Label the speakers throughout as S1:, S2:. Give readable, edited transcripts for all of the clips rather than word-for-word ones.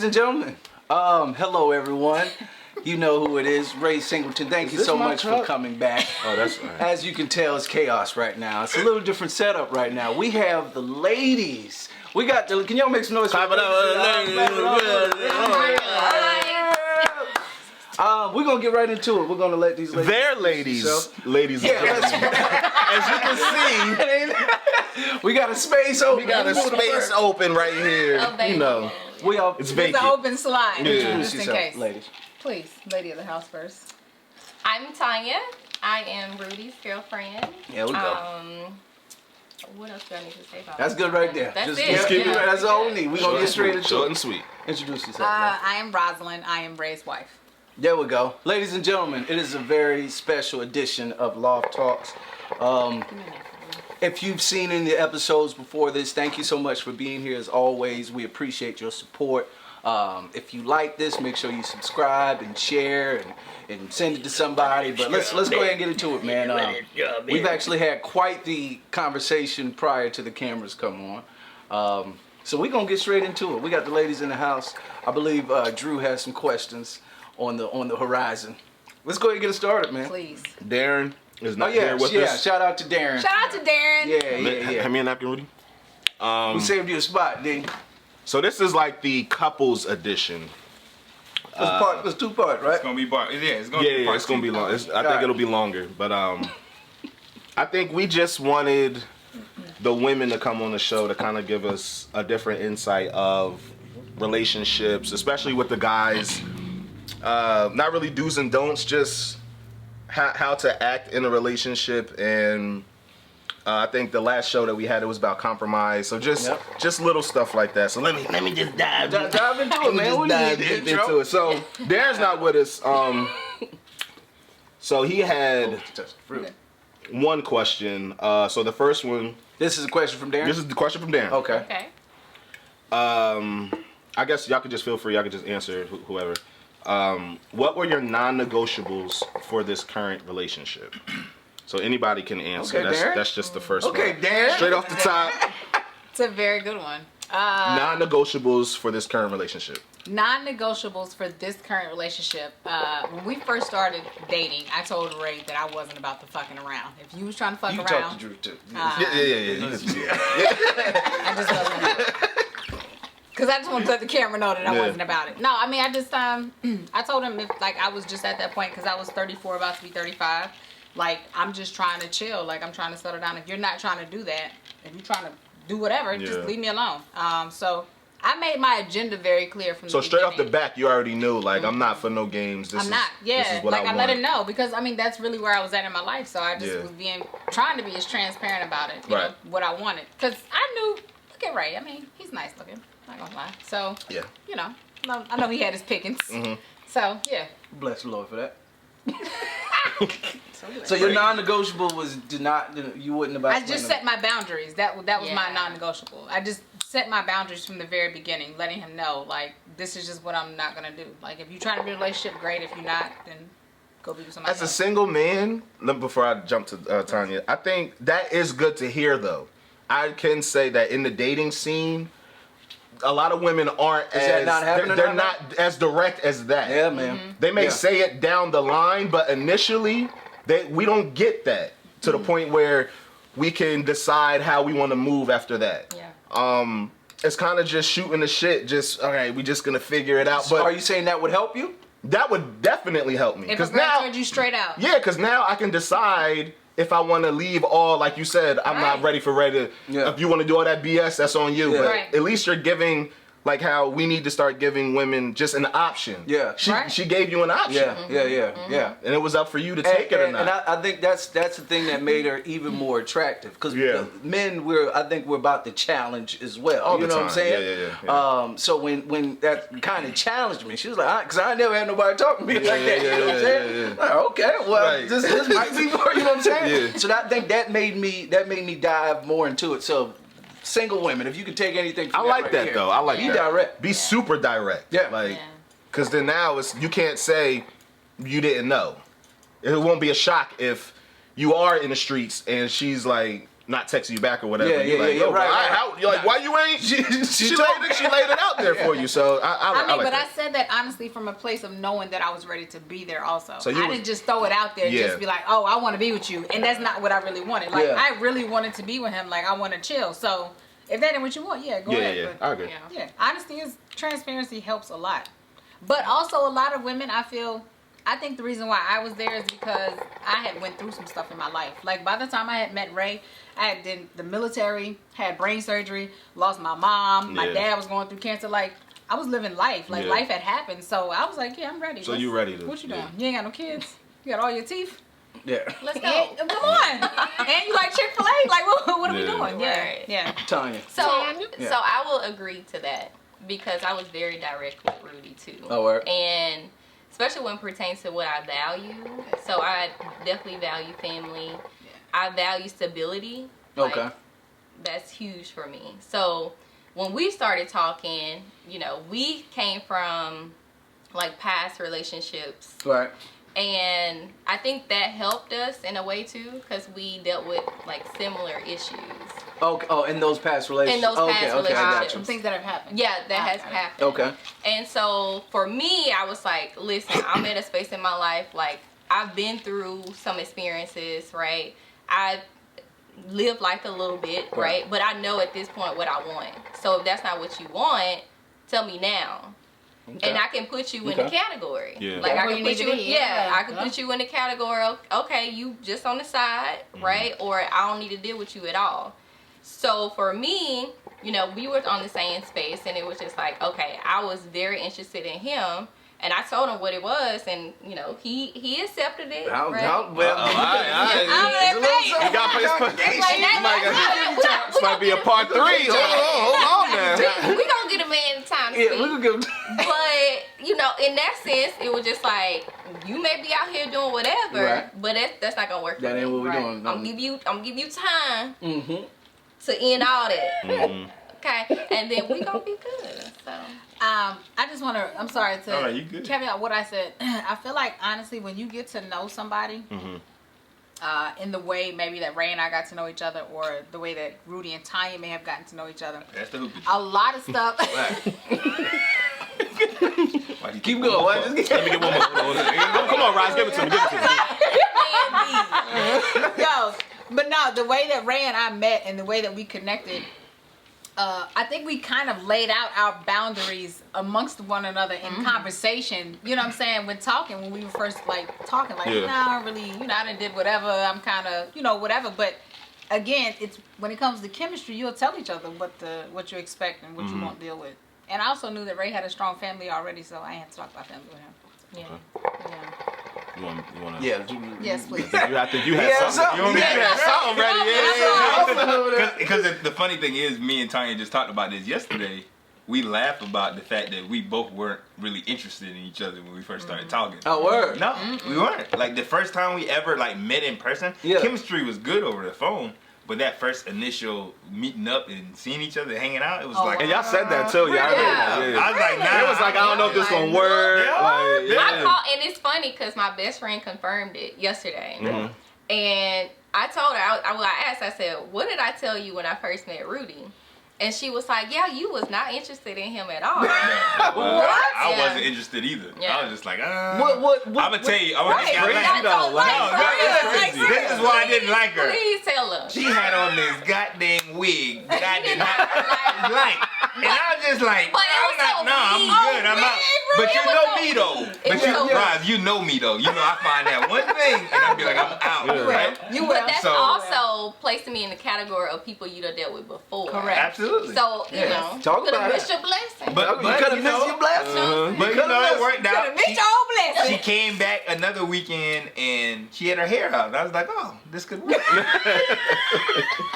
S1: and gentlemen, hello everyone. You know who it is, Ray Singleton. Thank you so much for coming back.
S2: Oh, that's right.
S1: As you can tell, it's chaos right now. It's a little different setup right now. We have the ladies. We got the. Can y'all make some noise?
S2: Clap it up.
S1: We're gonna get right into it. We're gonna let these ladies.
S2: They're ladies. Ladies and gentlemen. As you can see,
S1: we got a space open.
S2: we got a space open right here.
S3: Oh, baby.
S2: You know,
S1: We all.
S2: it's
S3: It's
S2: vacant.
S3: an open slide,
S2: Yeah.
S3: just in case.
S1: ladies.
S3: Please, lady of the house first.
S4: I'm Tanya. I am Rudy's girlfriend.
S1: Yeah, we go.
S4: What else do I need to say about
S1: That's good right there.
S4: That's
S1: Just
S4: it.
S1: keep it
S4: Yeah.
S1: right. That's all we need. We're gonna get straight into
S2: Short
S1: it.
S2: and sweet.
S1: Introduce yourself.
S3: I am Rosalind. I am Ray's wife.
S1: There we go. Ladies and gentlemen, it is a very special edition of Loft Talks. If you've seen any episodes before this, thank you so much for being here. As always, we appreciate your support. If you like this, make sure you subscribe and share and send it to somebody. But let's go ahead and get into it, man. We've actually had quite the conversation prior to the cameras come on. So we're gonna get straight into it. We got the ladies in the house. I believe Drew has some questions on the horizon. Let's go ahead and get it started, man.
S3: Please.
S2: Darren is not here with us.
S1: Shout out to Darren.
S3: Shout out to Darren.
S1: Yeah.
S2: Hand me a napkin, Rudy.
S1: We saved you a spot, didn't you?
S2: So this is like the couples edition.
S1: It's two part, right?
S5: It's gonna be bar. Yeah, it's gonna
S2: Yeah,
S5: be.
S2: it's gonna be long. I
S1: Got
S2: think
S1: it.
S2: it'll be longer, but I think we just wanted the women to come on the show to kind of give us a different insight of relationships, especially with the guys. Not really do's and don'ts, just how to act in a relationship. And I think the last show that we had, it was about compromise. So just little stuff like that. So let me just dive
S1: Dive into it, man. What do you
S2: dive
S1: need,
S2: deep
S1: intro?
S2: into it. So Darren's not with us. So he had one question. So the first one.
S1: This is a question from Darren?
S2: This is the question from Darren.
S1: Okay.
S4: Okay.
S2: I guess y'all could just feel free. Y'all could just answer whoever. What were your non-negotiables for this current relationship? So anybody can answer.
S1: Okay, Darren.
S2: That's just the first one.
S1: Okay, Darren.
S2: Straight off the top.
S3: It's a very good one.
S2: Non-negotiables for this current relationship.
S3: Non-negotiables for this current relationship. When we first started dating, I told Ray that I wasn't about to fucking around. If you was trying to fuck
S1: You
S3: around,
S1: talk to Drew too.
S2: Yeah.
S3: I just wasn't. Because I just want to let the camera know that I wasn't about it. No, I mean, I just, I told him if, like, I was just at that point, because I was 34, about to be 35. Like, I'm just trying to chill. Like, I'm trying to settle down. If you're not trying to do that, if you're trying to do whatever, just leave me alone. So I made my agenda very clear from the beginning.
S2: So straight off the back, you already knew, like, I'm not for no games. This
S3: I'm not. Yeah,
S2: This is what
S3: like I
S2: want.
S3: let him know, because I mean that's really where I was at in my life. So I just
S2: Yeah.
S3: was trying to be as transparent about it, you know, what I wanted. Because I knew, look at Ray. I mean, he's nice looking. Not gonna lie. So
S2: Yeah.
S3: you know, I know he had his pickings. So yeah.
S1: Bless the Lord for that. So your non-negotiable was you wouldn't about.
S3: I just set my boundaries. That was my
S4: Yeah.
S3: non-negotiable. I just set my boundaries from the very beginning, letting him know, like, this is just what I'm not gonna do. Like, if you're trying to be in a relationship, great. If you're not, then go be with somebody
S2: As a
S3: else.
S2: single man, before I jump to Tanya, I think that is good to hear, though. I can say that in the dating scene, a lot of women aren't
S1: that not happening
S2: they're
S1: right
S2: not as direct as that.
S1: Yeah, man.
S2: They may
S1: Yeah.
S2: say it down the line, but initially, we don't get that to the point where we can decide how we want to move after that.
S3: Yeah.
S2: It's kind of just shooting the shit. Just all right, we just gonna figure it out.
S1: So
S2: But
S1: are you saying that would help you?
S2: that would definitely help me
S3: If a girl told you straight out.
S2: yeah, because now I can decide if I want to leave all, like you said, I'm not ready.
S1: Yeah.
S2: If you want to do all that BS, that's on you.
S1: Yeah.
S2: But
S3: Right.
S2: at least you're giving, like how we need to start giving women just an option.
S1: Yeah.
S2: She gave you an option.
S1: Yeah.
S2: And it was up for you to take it or not.
S1: And I think that's the thing that made her even more attractive, because men, I think we're about the challenge as well.
S2: All
S1: you
S2: the
S1: know what I'm
S2: time.
S1: saying?
S2: Yeah.
S1: So when that kind of challenged me, she was like, because I never had nobody talk to me like that. You know what I'm saying? Like, okay, well,
S2: Right.
S1: this might be more. You know what I'm saying?
S2: Yeah.
S1: So I think that made me dive more into it. So single women, if you could take anything from
S2: I like
S1: right
S2: that
S1: here,
S2: though. I like
S1: be
S2: that.
S1: direct.
S2: Be super direct.
S1: Yeah.
S2: Like,
S3: Yeah.
S2: because then now you can't say you didn't know. It won't be a shock if you are in the streets and she's like, not texting you back or whatever.
S1: Yeah,
S2: you're
S1: yeah,
S2: like,
S1: yeah,
S2: yo,
S1: right,
S2: why-
S1: right.
S2: how- you're like, why you ain't? She laid it out there for you. So I
S3: I mean,
S2: like
S3: but
S2: that.
S3: I said that honestly from a place of knowing that I was ready to be there also.
S2: So you
S3: I
S2: was-
S3: didn't just throw it out there,
S2: Yeah.
S3: just be like, oh, I want to be with you. And that's not what I really wanted. Like,
S1: Yeah.
S3: I really wanted to be with him. Like, I want to chill. So, if that ain't what you want, yeah, go ahead.
S2: Yeah.
S3: But,
S2: I agree.
S3: yeah, honesty is, transparency helps a lot. But also a lot of women, I think the reason why I was there is because I had went through some stuff in my life. Like, by the time I had met Ray, I had did the military, had brain surgery, lost my mom, my
S2: Yeah.
S3: dad was going through cancer. Like, I was living life. Like,
S2: Yeah.
S3: life had happened. So I was like, yeah, I'm ready.
S2: So you ready to?
S3: What you doing?
S2: yeah.
S3: You ain't got no kids? You got all your teeth?
S1: Yeah.
S4: Let's go.
S3: Come on. And you like Chick-fil-A? Like, what are we
S2: Yeah.
S3: doing? Yeah.
S4: Right.
S3: Yeah.
S1: Tanya.
S4: So,
S1: Yeah.
S4: so I will agree to that because I was very direct with Rudy too.
S1: Oh, word.
S4: And especially when it pertains to what I value. So I definitely value family. I value stability. Like,
S1: Okay.
S4: that's huge for me. So when we started talking, you know, we came from like past relationships.
S1: Right.
S4: And I think that helped us in a way too, because we dealt with like similar issues.
S1: Okay. Oh, in those past relationships.
S4: In those past
S1: okay, I got
S4: relationships.
S1: you.
S3: Some things that have happened.
S4: Yeah, that has happened.
S1: Okay.
S4: And so for me, I was like, listen, I'm at a space in my life, like I've been through some experiences, right? I've lived life a little bit, right? But I know at this point what I want. So if that's not what you want, tell me now.
S1: Okay.
S4: And I can put you in
S1: Okay.
S4: the category.
S2: Yeah.
S4: Like
S3: That's
S4: I
S3: where
S4: can
S3: you
S4: put
S3: need to
S4: you in,
S3: be,
S4: yeah,
S3: yeah.
S4: I can put you in the category of, okay, you just on the side, right? Or I don't need to deal with you at all. So for me, you know, we were on the same space and it was just like, okay, I was very interested in him and I told him what it was and, you know, he accepted it.
S1: Well,
S4: right?
S1: well,
S3: I'm
S2: You got to
S4: Like,
S2: This might be a part 3. Hold on now.
S4: we gonna get a man time to
S1: Yeah,
S4: speak.
S1: we could give.
S4: But you know, in that sense, it was just like you may be out here doing whatever,
S1: Right.
S4: but that's not gonna work.
S1: That
S4: for
S1: ain't
S4: me.
S1: what we
S3: Right.
S1: doing.
S4: I'm give you time
S1: Mm-hmm.
S4: to end all that.
S2: Mhm.
S4: Okay, and then we gonna be good. So
S3: I just want to, I'm sorry to
S2: All right, you good.
S3: caveat what I said. I feel like, honestly, when you get to know somebody,
S2: Mhm.
S3: in the way maybe that Ray and I got to know each other, or the way that Rudy and Tanya may have gotten to know each other,
S5: That's the hoopage.
S3: a lot of stuff.
S5: Why you
S1: Keep going. What?
S2: Let me get one more. Come on, Roz, give it to me. Give it to me.
S3: Yo, but no, the way that Ray and I met and the way that we connected, I think we kind of laid out our boundaries amongst one another in conversation. You know what I'm saying? When talking, when we were first like talking, like,
S2: Yeah.
S3: nah, really, you know, I done did whatever. I'm kind of, you know, whatever. But again, it's when it comes to chemistry, you'll tell each other what you expect and what you won't deal with. And I also knew that Ray had a strong family already, so I ain't had to talk about family with him.
S4: yeah.
S3: Yeah.
S2: You want to?
S1: Yeah.
S3: Yes, please.
S2: You had
S1: Yeah,
S2: something.
S1: something.
S2: You had something ready. Yeah.
S5: Because the funny thing is, me and Tanya just talked about this yesterday. We laughed about the fact that we both weren't really interested in each other when we first started talking.
S1: Oh, word.
S5: No, we weren't. Like the first time we ever like met in person,
S1: Yeah.
S5: chemistry was good over the phone. But that first initial meeting up and seeing each other, hanging out, it was like,
S2: And y'all said that too. Yeah, I remember. Yeah.
S5: I was like, nah.
S2: It was like, I don't know if this gonna work.
S5: Yeah.
S2: Like,
S5: Yeah.
S4: I called, and it's funny because my best friend confirmed it yesterday.
S2: Mhm.
S4: And I told her, I asked, I said, what did I tell you when I first met Rudy? And she was like, yeah, you was not interested in him at all.
S5: Well, I
S4: Yeah.
S5: wasn't interested either.
S4: Yeah.
S5: I was just like,
S1: What?
S5: I'm gonna tell you. I'm
S3: Right.
S5: gonna
S2: Crazy
S4: I
S2: though,
S4: told
S2: like-
S4: Mike,
S5: No,
S4: right?
S5: it's
S4: Like,
S5: crazy. This is why I didn't like her.
S4: Please tell her.
S5: She had on this goddamn wig that I did not like. And I was just like,
S4: But it was
S5: I'm not,
S4: so
S5: no, I'm
S4: mean.
S5: good. I'm out. But
S4: It
S5: you
S4: was
S5: know
S4: so
S5: me though.
S4: mean. It
S5: But
S4: was
S5: you,
S4: so mean.
S5: Roz, you know me though. You know I find that one thing and I'll be like, I'm out.
S2: Yeah.
S5: Right?
S3: You
S4: But
S3: will.
S4: that's
S5: So-
S4: also placing me in the category of people you done dealt with before.
S3: Correct.
S5: Absolutely.
S4: So, you know,
S1: Talk
S4: could
S1: about
S4: have
S1: it.
S4: missed your blessing.
S5: But
S1: You could have
S5: you
S1: missed
S5: know,
S1: your blessing.
S5: but you know it worked out.
S3: Missed your own blessing.
S5: She came back another weekend and she had her hair out. And I was like, oh, this could work.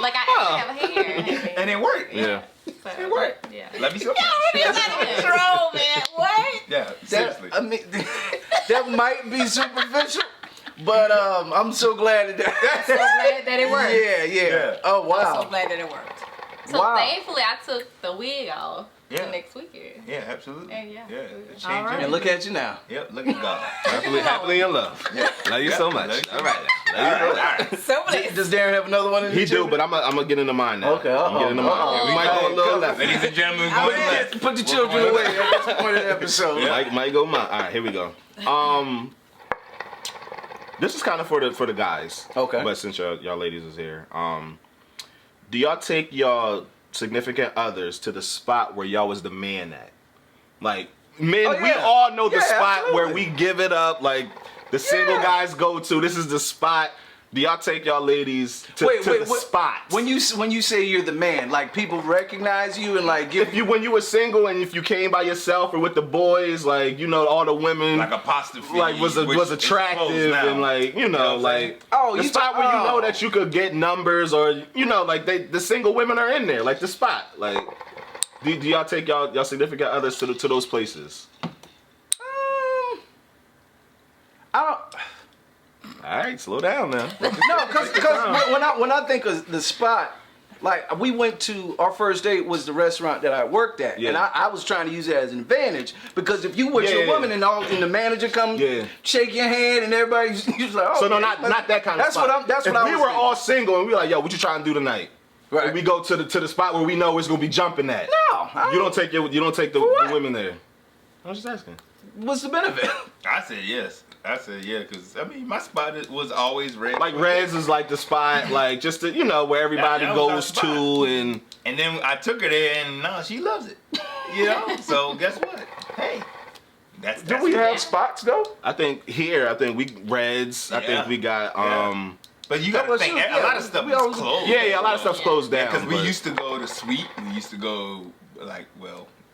S4: Like I actually have a hair.
S5: And it worked.
S2: Yeah.
S4: It
S5: worked.
S4: Yeah.
S5: Let me see.
S3: Control, man. What?
S5: Yeah, seriously.
S1: I mean, that might be superficial, but I'm so glad that.
S3: So glad that it worked.
S1: Yeah.
S5: Yeah.
S1: Oh
S3: I'm
S1: wow.
S3: so glad that it worked.
S4: So
S1: Wow.
S4: thankfully I took the wig off
S5: Yeah.
S4: the next weekend.
S5: Yeah, absolutely.
S4: And yeah.
S5: It changed
S3: All right.
S5: everything.
S1: And look at you now.
S5: Yep, look at God.
S2: Happily in love. Love you so much.
S5: Love you.
S2: All right.
S5: All right.
S3: So blessed.
S1: Does Darren have another one? In
S2: He
S1: the
S2: do,
S1: chamber?
S2: but I'm gonna get into mine now.
S1: Okay,
S2: I'm getting into mine. We might go a little left.
S5: Ladies and gentlemen,
S3: All
S5: going
S3: right.
S5: left.
S1: Put the children away at this point of the episode.
S2: Might go mine. All right, here we go. This is kind of for the guys.
S1: Okay.
S2: But since y'all ladies is here, do y'all take y'all significant others to the spot where y'all was the man at? Like men,
S1: Oh, yeah.
S2: we all know the
S1: Yeah,
S2: spot
S1: absolutely.
S2: where we give it up. Like the single guys go to. This is the spot. Do y'all take y'all ladies to the spot?
S1: When you say you're the man, like people recognize you and like give
S2: If when you were single and if you came by yourself or with the boys, like all the women
S5: Like apostrophe.
S2: like was
S5: which is
S2: attractive
S5: closed now.
S2: and like
S5: know what I'm saying?
S2: like
S1: Oh,
S2: the
S1: you
S2: spot
S1: ta-
S2: where you
S1: oh.
S2: know that you could get numbers or like the single women are in there, like the spot. Like do y'all take y'all significant others to those places?
S1: I don't.
S2: All right, slow down now.
S1: No, because when I think of the spot, like we went to our first date was the restaurant that I worked at,
S2: Yeah.
S1: and I was trying to use it as an advantage because if you with
S2: Yeah,
S1: your
S2: yeah.
S1: woman and the manager come shake your hand and everybody's like, oh,
S2: So no, not that kind of
S1: that's
S2: spot.
S1: That's
S2: if
S1: what I
S2: we
S1: was
S2: were
S1: thinking.
S2: all single and we were like, yo, what you trying to do tonight?
S1: Right.
S2: And we go to the spot where we know it's gonna be jumping at.
S1: No, I
S2: You don't take the
S1: what?
S2: women there. I was just asking.
S1: What's the benefit?
S5: I said yes. I said yeah, because I mean my spot was always red.
S2: Like Reds is like the spot, like just to, where everybody
S5: That was our
S2: goes
S5: spot.
S2: to and
S5: And then I took her there, and now she loves it. So guess what? Hey, that's
S1: Do we have
S4: Yeah.
S1: spots though?
S2: I think we Reds. I
S5: Yeah.
S2: think we got
S5: Yeah. But you
S1: That
S5: gotta
S1: was
S5: think
S1: true,
S5: a lot of
S1: yeah.
S5: stuff
S1: We
S5: is
S1: always-
S5: closed.
S2: yeah, a lot of stuff's closed down.
S5: Because we
S2: but-
S5: used to go to Sweet. We used to go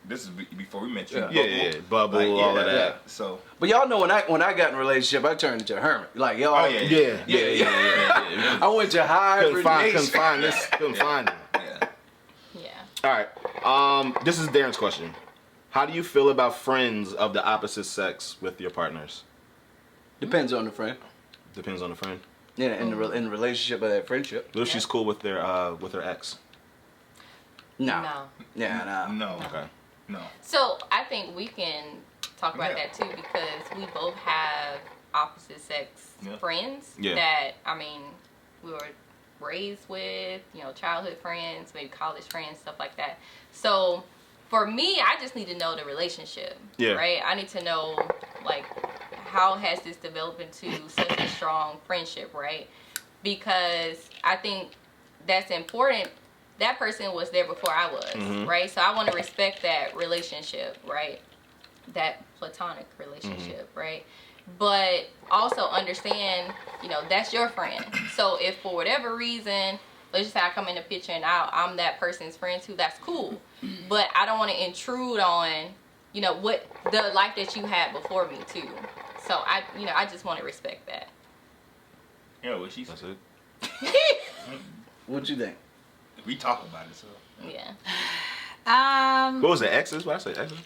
S5: this is before we met you.
S1: Yeah.
S2: Bubble, all of that.
S5: Yeah. So
S1: But y'all know when I got in a relationship, I turned into a hermit. Like y'all,
S5: Oh, yeah.
S2: Yeah.
S1: I went to
S2: Couldn't
S1: hibernation.
S2: find it.
S5: yeah.
S4: Yeah.
S2: All right. This is Darren's question. How do you feel about friends of the opposite sex with your partners?
S1: Depends on the friend.
S2: Depends on the friend.
S1: Yeah, in the relationship or that friendship.
S2: What if she's cool with her ex?
S1: No.
S4: No.
S1: Yeah, no.
S5: No.
S2: Okay.
S5: No.
S4: So I think we can talk about
S5: Yeah.
S4: that too because we both have opposite sex
S5: Yeah.
S4: friends
S2: Yeah.
S4: that we were raised with, childhood friends, maybe college friends, stuff like that. So for me, I just need to know the relationship.
S2: Yeah.
S4: Right? I need to know like how has this developed into such a strong friendship, right? Because I think that's important. That person was there before I was, right? So I want to respect that relationship, right? That platonic relationship, right? But also understand, that's your friend. So if for whatever reason, let's just say I come in the picture and I'm that person's friend too, that's cool. But I don't want to intrude on, what the life that you had before me too. So I just want to respect that.
S5: Yeah, what she
S2: That's
S5: said.
S2: it.
S1: What you think?
S5: We talk about it, so.
S4: Yeah.
S2: What was it? Exes? What I say? Exes?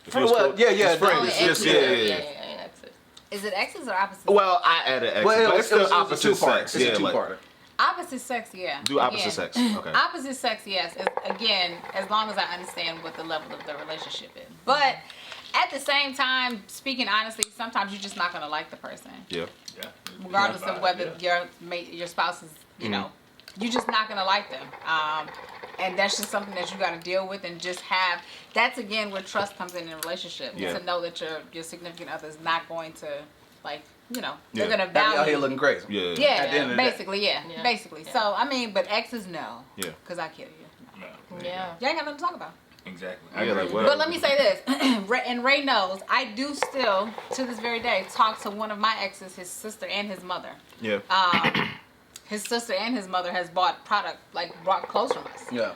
S2: If
S1: For
S2: it was
S1: what?
S2: close-
S1: Yeah,
S2: it's friends.
S4: Oh,
S2: Yes,
S4: exes.
S2: yeah.
S4: Exes.
S3: Is it exes or opposites?
S2: Well, I added exes,
S1: Well,
S2: but it's still
S1: it was
S2: opposite
S1: a two-parter.
S2: sex.
S1: It's
S2: Yeah,
S1: a two-parter.
S3: Opposite sex, yeah.
S2: do opposite
S3: Again.
S2: sex. Okay.
S3: Opposite sex, yes. Again, as long as I understand what the level of the relationship is. But at the same time, speaking honestly, sometimes you're just not going to like the person.
S2: Yeah.
S5: Yeah.
S3: Regardless
S5: Yeah.
S3: of whether your spouse is, you're just not going to like them. And that's just something that you got to deal with and just have. That's, again, where trust comes in a relationship.
S2: Yeah.
S3: To know that your significant other is not going to, like, they're
S2: Yeah.
S3: going to
S1: Now y'all here
S3: value.
S1: looking crazy.
S2: Yeah.
S1: At the
S3: Yeah,
S1: end of the day.
S3: basically, yeah.
S4: Yeah.
S3: Basically.
S4: Yeah.
S3: So, but exes, no.
S2: Yeah.
S3: Because I kill you.
S5: No.
S4: Yeah.
S3: You ain't got nothing to talk about.
S5: Exactly.
S2: I get like what?
S3: But let me say this, and Ray knows, I do still, to this very day, talk to one of my exes, his sister and his mother.
S2: Yeah.
S3: His sister and his mother has bought brought clothes from us.
S1: Yeah.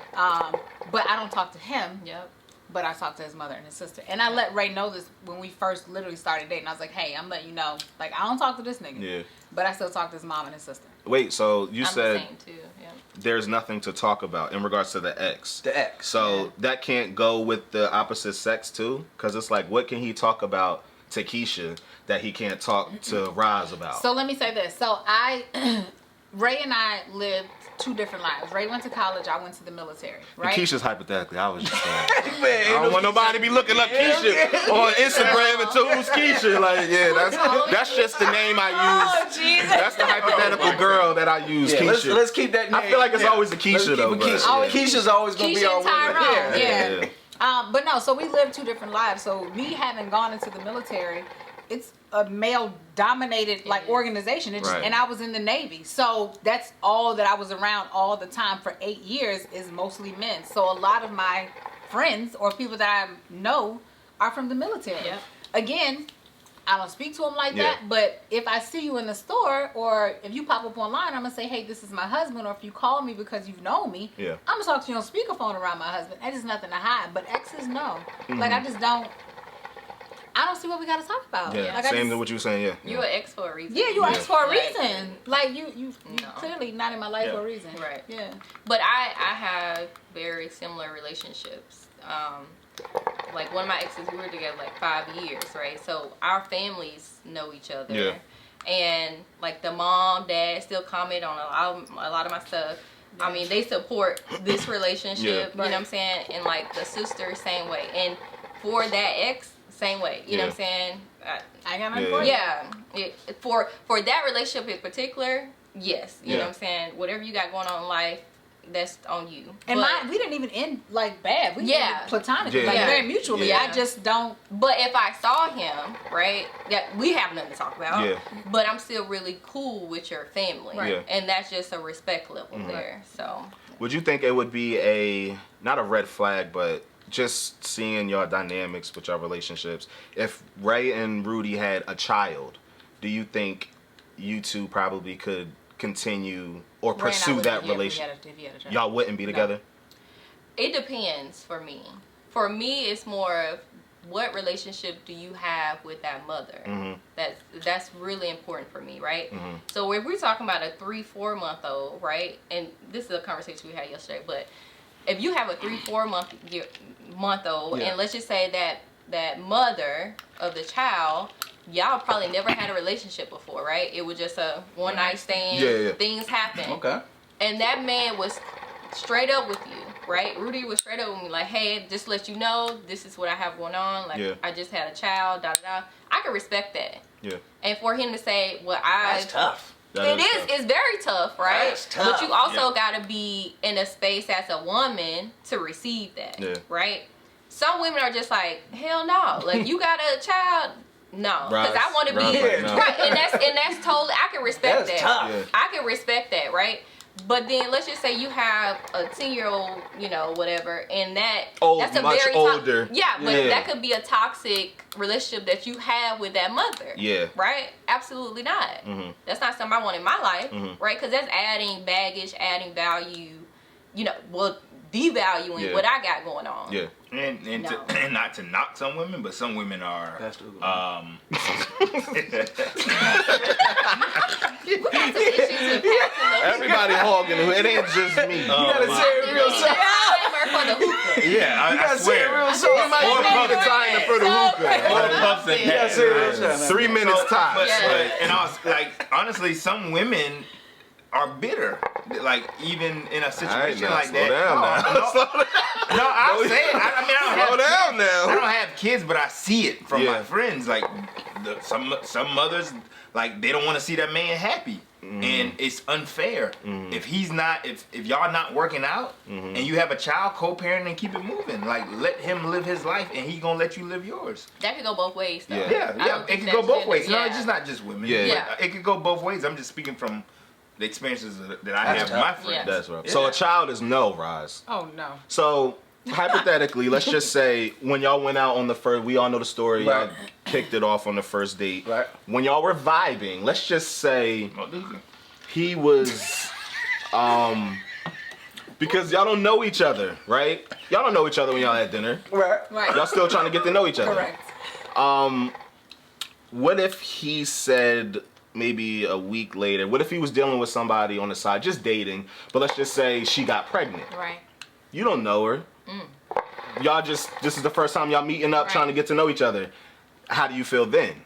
S3: But I don't talk to him,
S4: Yep.
S3: but I talk to his mother and his sister. And I let Ray know this when we first literally started dating. I was like, hey, I'm letting you know, like, I don't talk to this nigga.
S2: Yeah.
S3: But I still talk to his mom and his sister.
S2: Wait, so you
S4: I'm
S2: said
S4: the same too. Yeah.
S2: there's nothing to talk about in regards to the ex.
S1: The ex.
S2: So that can't go with the opposite sex too? Because it's like, what can he talk about to Keisha that he can't talk to Roz about?
S3: So let me say this. So Ray and I lived 2 different lives. Ray went to college. I went to the military. Right.
S2: Keisha's hypothetically. I was just saying.
S1: Man,
S2: I don't want nobody to be looking up Keisha on Instagram and who's Keisha. Like, yeah, that's just the name I use.
S3: Oh Jesus.
S2: That's the hypothetical girl that I use,
S1: Yeah,
S2: Keisha.
S1: let's keep that name.
S2: I feel like it's always a
S1: Let's
S2: Keisha
S1: keep
S2: though.
S1: it
S2: But,
S1: Keisha.
S3: Always
S1: Keisha's always gonna be
S3: Keisha
S1: our
S3: and Tyrone.
S1: winner.
S3: Yeah. But no, so we lived 2 different lives. So me having gone into the military, it's a male-dominated like organization. It just,
S2: Right.
S3: and I was in the Navy, so that's all that I was around all the time for 8 years is mostly men. So a lot of my friends or people that I know are from the military.
S4: Yep.
S3: Again, I don't speak to them like
S2: Yeah.
S3: that, but if I see you in the store or if you pop up online, I'm gonna say, hey, this is my husband. Or if you call me because you've known me,
S2: Yeah.
S3: I'm gonna talk to you on speakerphone around my husband. That is nothing to hide. But exes, no. Like I just don't. I don't see what we gotta talk about.
S2: yeah,
S3: Like,
S2: same to what you were saying. Yeah.
S4: You an ex for a reason.
S3: Yeah, you
S2: Yeah.
S3: asked for a
S4: Right.
S3: reason. Like you
S4: No.
S3: clearly not in my life
S2: Yeah.
S3: for a reason.
S4: Right.
S3: Yeah.
S4: But I have very similar relationships. Like one of my exes, we were together like 5 years, right? So our families know each other.
S2: Yeah.
S4: And like the mom, dad still comment on a lot of my stuff. I mean, they support this relationship,
S2: Yeah.
S4: you know what I'm saying? And like the sister, same way. And for that ex, same way, you know what I'm saying?
S3: I got nothing
S2: Yeah.
S3: for you.
S4: Yeah, for that relationship in particular, yes, you know
S2: Yeah.
S4: what I'm saying. Whatever you got going on in life, that's on you.
S3: And
S4: But-
S3: we didn't even end like bad. We
S4: Yeah.
S3: ended platonically,
S2: Yeah.
S3: like
S4: Yeah.
S3: very mutually.
S4: Yeah.
S3: I just don't.
S4: But if I saw him, right, that we have nothing to talk about.
S2: Yeah.
S4: But I'm still really cool with your family,
S2: Right. Yeah.
S4: and that's just a respect level there. So
S2: Would you think it would be not a red flag, but just seeing your dynamics with your relationships? If Ray and Rudy had a child, do you think you two probably could continue or
S3: Ray and I
S2: pursue
S3: wouldn't
S2: that
S3: be if we
S2: relationship?
S3: had a- if he had a child.
S2: Y'all wouldn't be together?
S4: it depends for me. For me, it's more of what relationship do you have with that mother?
S2: Mhm.
S4: That's really important for me, right?
S2: Mhm.
S4: So if we're talking about a 3-4 month old, right? And this is a conversation we had yesterday, but if you have a 3-4 month old,
S1: Yeah.
S4: and let's just say that mother of the child, y'all probably never had a relationship before, right? It was just a one night stand.
S2: Yeah, yeah.
S4: Things happen.
S1: Okay.
S4: And that man was straight up with you, right? Rudy was straight up with me, like, hey, just let you know, this is what I have going on. Like,
S2: Yeah.
S4: I just had a child, da da da. I can respect that.
S2: Yeah.
S4: And for him to say, well,
S1: That's tough.
S2: That
S4: it is.
S2: tough.
S4: It's very tough, right?
S1: That's tough.
S4: But you also
S5: Yeah.
S4: got to be in a space as a woman to receive that,
S2: Yeah.
S4: right? Some women are just like, hell no. Like, you got a child? No. Because I want to be...
S2: Right, no.
S4: Right, and that's totally... I can respect
S1: That's
S4: that.
S1: tough.
S2: Yeah.
S4: I can respect that, right? But then let's just say you have a 10-year-old, you know, whatever, and that's a
S2: much
S4: very
S2: older.
S4: yeah, but
S2: Yeah.
S4: that could be a toxic relationship that you have with that mother.
S2: Yeah.
S4: Right? Absolutely not.
S2: Mhm.
S4: That's not something I want in my life,
S2: Mhm.
S4: right? Because that's adding baggage, adding value, you know, well, devaluing
S2: Yeah.
S4: what I got going on.
S2: Yeah.
S5: And
S4: No.
S5: and not to knock some women, but some women are
S1: That's the-
S4: We got some issues with passing the
S2: Everybody hogging it. It ain't just me.
S1: You gotta
S5: my-
S1: say it real soft.
S4: disclaimer for the hookah.
S5: yeah,
S1: You
S5: I
S1: gotta say it
S5: swear.
S1: real soft.
S2: It might
S5: Or
S2: be
S5: puff
S2: the
S5: it.
S2: time for the hookah.
S5: Or puffs and
S1: You gotta say it real
S5: passes.
S1: soft.
S2: 3 minutes
S5: So,
S2: tops.
S4: Yeah.
S5: and I was like, honestly, some women are bitter. Like even in a situation like
S2: slow
S5: that.
S2: down now.
S5: No, I'm saying. I mean, I don't
S2: Slow
S5: have
S2: down
S5: kids. I
S2: now.
S5: don't have kids, but I see it from
S2: Yeah.
S5: my friends. Like some mothers, like they don't want to see that man happy, and it's unfair. If he's not, if y'all not working out, and you have a child, co-parent, and keep it moving. Like let him live his life, and he gonna let you live yours.
S4: That could go both ways, though.
S2: Yeah.
S5: Yeah,
S4: I
S5: yeah.
S4: don't
S5: It
S4: think
S5: could go
S4: that's
S5: both ways.
S4: gender-
S5: No,
S4: yeah.
S5: it's just not just women.
S2: Yeah.
S4: Yeah.
S5: But it could go both ways. I'm just speaking from the experiences that I have with my friends.
S4: Yeah.
S2: That's right.
S5: Yeah.
S2: So a child is no, Roz.
S3: Oh no.
S2: So hypothetically, let's just say when y'all went out on the first, we all know the story.
S1: Right.
S2: Y'all kicked it off on the first date.
S1: Right.
S2: When y'all were vibing, let's just say
S5: Oh, this is-
S2: he was, because y'all don't know each other, right? Y'all don't know each other when y'all at dinner.
S1: Right.
S3: Right.
S2: Y'all still trying to get to know each other.
S3: Correct.
S2: What if he said maybe a week later? What if he was dealing with somebody on the side, just dating? But let's just say she got pregnant.
S3: Right.
S2: You don't know her. Y'all just, this is the first time y'all meeting up,
S3: Right.
S2: trying to get to know each other. How do you feel then?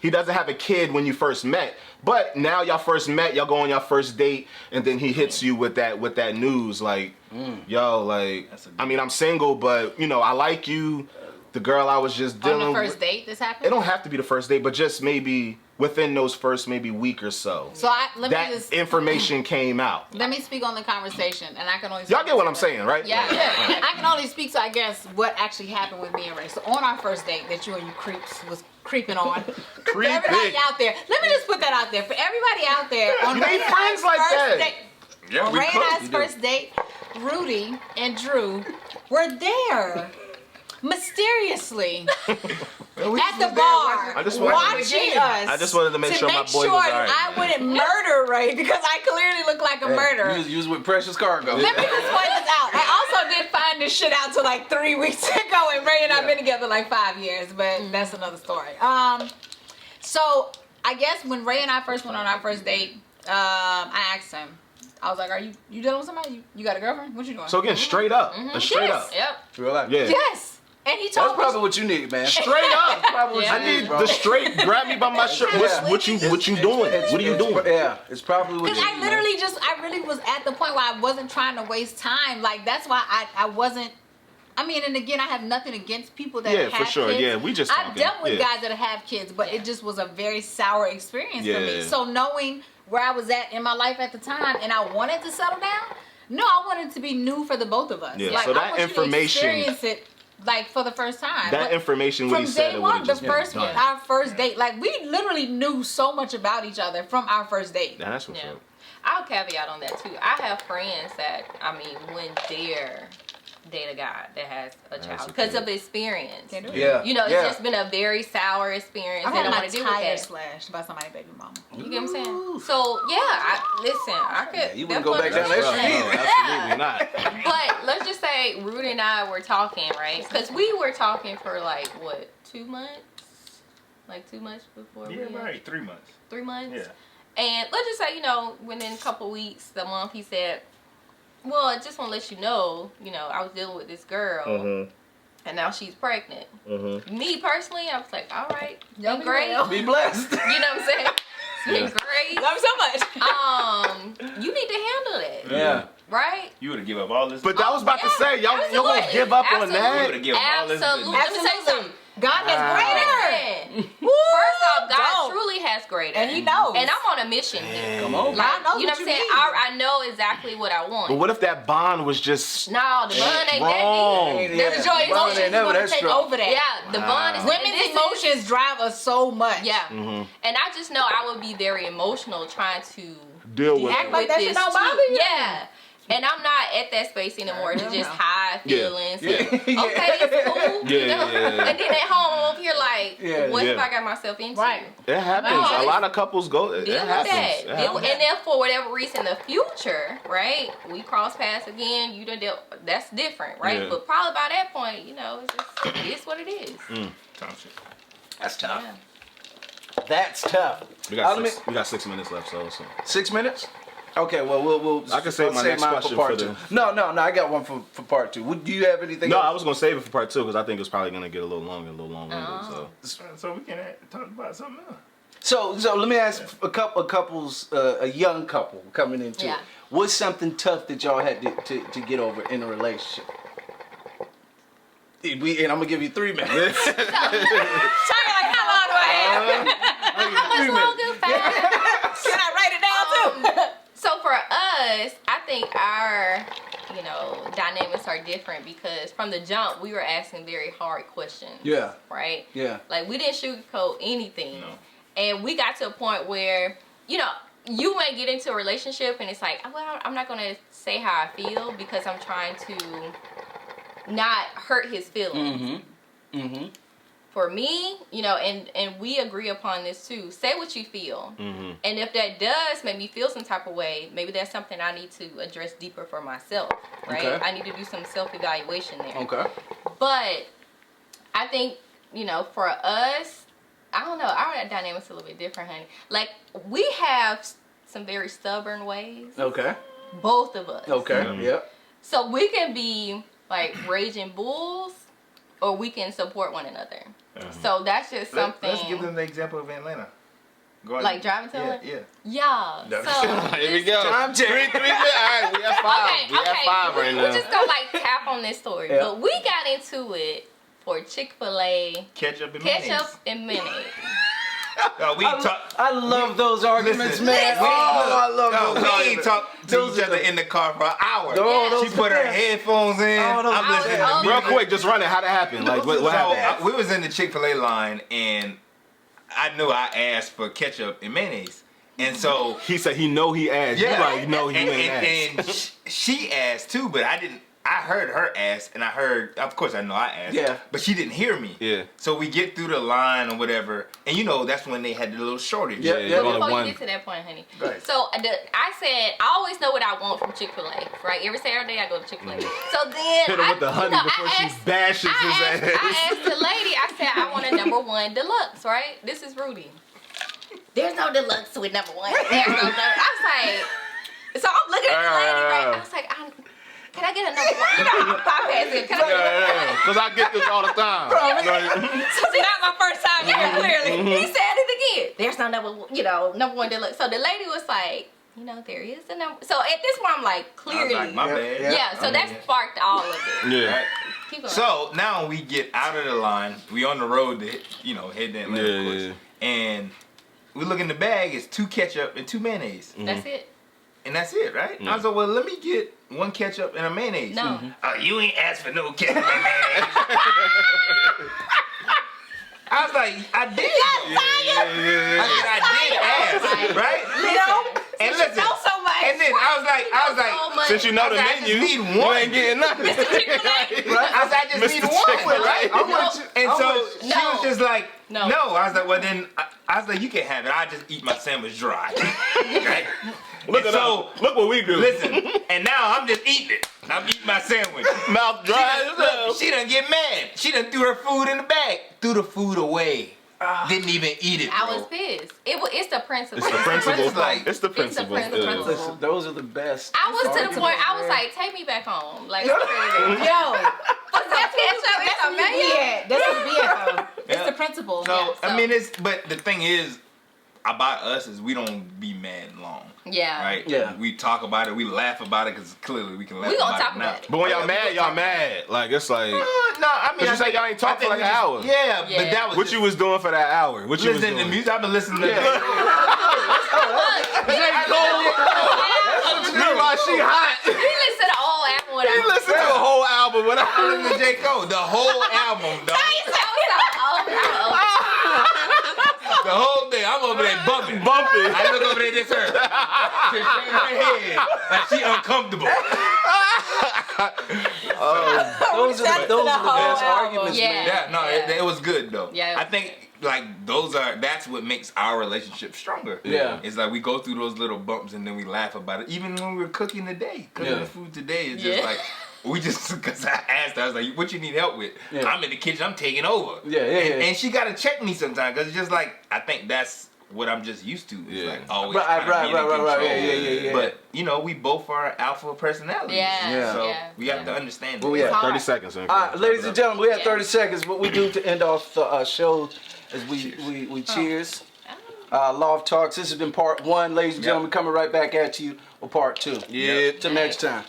S2: he doesn't have a kid when you first met. But now y'all first met, y'all go on your first date, and then he hits you with that news like, yo, like, I mean, I'm single, but you know, I like you. The girl I was just dealing with.
S3: On the first date, this happened?
S2: It don't have to be the first date, but just maybe within those first maybe week or so.
S3: So
S2: that information came out.
S3: Let me speak on the conversation, and I can only.
S2: Y'all get what I'm saying, right?
S3: Yeah. I can only speak to, I guess, what actually happened with me and Ray. So on our first date that you and you creeps was creeping on. For everybody out there. Let me just put that out there. For everybody out there. On
S2: Made friends like that.
S5: Yeah,
S3: on
S5: we
S3: Ray and
S5: close.
S3: I's first date, Rudy and Drew were there. Mysteriously at the bar,
S2: I just wanted to make sure my boy was all right.
S3: I wouldn't murder Ray because I clearly look like a murderer.
S1: You was with Precious Cargo.
S3: Let me just point this out. I also did find this shit out till like 3 weeks ago, and Ray and I've been together like 5 years, but that's another story. So I guess when Ray and I first went on our first date, I asked him. I was like, "Are you dealing with somebody? You got a girlfriend? What you doing?"
S2: So again, straight up, straight up.
S3: Yep.
S1: Real life.
S2: Yeah.
S3: Yes. And he told
S1: That's probably what you need, man.
S2: Straight up.
S1: Probably what
S2: I
S1: you
S2: need
S1: bro.
S2: the straight. Grab me by my shirt. What you doing? What are you doing?
S1: Yeah, it's probably what
S3: Because
S1: you
S3: I
S1: need,
S3: literally
S1: man.
S3: I really was at the point where I wasn't trying to waste time. Like, that's why I wasn't. I mean, and again, I have nothing against people that have
S2: for sure.
S3: kids.
S2: Yeah, we just
S3: I've
S2: talking.
S3: dealt with
S2: Yeah.
S3: guys that have kids, but it just was a very sour experience for me.
S2: Yeah.
S3: So knowing where I was at in my life at the time, and I wanted to settle down. No, I wanted it to be new for the both of us.
S2: Yeah,
S3: Like,
S2: so that
S3: I want
S2: information-
S3: you to experience it like for the first time.
S2: That information, what
S3: From
S2: he said,
S3: day
S2: it
S3: one,
S2: would
S3: the
S2: just
S3: first
S2: done.
S3: our first date, like we literally knew so much about each other from our first date.
S2: Yeah, that's what's
S4: Yeah.
S2: up.
S4: I'll caveat on that too. I have friends that, I mean, when they're date a guy that has a child because of experience.
S3: Can't do it.
S1: Yeah.
S4: You know, it's
S1: yeah.
S4: just been a very sour experience.
S3: I
S4: They
S3: had
S4: don't
S3: my
S4: want to deal with
S3: tire
S4: that.
S3: slashed by somebody's baby mama.
S4: You get what I'm saying? So yeah, I could.
S1: you wouldn't go back down
S2: That's
S1: that
S2: rough.
S1: street.
S2: No, absolutely not.
S4: But let's just say Rudy and I were talking, right? Because we were talking for like what, 2 months? Like 2 months before
S5: Yeah,
S4: we
S5: right. 3 months.
S4: 3 months.
S5: Yeah.
S4: And let's just say, you know, within a couple weeks, the month, he said, "Well, I just want to let you know, I was dealing with this girl, and now she's pregnant." Me personally, I was like, "All right,
S3: Y'all
S4: been
S3: be
S4: great."
S3: well.
S1: Be blessed.
S4: You know what I'm saying? It's been great.
S3: Love you so much.
S4: You need to handle that,
S1: Yeah.
S4: right?
S5: You would have given up all this.
S2: But that was about to say, y'all gonna
S4: Absolutely.
S2: give up on
S4: Absolutely.
S2: that?
S5: would've given all this-
S4: Absolutely. Let me tell you something.
S3: Absolutely. God has greater.
S4: Listen, first off, God
S3: Don't.
S4: truly has greater.
S3: And he knows.
S4: And I'm on a mission here.
S1: Come on.
S3: God knows
S4: You know
S3: what
S4: what I'm
S3: you
S4: saying?
S3: need.
S4: I know exactly what I want.
S2: But what if that bond was just
S4: No, the bond ain't
S2: wrong?
S4: that deep.
S1: Yeah.
S3: Because your
S1: Bond ain't
S3: emotions
S1: never
S3: gonna
S1: that
S3: take
S1: strong.
S3: over that.
S4: Yeah, the bond is
S3: Women's
S4: this is-
S3: emotions drive us so much.
S4: Yeah. And I just know I would be very emotional trying to
S2: deal with
S3: Act
S2: it?
S3: like that shit
S4: this
S3: don't
S4: too.
S3: bother you.
S4: Yeah. And I'm not at that space anymore to
S3: Hell
S4: just
S3: no.
S4: hide
S2: Yeah.
S4: feelings.
S1: Yeah.
S4: And, okay, it's cool. you
S2: Yeah,
S4: know?
S2: yeah.
S4: And then at home, I'm over here like,
S1: Yeah.
S4: what have
S2: Yeah.
S4: I got myself into?
S3: Right.
S2: It happens.
S4: No,
S2: A lot of couples go. It
S4: Deal with
S2: happens.
S4: that.
S2: It
S4: Deal
S2: happens.
S4: with, and then for whatever reason, in the future, right? We cross paths again. You done dealt. That's different, right?
S2: Yeah.
S4: But probably by that point, it's just it's what it is.
S5: Tom shit.
S1: That's tough.
S4: Yeah.
S1: That's tough.
S2: We
S1: I'll
S2: got 6 minutes left, so.
S1: 6 minutes? Okay, well, we'll
S2: I can save my next
S1: mine
S2: question
S1: for part
S2: for
S1: two.
S2: the-
S1: No, I got one for part two. Do you have anything
S2: No,
S1: else?
S2: I was gonna save it for part 2 because I think it's probably gonna get a little long-winded.
S4: Oh.
S5: So we can talk about something else.
S1: So let me ask a young couple coming into it.
S4: Yeah.
S1: What's something tough that y'all had to get over in a relationship? And I'm gonna give you 3 minutes.
S3: Talking like, how long do I have?
S4: How much longer? Fast.
S3: Can I write it down too?
S4: So for us, I think our dynamics are different because from the jump we were asking very hard questions.
S1: Yeah.
S4: Right.
S1: Yeah.
S4: Like we didn't sugarcoat anything,
S5: No.
S4: and we got to a point where you may get into a relationship and it's like, well, I'm not gonna say how I feel because I'm trying to not hurt his feelings. For me, and we agree upon this too. Say what you feel, and if that does make me feel some type of way, maybe that's something I need to address deeper for myself. Right?
S1: Okay.
S4: I need to do some self-evaluation there.
S1: Okay.
S4: But I think, for us, I don't know, our dynamic's a little bit different, honey. Like, we have some very stubborn ways.
S1: Okay.
S4: Both of us.
S1: Okay. Yep.
S4: So we can be, like, raging bulls or we can support one another. So that's just something.
S5: Let's give them the example of Atlanta. Go ahead.
S4: Like driving to
S5: Yeah,
S4: Atlanta?
S5: yeah.
S4: Yeah. So
S2: Here we go.
S1: Time check.
S2: 3, 3, 3. All right, we at 5.
S4: Okay,
S2: we at 5 right now.
S4: We're just gonna like tap on this story,
S1: Yeah.
S4: but we got into it for Chick-fil-A
S5: Ketchup and
S4: ketchup and mayonnaise.
S5: We talk.
S1: I love those arguments,
S5: Listen,
S1: man.
S4: listen.
S1: I love
S5: No,
S1: those
S5: we
S1: arguments.
S5: ain't talked to
S1: Those
S5: each
S1: are
S5: other
S1: the-
S5: in the car for an hour.
S1: Oh, those
S5: She put
S1: are
S5: her
S1: the best.
S5: headphones in.
S1: Oh, those
S5: I'm
S1: are the
S5: listening
S1: best.
S5: to
S2: Real
S5: music.
S2: quick, just run it. How'd it happen? Like, what
S5: So
S2: happened?
S5: we was in the Chick-fil-A line, and I knew I asked for ketchup and mayonnaise, and so
S2: He said he know he asked. You like, no, he ain't asked.
S5: and she asked too, but I didn't. I heard her ask, and I heard, of course, I know I asked.
S1: Yeah.
S5: But she didn't hear me.
S2: Yeah.
S5: So we get through the line or whatever, and you know that's when they had the little shortage.
S1: Yeah,
S2: Yeah,
S4: But
S2: only
S4: before
S2: one.
S4: you get to that point, honey.
S5: Go ahead.
S4: So I said I always know what I want from Chick-fil-A, right? Every Saturday I go to Chick-fil-A. So then
S2: Hit him with the honey before she bashes his ass.
S4: I asked the lady. I said I want a #1 deluxe, right? This is Rudy. There's no deluxe with #1. There's no deluxe. I was like, so I'm looking at the lady, right? I was like, can I get a #1? You know, I'm bypassing. Can I get a
S2: Because I get this all the time.
S4: So it's not my first time here, clearly. He said it again. There's no #1 deluxe. So the lady was like, there is a number. So at this point, I'm like,
S5: I was
S4: clearly.
S5: like, my bad.
S4: Yeah, so that sparked all of it.
S2: Yeah.
S5: Right.
S4: Keep going.
S5: So now we get out of the line. We on the road to head to Atlanta, of course. And we look in the bag. It's 2 ketchup and 2 mayonnaise,
S4: That's it.
S5: and that's it, right? I was like, well, let me get 1 ketchup and a mayonnaise.
S4: No.
S5: Oh, you ain't asked for no ketchup and mayonnaise. I was like, I did. I did ask, right? And listen,
S4: know so much.
S5: and then I was like,
S4: So much.
S2: Since you know the
S5: I was like, I
S2: menu,
S5: just need
S2: you
S5: one.
S2: ain't getting nothing.
S5: I was like, I just need
S2: Mr.
S5: one,
S2: Chick-fil-A.
S5: right? And so she
S4: No.
S5: was just like,
S4: No.
S5: no. I was like, well then, I was like, you can have it. I just eat my sandwich dry. Right?
S2: Look
S5: And
S2: at us. Look what we do.
S5: Listen, and now I'm just eating it. I'm eating my sandwich.
S2: Mouth dry as hell.
S5: She done get mad. She done threw her food in the bag. Threw the food away. Didn't even eat it,
S4: I
S5: bro.
S4: was pissed. It's the principle.
S2: It's the principle.
S5: It's like-
S2: It's the principle.
S4: principle.
S2: Yeah.
S1: Listen, those are the best.
S4: I was to the
S1: arguments,
S4: point. I was
S1: man.
S4: like, take me back home. Like,
S3: Yo,
S4: that's ketchup. It's a mayo.
S3: that's what it be at though.
S5: Yeah.
S3: It's the principle.
S5: So,
S4: Yeah,
S5: I mean, but the thing is, about us is we don't be mad long.
S4: Yeah.
S5: Right?
S1: Yeah.
S5: We talk about it, we laugh about it, because clearly we can laugh
S4: We gonna
S5: about
S4: talk
S5: it now.
S4: about it.
S2: But when y'all
S5: Yeah,
S2: mad,
S5: we
S2: y'all
S5: gonna talk
S2: mad. Like, it's like,
S5: No, I mean,
S2: But you say y'all ain't talk for like an hour.
S5: Yeah, but
S4: Yeah.
S5: that was
S2: what
S5: just
S2: you was doing for that hour? What you was
S5: listening
S2: doing?
S5: to music. I've been listening to
S2: Realize she hot.
S4: He listened to the whole album
S2: He
S4: without.
S2: listened to a whole album
S5: I
S2: without.
S5: listened to J. Cole, the whole album, dog. The whole thing. I'm over there bumping.
S2: Bumping.
S5: I look over there, this her. She shaking her head like she uncomfortable.
S1: Those are the best arguments,
S4: Yeah.
S1: man.
S5: Yeah, no,
S4: Yeah.
S5: it was good though.
S4: Yeah.
S5: I think like that's what makes our relationship stronger.
S1: Yeah.
S5: It's like we go through those little bumps and then we laugh about it. Even when we were cooking today,
S1: Yeah.
S5: the food today, it's just
S4: Yeah.
S5: like we just because I asked her, I was like, "What you need help with?"
S1: Yeah.
S5: I'm in the kitchen, I'm taking over.
S1: Yeah.
S5: And she gotta check me sometimes because it's just like I think that's what I'm just used to. It's
S2: Yeah.
S5: like always
S1: Right,
S5: trying to
S1: right,
S5: be in
S1: right, right,
S5: control.
S1: right. Yeah.
S5: But we both are alpha personalities.
S4: Yeah.
S5: So
S4: Yeah.
S5: we have to understand
S1: Well,
S5: that.
S1: yeah.
S4: It's hard.
S2: 30 seconds.
S1: All right, ladies and gentlemen, we have
S4: Yeah.
S1: 30 seconds. What we do to end off the show is we cheers. Love Talks. This has been part 1. Ladies and
S5: Yep.
S1: gentlemen, coming right back at you with part 2.
S2: Yeah.
S1: Till next time.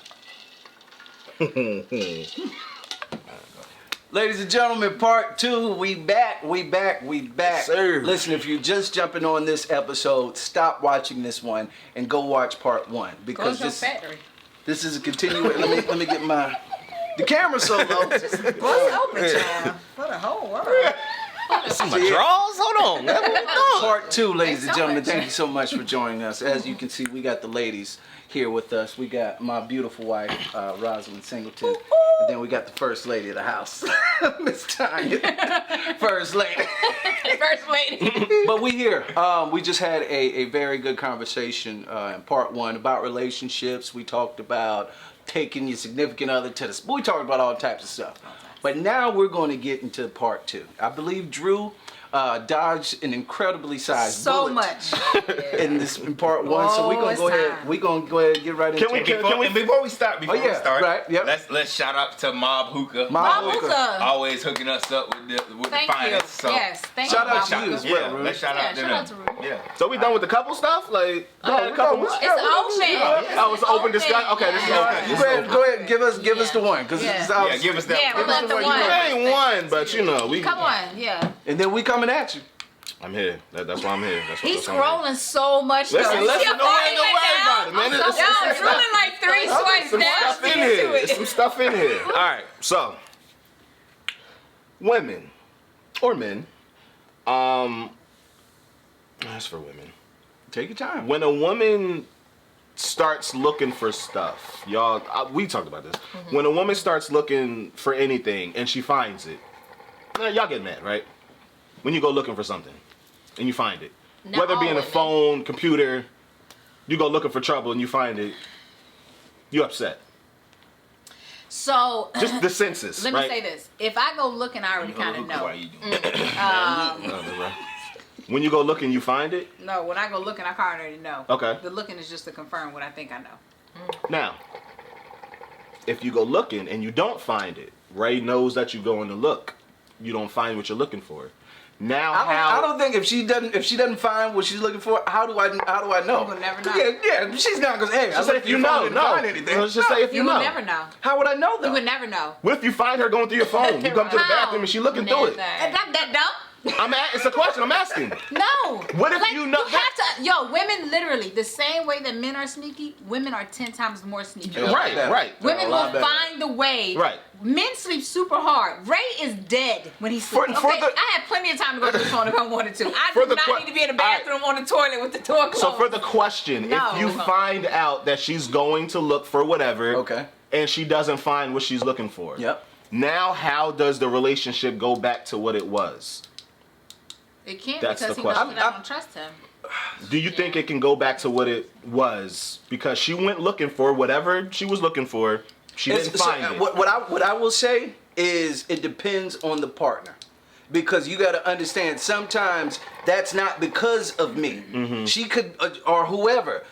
S1: Ladies and gentlemen, part 2. We back.
S2: Yes, sir.
S1: Listen, if you're just jumping on this episode, stop watching this one and go watch part 1 because this is a continuation. let me get the camera so low.
S3: What's open, child? For the whole world.
S2: Some draws? Hold on.
S1: Part 2, ladies and
S4: Thanks so
S1: gentlemen.
S4: much.
S1: Thank you so much for joining us. As you can see, we got the ladies here with us. We got my beautiful wife, Rosalind Singleton, and then we got the first lady of the house, Miss Tanya, first lady.
S4: First lady.
S1: But we here. We just had a very good conversation in part 1 about relationships. We talked about taking your significant other to the. We talked about all types of stuff. But now we're going to get into part 2. I believe Drew dodged an incredibly sized
S3: So
S1: bullet
S3: much.
S1: in this in part one. So we're gonna
S3: it's
S1: go ahead.
S3: time.
S1: We're gonna go ahead and get right into it.
S5: Before we start,
S1: right, yep.
S5: let's shout out to Mob Hookah.
S1: Mob
S3: Hookah.
S5: Always hooking us up with the
S3: Thank you.
S5: finest. So
S3: Yes, thank
S1: shout
S3: you.
S1: out to
S3: Mama.
S1: you as well,
S5: yeah,
S1: Rudy.
S5: let's shout out to
S4: shout
S5: them.
S4: out to Rudy.
S5: Yeah.
S2: So we done with the couple stuff? Like,
S1: No,
S2: a couple.
S3: It's open.
S2: Oh, it's open discussion. Okay, this is
S3: Yeah.
S2: open. This is open.
S1: Go ahead, give us the one, cause
S3: Yeah.
S5: Yeah, give us that.
S3: Yeah,
S5: give
S3: we
S5: us
S3: let the
S5: one.
S3: one.
S2: It ain't one, but you know, we.
S3: Come on, yeah.
S1: and then we coming at you.
S2: I'm here. That's why I'm here.
S3: He's
S2: that's why I'm here.
S3: scrolling so much though.
S2: Listen, don't worry about it, man.
S3: Yo, it's really like 3 swipes
S2: Some
S3: down.
S2: stuff in
S3: to
S2: here.
S3: it.
S2: There's some stuff in here. All right, so women or men, that's for women.
S1: Take your time.
S2: When a woman starts looking for stuff, y'all, we talked about this. When a woman starts looking for anything and she finds it, y'all get mad, right? When you go looking for something and you find it,
S4: Not
S2: whether it be
S4: all
S2: in a
S4: women.
S2: phone, computer, you go looking for trouble and you find it, you upset.
S3: So
S2: Just the census,
S3: let me
S2: right?
S3: say this: if I go looking, I already kind of
S5: Hookah, why
S3: know.
S5: you doing that?
S2: When you go looking, you find it.
S3: No, when I go looking, I kind of already know.
S2: Okay.
S3: The looking is just to confirm what I think I know.
S2: Now, if you go looking and you don't find it, Ray knows that you're going to look. You don't find what you're looking for. Now,
S1: I don't think if she doesn't find what she's looking for, how do I know?
S3: You will never know.
S1: Yeah, she's not gonna say, hey, I
S2: Just say
S1: looked
S2: if you
S1: through your phone,
S2: know,
S1: didn't
S2: no.
S1: find anything.
S2: Let's just say if
S3: You
S2: you know.
S3: would never know.
S1: How would I know though?
S3: You would never know.
S2: What if you find her going through your phone? You come to the
S3: How?
S2: bathroom and she looking through it.
S3: That dumb?
S2: It's a question. I'm asking.
S3: No.
S2: What if you know-
S3: You have to. Yo, women literally the same way that men are sneaky. Women are 10 times more sneaky.
S1: Yeah.
S2: Right,
S1: better.
S2: right.
S3: Women
S1: A lot
S3: will
S1: better.
S3: find the way.
S2: Right.
S3: Men sleep super hard. Ray is dead when he sleeps.
S2: For
S3: Okay,
S2: the-
S3: I had plenty of time to go to the phone if I wanted to. I
S2: For
S3: do
S2: the
S3: not
S2: que-
S3: need to be in the bathroom on the toilet with the door closed.
S2: So for the question,
S3: No.
S2: if you find out that she's going to look for whatever,
S1: Okay.
S2: and she doesn't find what she's looking for,
S1: Yep.
S2: now how does the relationship go back to what it was?
S3: It can't
S2: That's
S3: because
S2: the
S3: he knows
S2: question.
S3: that I don't trust him.
S2: Do you think it can go back to what it was? Because she went looking for whatever she was looking for. She didn't find it.
S1: What I will say is it depends on the partner. Because you got to understand, sometimes that's not because of me.
S2: Mm-hmm.
S1: She could, or whoever.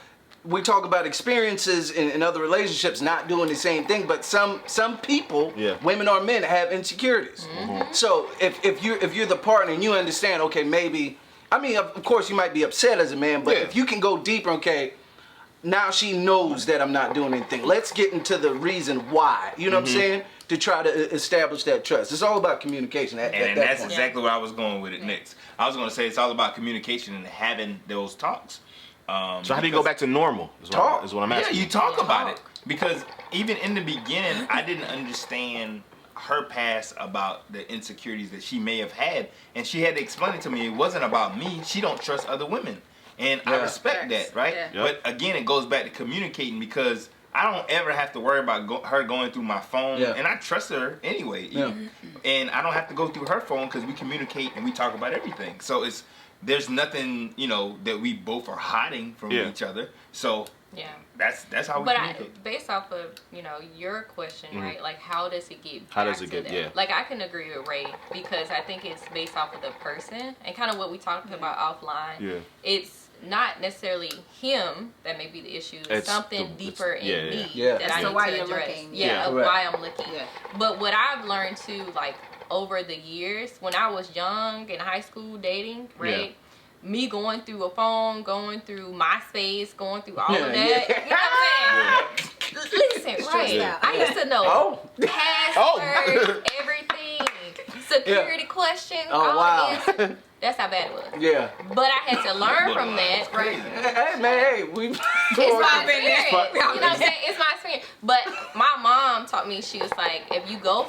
S1: We talk about experiences in other relationships not doing the same thing, but some people,
S2: Yeah.
S1: women or men, have insecurities. So if you're the partner and you understand, okay, maybe, I mean, of course you might be upset as a man, but
S2: Yeah.
S1: if you can go deeper, okay, now she knows that I'm not doing anything. Let's get into the reason why. You know what I'm saying? To try to establish that trust. It's all about communication. At
S5: And
S1: that
S5: that's
S1: point.
S5: exactly where I was going with it next. I was going to say it's all about communication and having those talks.
S2: So how do you go back to normal? Is what I'm asking.
S5: Yeah, you talk about it. Because even in the beginning, I didn't understand her past about the insecurities that she may have had. And she had to explain it to me. It wasn't about me. She don't trust other women. And I
S1: Yeah.
S5: respect that, right?
S3: Yeah.
S2: Yep.
S5: But again, it goes back to communicating because I don't ever have to worry about her going through my phone.
S1: Yeah.
S5: And I trust her anyway.
S1: Yeah.
S5: And I don't have to go through her phone because we communicate and we talk about everything. So there's nothing, that we both are hiding from
S2: Yeah.
S5: each other. So
S4: Yeah.
S5: that's how we
S4: But
S5: communicate.
S4: based off of your question, right? Like, how does it get?
S2: How does
S4: back
S2: it
S4: to
S2: get-
S4: that?
S2: yeah.
S4: Like, I can agree with Ray because I think it's based off of the person and kind of what we talked about offline.
S2: Yeah.
S4: It's not necessarily him that may be the issue. It's something deeper in
S2: yeah,
S4: me
S1: yeah.
S4: that
S3: As
S4: I
S3: to
S4: need
S3: why
S4: to
S3: you're
S4: address.
S3: looking.
S4: Yeah,
S2: Yeah.
S4: of
S1: Correct.
S4: why I'm looking.
S3: Yeah.
S4: But what I've learned too, like over the years, when I was young in high school dating, right? Me going through a phone, going through MySpace, going through all of that.
S1: Yeah.
S4: You know what I'm saying? Listen, right?
S3: out.
S4: I used to know
S1: Oh.
S4: passwords, everything, security questions,
S1: Oh,
S4: all
S1: wow.
S4: of this. That's how bad it was.
S1: Yeah.
S4: But I had to learn from that. Right?
S1: Hey man, hey, we.
S4: It's my
S3: been there.
S4: experience. You know what I'm saying? It's my experience. But my mom taught me, she was like, if you go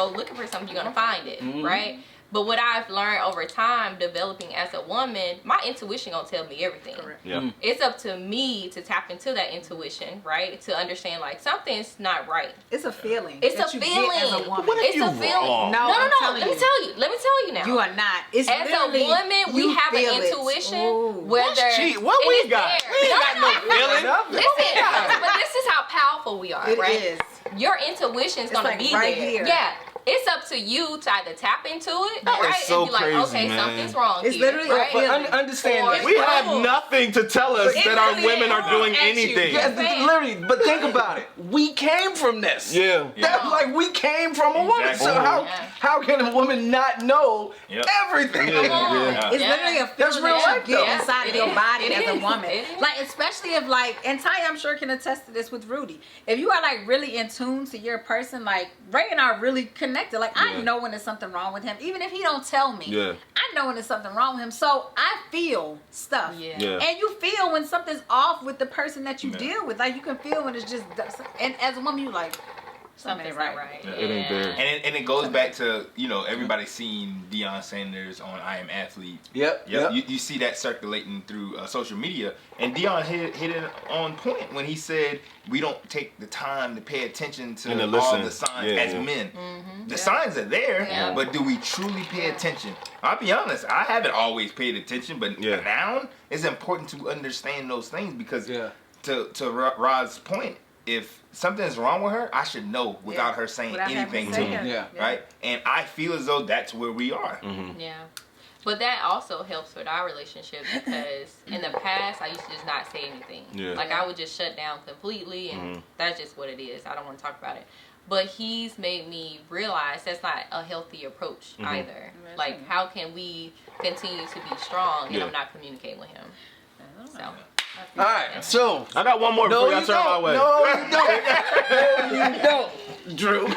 S4: looking for something, you're gonna find it, right? But what I've learned over time, developing as a woman, my intuition gonna tell me everything.
S2: Yeah.
S4: It's up to me to tap into that intuition, right? To understand like something's not right.
S3: It's a feeling.
S4: It's
S3: that
S4: a
S3: you
S4: feeling.
S3: Get as a woman.
S2: What if
S4: It's
S2: you
S4: a feeling.
S2: wrong?
S3: No,
S4: No,
S3: I'm
S4: no, no.
S3: telling
S4: Let me
S3: you.
S4: tell you. Let me tell you now.
S3: You are not. It's
S4: As a
S3: literally,
S4: woman, we
S3: you
S4: have an
S3: feel it.
S4: intuition.
S3: Ooh.
S4: Whether
S2: That's cheap. What
S4: it
S2: we
S4: is
S2: got?
S4: there.
S2: We ain't got no feeling.
S4: Listen, but this is how powerful we are,
S3: It
S4: right?
S3: is.
S4: Your intuition is
S3: It's
S4: gonna
S3: like
S4: be
S3: right
S4: there.
S3: here.
S4: Yeah. it's up to you to either tap into it,
S2: That is
S4: right?
S2: so
S4: and be like,
S2: crazy,
S4: okay,
S2: man.
S4: something's wrong
S3: It's
S4: here.
S3: literally a
S4: right?
S3: feeling.
S1: Understand
S4: Or-
S1: that.
S2: We have nothing to tell us
S3: It
S2: that our
S3: really
S2: women are doing
S3: at you.
S2: anything.
S1: Yeah,
S4: saying.
S1: literally, but think about it. We came from this.
S2: Yeah.
S1: That, like we came from a woman.
S5: Exactly.
S1: So
S4: Yeah.
S1: how can a woman not know
S5: Yep.
S1: everything?
S4: Come on.
S2: Yeah.
S3: It's
S4: Yeah.
S3: literally a
S1: That's
S3: feeling
S1: real
S3: that
S1: life,
S3: you get
S1: though.
S3: inside
S4: It
S3: of your
S4: is.
S3: body
S4: It
S3: as a
S4: is.
S3: woman.
S4: It is.
S3: Like, especially if, like, and Ty, I'm sure can attest to this with Rudy. If you are, like, really in tune to your person, like, Ray and I are really connected. Like, I
S2: Yeah.
S3: know when there's something wrong with him. Even if he don't tell me,
S2: Yeah.
S3: I know when there's something wrong with him. So I feel stuff.
S4: Yeah.
S2: Yeah.
S3: And you feel when something's off with the person that you
S5: Yeah.
S3: deal with. Like, you can feel when it's just, and as a woman, you like,
S4: Something's not right.
S5: Yeah.
S2: It ain't there.
S5: And it goes back to, everybody seen Deion Sanders on I Am Athlete.
S1: Yep.
S5: You see that circulating through social media, and Deion hit it on point when he said we don't take the time to pay attention to
S2: And to
S5: all
S2: listen.
S5: the signs
S2: Yeah,
S5: as
S2: yeah.
S5: men. The signs are there,
S4: Yeah.
S5: but do we truly pay attention? I'll be honest, I haven't always paid attention, but
S2: Yeah.
S5: now it's important to understand those things because
S1: Yeah.
S5: to Rod's point, if something's wrong with her, I should know without her saying
S3: Without having
S5: anything
S3: to
S5: to
S3: say
S5: me.
S3: it.
S1: Yeah.
S5: Right? And I feel as though that's where we are.
S4: Yeah. But that also helps with our relationship because in the past I used to just not say anything.
S2: Yeah.
S4: Like I would just shut down completely and that's just what it is. I don't want to talk about it. But he's made me realize that's not a healthy approach either. Like how can we continue to be strong and
S2: Yeah.
S4: I'm not communicating with him? So
S1: All right. So
S2: I got one more
S1: no,
S2: before
S1: you
S2: y'all turn my
S1: don't.
S2: way.
S1: No, you don't. No, you don't, Drew.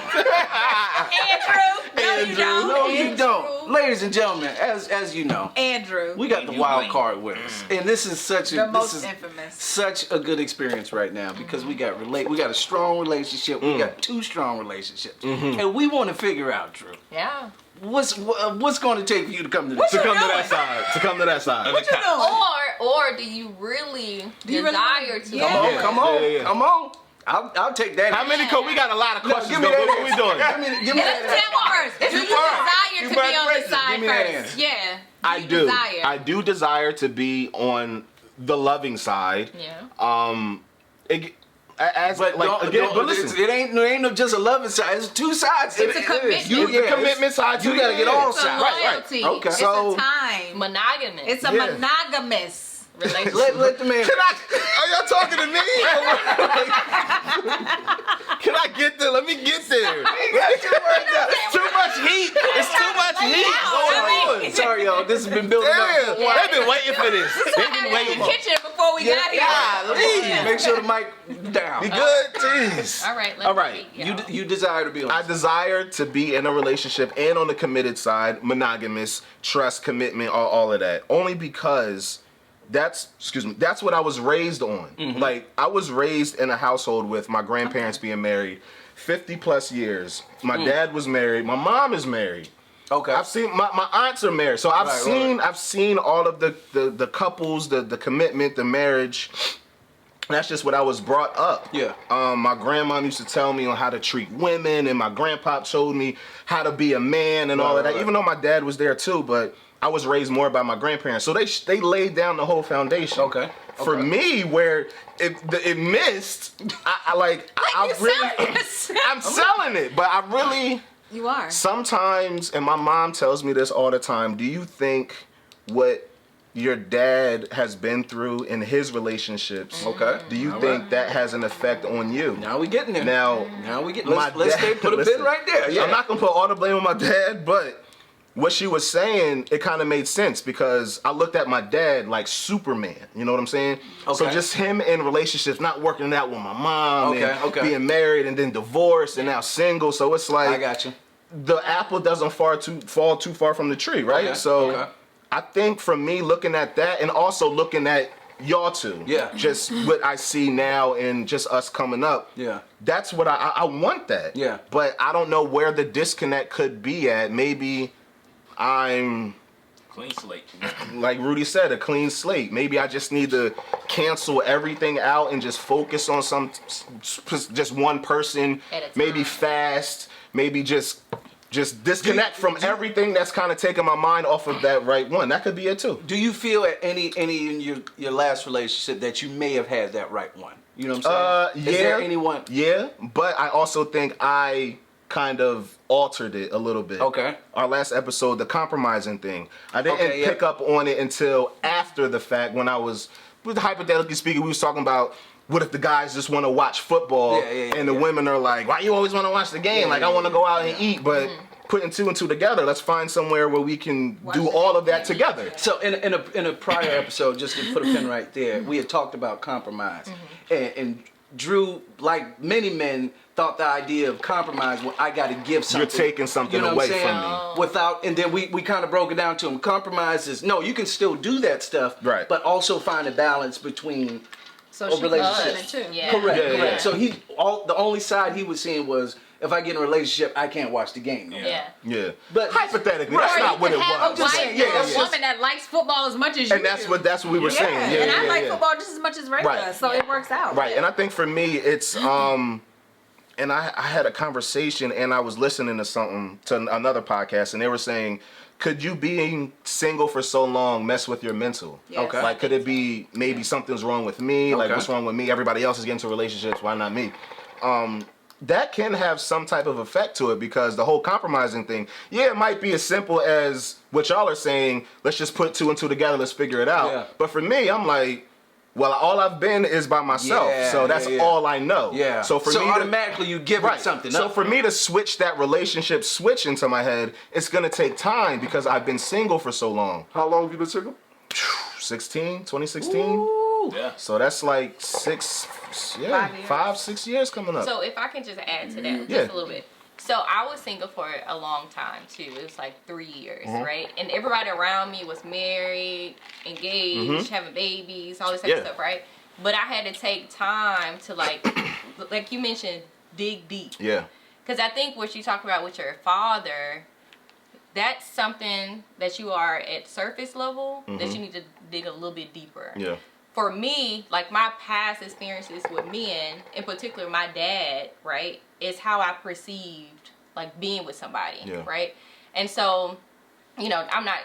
S3: Andrew,
S1: No, you don't. Ladies and gentlemen, as you know,
S3: Andrew,
S1: we got the wild card with us, and this is such a
S3: the
S1: this
S3: most
S1: is
S3: infamous.
S1: such a good experience right now because we got a strong relationship. We got two strong relationships, and we want to figure out, Drew,
S4: yeah.
S1: what's going to take for you to come to this?
S2: To come to
S3: doing?
S2: that side. To come to that side.
S3: What you doing?
S4: Or do you really
S3: you really
S4: desire
S3: wanna-
S4: to?
S3: Yeah.
S1: Come on,
S2: Yeah.
S1: come on,
S2: Yeah.
S1: come on. I'll take that.
S2: How many? We got a lot of questions.
S1: Give me
S2: but
S1: that.
S2: what we doing?
S1: Give me
S3: Let's
S1: that.
S3: tell what first. Do you
S1: You first.
S3: desire
S1: You
S3: to be
S1: first
S3: on
S1: question.
S3: this side
S1: Give me that
S3: first?
S1: answer.
S3: Yeah.
S2: I
S3: you
S2: do.
S3: Desire?
S2: I do desire to be on the loving side.
S4: Yeah.
S2: As
S1: But
S2: like
S1: don't,
S2: again,
S1: don't-
S2: but listen,
S1: it ain't no just a loving side. It's two sides.
S3: It's a
S1: It is.
S3: commitment.
S1: You,
S2: the commitment side
S1: You
S2: too.
S1: gotta get
S2: Yeah.
S1: all
S3: It's a
S1: sides.
S3: loyalty.
S1: Okay.
S3: It's
S2: So-
S3: a time.
S4: Monogamous.
S3: It's a
S2: Yeah.
S3: monogamous relationship.
S1: Let the man.
S2: are y'all talking to me? Can I get there? Let me get there. It's too much heat. It's too much heat going on.
S1: Sorry, y'all. This has been building up.
S2: Damn,
S1: for a while.
S2: they've been waiting for this. They've been
S3: in
S2: waiting.
S3: the kitchen before we got here.
S2: Golly.
S1: Make sure the mic down.
S2: You good? Jeez.
S4: All right. Let's
S2: All right.
S4: see, y'all.
S1: You desire to be on.
S2: I desire to be in a relationship and on the committed side, monogamous, trust, commitment, all of that. Only because that's what I was raised on. Like I was raised in a household with my grandparents being married 50 plus years. My dad was married. My mom is married.
S1: Okay.
S2: I've seen my aunts are married. So I've seen all of the couples, the commitment, the marriage. That's just what I was brought up.
S1: Yeah.
S2: My grandma used to tell me on how to treat women, and my grandpop showed me how to be a man and all of that.
S1: right.
S2: Even though my dad was there too, but I was raised more by my grandparents. So they laid down the whole foundation.
S1: Okay.
S2: For me, where it missed, I
S3: you
S2: really,
S3: selling yourself.
S2: I'm selling it, but I really.
S3: You are.
S2: Sometimes, and my mom tells me this all the time, do you think what your dad has been through in his relationships,
S1: Okay.
S2: do you
S1: All
S2: think
S1: right.
S2: that has an effect on you?
S1: Now we getting there.
S2: Now,
S1: we get.
S2: my
S1: Let's
S2: dad-
S1: put a
S2: listen,
S1: pin right there. Yeah.
S2: I'm not gonna put all the blame on my dad, but what she was saying, it kind of made sense because I looked at my dad like Superman. You know what I'm saying? So
S1: Okay.
S2: just him in relationships, not working it out with my mom,
S1: Okay,
S2: and
S1: okay.
S2: being married and then divorced and now single. So it's like
S1: I got you.
S2: the apple doesn't fall too far from the tree, right?
S1: Okay,
S2: So
S1: okay.
S2: I think for me, looking at that and also looking at y'all two,
S1: Yeah.
S2: just what I see now and just us coming up,
S1: Yeah.
S2: that's what I want that.
S1: Yeah.
S2: But I don't know where the disconnect could be at. Maybe I'm,
S5: Clean slate.
S2: like Rudy said, a clean slate. Maybe I just need to cancel everything out and just focus on just one person.
S4: At a time.
S2: Maybe fast. Maybe just disconnect from everything that's kind of taking my mind off of that right one. That could be it too.
S1: Do you feel at any in your last relationship that you may have had that right one? You know what I'm saying?
S2: Yeah.
S1: Is there anyone?
S2: Yeah, but I also think I kind of altered it a little bit.
S1: Okay.
S2: Our last episode, the compromising thing. I didn't
S1: Okay, yeah.
S2: pick up on it until after the fact when I was, hypothetically speaking, we was talking about what if the guys just want to watch football and the women are like, why you always want to watch the game? I want to go out and eat, but putting two and two together, let's find somewhere where we can do all of that together.
S1: So in a prior episode, just to put a pin right there, we had talked about compromise, and Drew, like many men, thought the idea of compromise, well, I got to give something.
S2: You're taking something away from me.
S1: Without, and then we kind of broke it down to him. Compromise is, no, you can still do that stuff,
S2: right?
S1: But also find a balance between a relationship.
S3: Too.
S4: Yeah.
S1: Correct.
S2: Yeah.
S1: So the only side he was seeing was, if I get in a relationship, I can't watch the game. No more.
S2: Yeah.
S1: But
S2: hypothetically,
S1: right.
S2: that's not what it
S3: have
S2: was.
S3: a wife
S1: that's
S3: or a woman that likes football as much as you
S2: And that's
S3: do.
S2: what we were saying. Yeah,
S3: and I like
S2: yeah.
S3: football just as much as Ray does, so it works out.
S2: Right, and I think for me, it's and I had a conversation, and I was listening to another podcast, and they were saying, could you being single for so long mess with your mental?
S3: Yes.
S1: Okay.
S2: Like, could it be maybe something's wrong with me? Like, what's wrong with me? Everybody else is getting into relationships. Why not me? That can have some type of effect to it, because the whole compromising thing, it might be as simple as what y'all are saying, let's just put two and two together, let's figure it out.
S1: Yeah.
S2: But for me, I'm like, well, all I've been is by myself, so that's all I know.
S1: Yeah.
S2: So for me,
S1: automatically you give it something.
S2: So for me to switch that relationship switch into my head, it's gonna take time because I've been single for so long.
S6: How long have you been single?
S2: 2016.
S1: Ooh.
S5: Yeah.
S2: So that's like 5-6 years coming up.
S4: So if I can just add to that
S2: Yeah.
S4: just a little bit. So I was single for a long time too. It was like 3 years, right? And everybody around me was married, engaged, having babies, all this type of stuff, right? But I had to take time to like you mentioned, dig deep.
S2: Yeah.
S4: Because I think what you talk about with your father, that's something that you are at surface level that you need to dig a little bit deeper.
S2: Yeah.
S4: For me, like my past experiences with men, in particular my dad, right, is how I perceived like being with somebody, right? And so, you know, I'm not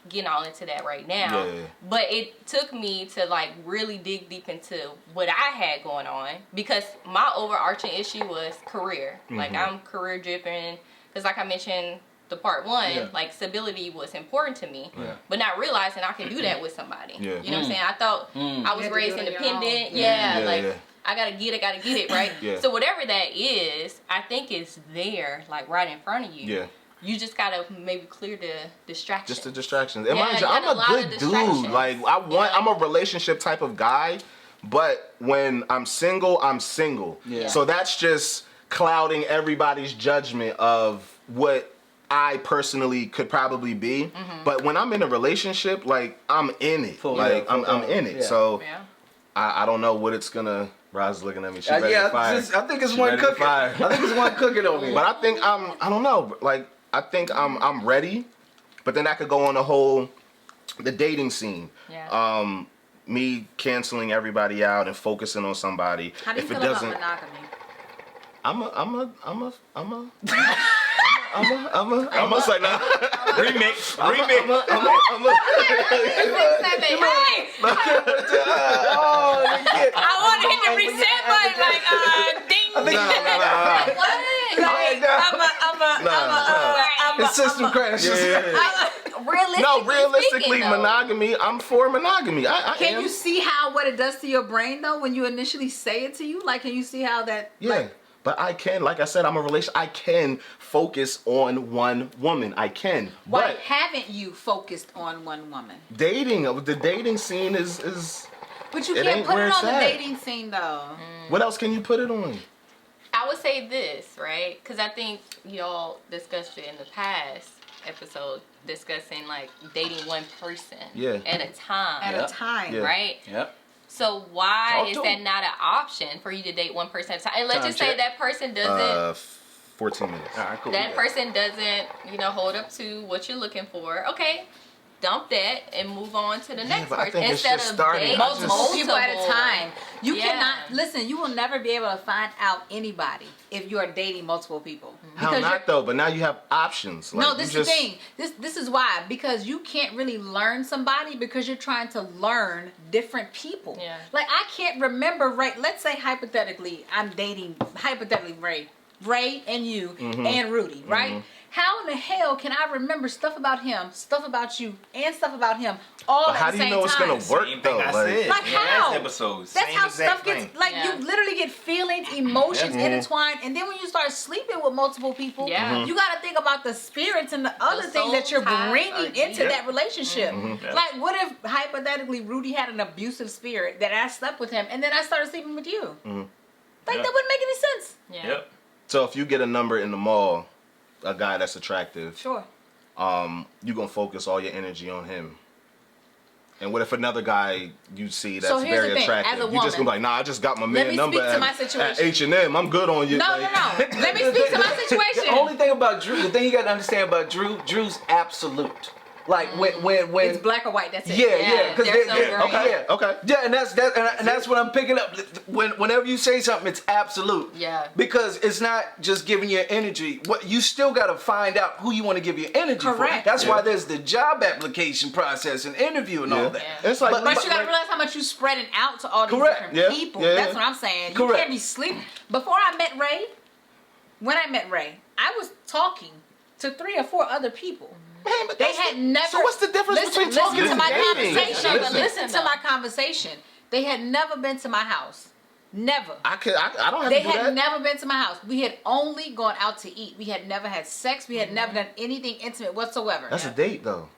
S4: getting all into that right now, but it took me to like really dig deep into what I had going on, because my overarching issue was career. Like I'm career driven, because like I mentioned, the part one, like stability was important to me, but not realizing I can do that with somebody. You know what I'm saying? I thought I was raised independent. I gotta get it, right? So whatever that is, I think it's there, like right in front of you.
S2: Yeah.
S4: You just gotta maybe clear the distractions.
S2: Just the distractions. And
S4: Yeah,
S2: mind you,
S4: you
S2: I'm
S4: got a
S2: a
S4: lot
S2: good
S4: of
S2: dude.
S4: distractions.
S2: Like I'm a relationship type of guy, but when I'm single, I'm single.
S1: Yeah.
S2: So that's just clouding everybody's judgment of what I personally could probably be. But when I'm in a relationship, like I'm in it. I'm in it.
S1: Yeah.
S2: So I don't know what it's gonna. Roz looking at me. She ready to fire.
S1: I think it's one cooking. I think it's one cooking over here.
S2: But I think I don't know. Like I think I'm ready. But then I could go on the dating scene.
S4: Yeah.
S2: Me canceling everybody out and focusing on somebody.
S3: How do you
S2: if it
S3: feel
S2: doesn't,
S3: about monogamy?
S2: I'm a say now.
S5: Remix.
S3: I want to hit the reset button, like, ding.
S1: It's system crash.
S2: Realistically, monogamy. I'm for monogamy. I
S3: Can
S2: am.
S3: you see what it does to your brain though when you initially say it to you? Like, can you see how that?
S2: Yeah.
S3: Like,
S2: But I can, like I said, I'm a relation. I can focus on one woman. I can.
S3: why
S2: But
S3: haven't you focused on one woman?
S2: the dating scene is.
S3: But you
S2: It
S3: can't
S2: ain't
S3: put
S2: where
S3: it
S2: it's
S3: on the
S2: at.
S3: dating scene though.
S2: What else can you put it on?
S4: I would say this, right? Because I think y'all discussed it in the past episode, discussing like dating one person at a time.
S3: At a time.
S2: Yeah.
S4: Right?
S1: Yep.
S4: So why
S1: Talk
S4: is
S1: to
S4: that
S1: 'em.
S4: not an option for you to date one person at a time? And let's
S1: Time
S4: just say
S1: check.
S4: that person doesn't
S2: 14 minutes.
S1: All right, cool.
S4: that person doesn't, hold up to what you're looking for. Okay. Dump that and move on to the next
S2: but I
S4: person
S2: think it's
S4: instead
S2: just
S4: of
S2: starting.
S4: dating
S2: I just-
S3: Multiple people at a
S4: multiple.
S3: time. You
S4: Yeah.
S3: cannot listen. You will never be able to find out anybody if you are dating multiple people.
S2: How
S3: Because
S2: not though? But now you have options. Like,
S3: no,
S2: you
S3: this is
S2: just-
S3: the thing. This is why, because you can't really learn somebody because you're trying to learn different people.
S4: Yeah.
S3: Like I can't remember Ray. Let's say hypothetically, I'm dating Ray. Ray and you and Rudy, right? How in the hell can I remember stuff about him, stuff about you, and stuff about him all
S2: But
S3: at
S2: how
S3: the
S2: do you
S3: same
S2: know it's
S3: time?
S2: gonna work
S5: Same
S2: though?
S5: thing I said.
S3: Like how?
S5: Last episode.
S3: That's
S5: Same
S3: how
S5: exact
S3: stuff gets,
S5: thing.
S3: like,
S4: Yeah.
S3: you literally get feelings, emotions intertwined, and then when you start sleeping with multiple people,
S4: Yeah.
S3: you got to think about the spirits and the other things
S4: soul
S3: that you're
S4: ties
S3: bringing
S4: are
S3: into
S4: deep.
S3: that relationship.
S5: Yeah.
S3: Like, what if, hypothetically, Rudy had an abusive spirit that I slept with him, and then I started sleeping with you? Like,
S5: Yeah.
S3: that wouldn't make any sense.
S4: Yeah.
S5: Yep.
S2: So if you get a number in the mall, a guy that's attractive,
S3: Sure.
S2: you gonna focus all your energy on him. And what if another guy you see that's
S3: So here's
S2: very
S3: the thing,
S2: attractive?
S3: as a
S2: You just gonna be
S3: woman-
S2: like, nah, I just got my
S3: Let
S2: man
S3: me
S2: number
S3: speak to my
S2: at
S3: situation.
S2: H&M. I'm good on you.
S3: No,
S2: like-
S3: no. Let me speak to my situation.
S1: The only thing about Drew, the thing you got to understand about Drew's absolute. Like when
S3: It's black or white, that's it.
S1: yeah, because
S4: there's no gray.
S2: Okay, okay.
S1: Yeah, and that's what I'm picking up. Whenever you say something, it's absolute.
S4: Yeah.
S1: Because it's not just giving you energy. What you still got to find out who you want to give your energy
S3: Correct.
S1: for. That's
S2: Yeah.
S1: why there's the job application process and interview and all that.
S4: Yeah.
S2: It's like,
S3: But you gotta realize how much you spreading out to all these
S1: Correct.
S3: different
S2: Yeah.
S3: people.
S2: Yeah.
S3: That's what I'm saying. You
S1: Correct.
S3: can't be sleeping. Before I met Ray, when I met Ray, I was talking to 3 or 4 other people.
S2: man, but
S3: They
S2: that's
S3: had
S2: the-
S3: never.
S2: So what's the difference between talking
S3: to
S2: and
S3: my
S2: dating?
S3: conversation?
S4: Listen.
S3: Listen to my conversation. They had never been to my house. Never.
S2: I don't have
S3: They
S2: to do
S3: had
S2: that.
S3: never been to my house. We had only gone out to eat. We had never had sex. We had never done anything intimate whatsoever.
S2: That's a date though.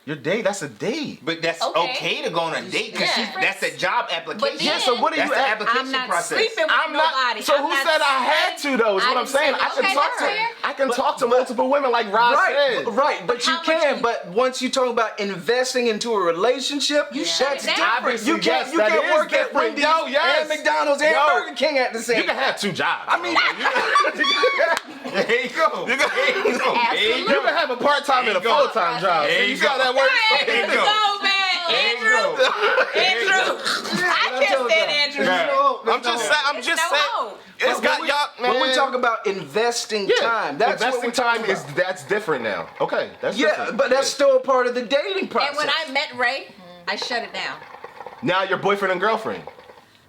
S2: Your date, that's a date.
S5: But that's
S4: Okay.
S5: okay to go on a date because
S4: Yeah.
S5: that's a job application.
S4: But
S2: Yeah, so what are
S5: that's
S2: you
S5: the
S2: at?
S5: application
S3: I'm not
S5: process.
S3: sleeping with
S2: I'm not.
S3: nobody.
S2: So
S3: I'm
S2: who
S3: not
S2: said I had to though? Is
S3: I
S2: what I'm
S3: didn't say
S2: saying.
S3: that.
S2: I can
S3: Okay,
S2: talk
S3: that's fair.
S2: to. I can talk to multiple women like Rob said.
S1: Right, but you
S3: how much
S1: can.
S3: you-
S1: But once you talk about investing into a relationship,
S3: You
S1: that's
S3: shut it down.
S1: different.
S2: Obviously,
S1: You can't.
S2: yes,
S1: You
S2: that
S1: can't
S2: is
S1: work at
S2: different.
S1: Wendy's
S2: Yo, yes.
S1: and McDonald's and
S2: Yo.
S1: Burger King at the same
S2: You can
S1: time.
S2: have 2 jobs.
S1: I mean,
S5: There you go. There you go. There you
S2: you
S5: go.
S2: can have a part-time and a
S5: There you go.
S2: full-time job.
S5: There
S2: So
S5: you
S2: you got
S5: go.
S2: that work.
S5: There you go.
S3: No, man.
S5: There you
S3: Andrew.
S5: go.
S3: Andrew. I can't stand Andrew.
S2: I'm just saying. I'm just
S3: no
S2: saying.
S3: hope.
S2: It's got y'all.
S1: when we
S2: man.
S1: talk about investing
S2: Yeah,
S1: time, that's what
S2: investing
S1: we're talking
S2: time is
S1: about.
S2: that's different now. Okay, that's
S1: Yeah,
S2: different.
S1: but that's still a part of the dating process.
S3: And when I met Ray, I shut it down.
S2: Now you're boyfriend and girlfriend.